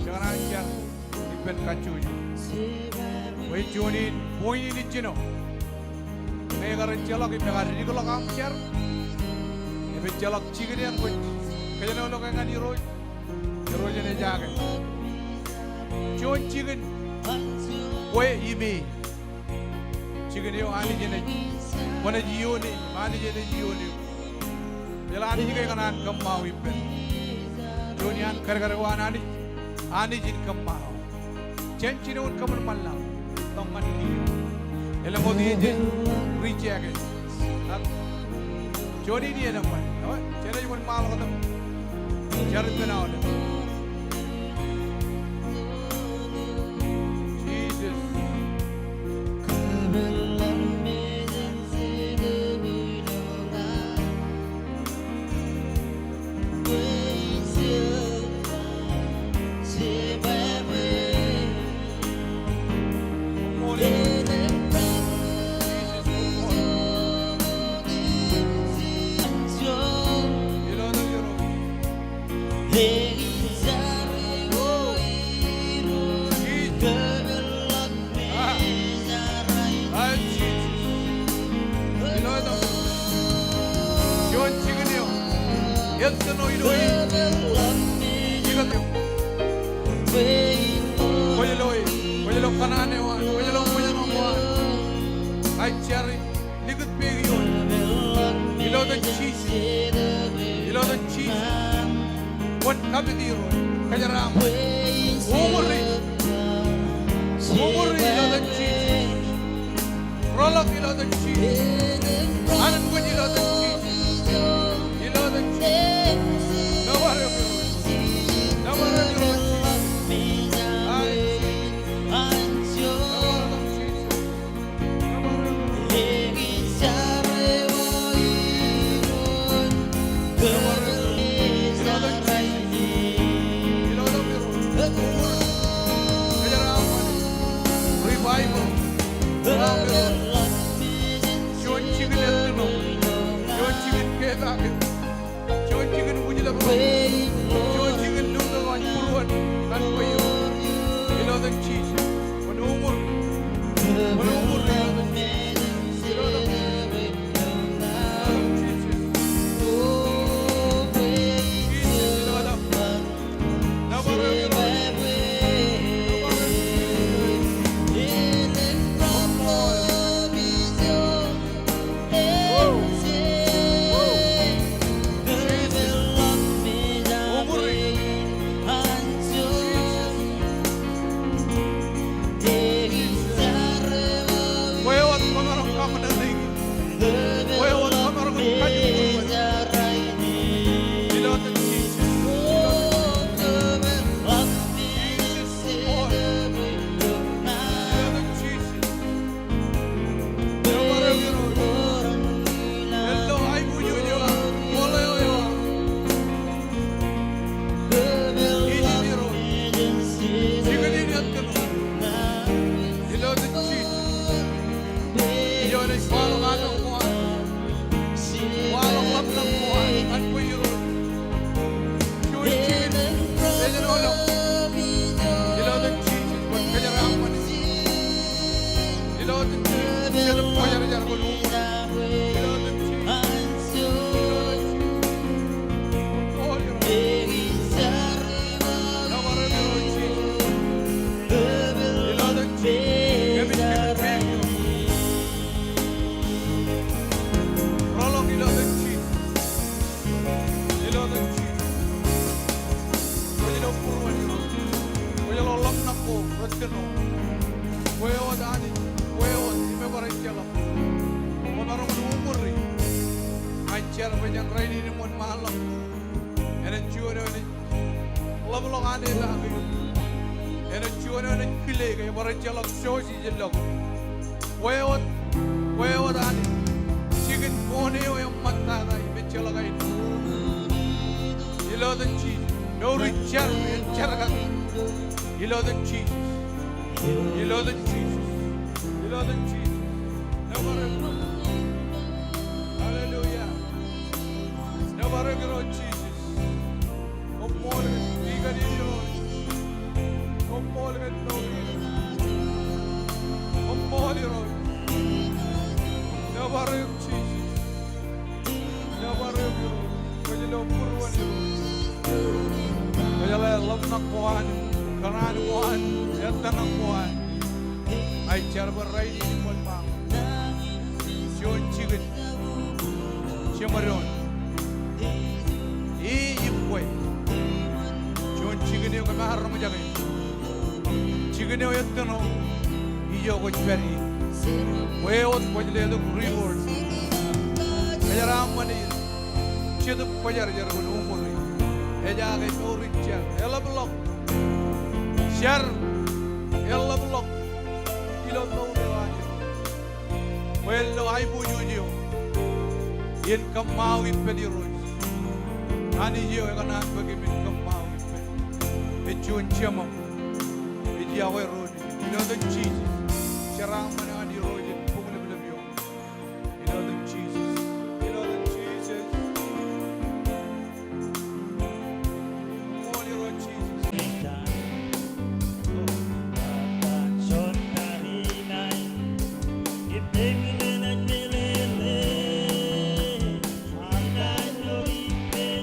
Jangan ajar, iben kacu yun. Wai Jonin, boy ini cino. Mega rencelak, mega ridiculous kamcer. Ibe celak cikin yang boy. Kaya nolok yang ngani roy. Roy jene jaga. Jon cikin. Boy ibe. Cikin yo ani jene. Mana jiyo ni, ani jene jiyo ni. Jela ani jika kanan kemau ibe. Jonian kar-kar ani. Ani jin kemau. Cincin un kaman malam. Tongkan dia, elang mau dia je, reach aja. Jodi dia nampak, cina cuma malu kata, cari kenal dia. Jesus. Watano, Weo Dani, Weo, Memorancella, Monarum Umuri, I chair when you're riding in one malam, and a junior level of Anila, and a junior and a Pileg, Morancella shows you love. Weo Dani, chicken pony or Matana, Mitchellagay. You love the cheese, no Richard and Charagan. You love the cheese. You love the Jesus. You love the Jesus. Never ever. Hallelujah. Never ever Jesus. Come more than bigger than yours. Come more than come more than never ever Jesus. Never ever. When you don't put one you love not one. Karan one, Yatanang one. I charber right in one mouth. John Chicken, Chimaron. Way. John Chicken, you come out from Jaggy. Chicken, you know, you go very. Way out for the reward. Majaram money. Chid Pajar Umuri. Eja get no richer. Ella block. Share, ella block, kilo no lewanyo. Well, I put you in Kamau in Pediros. Ani you are gonna forgive me Kamau in Ped. It's you and Chama. It's Yahweh Road. You know the Jesus. Sharam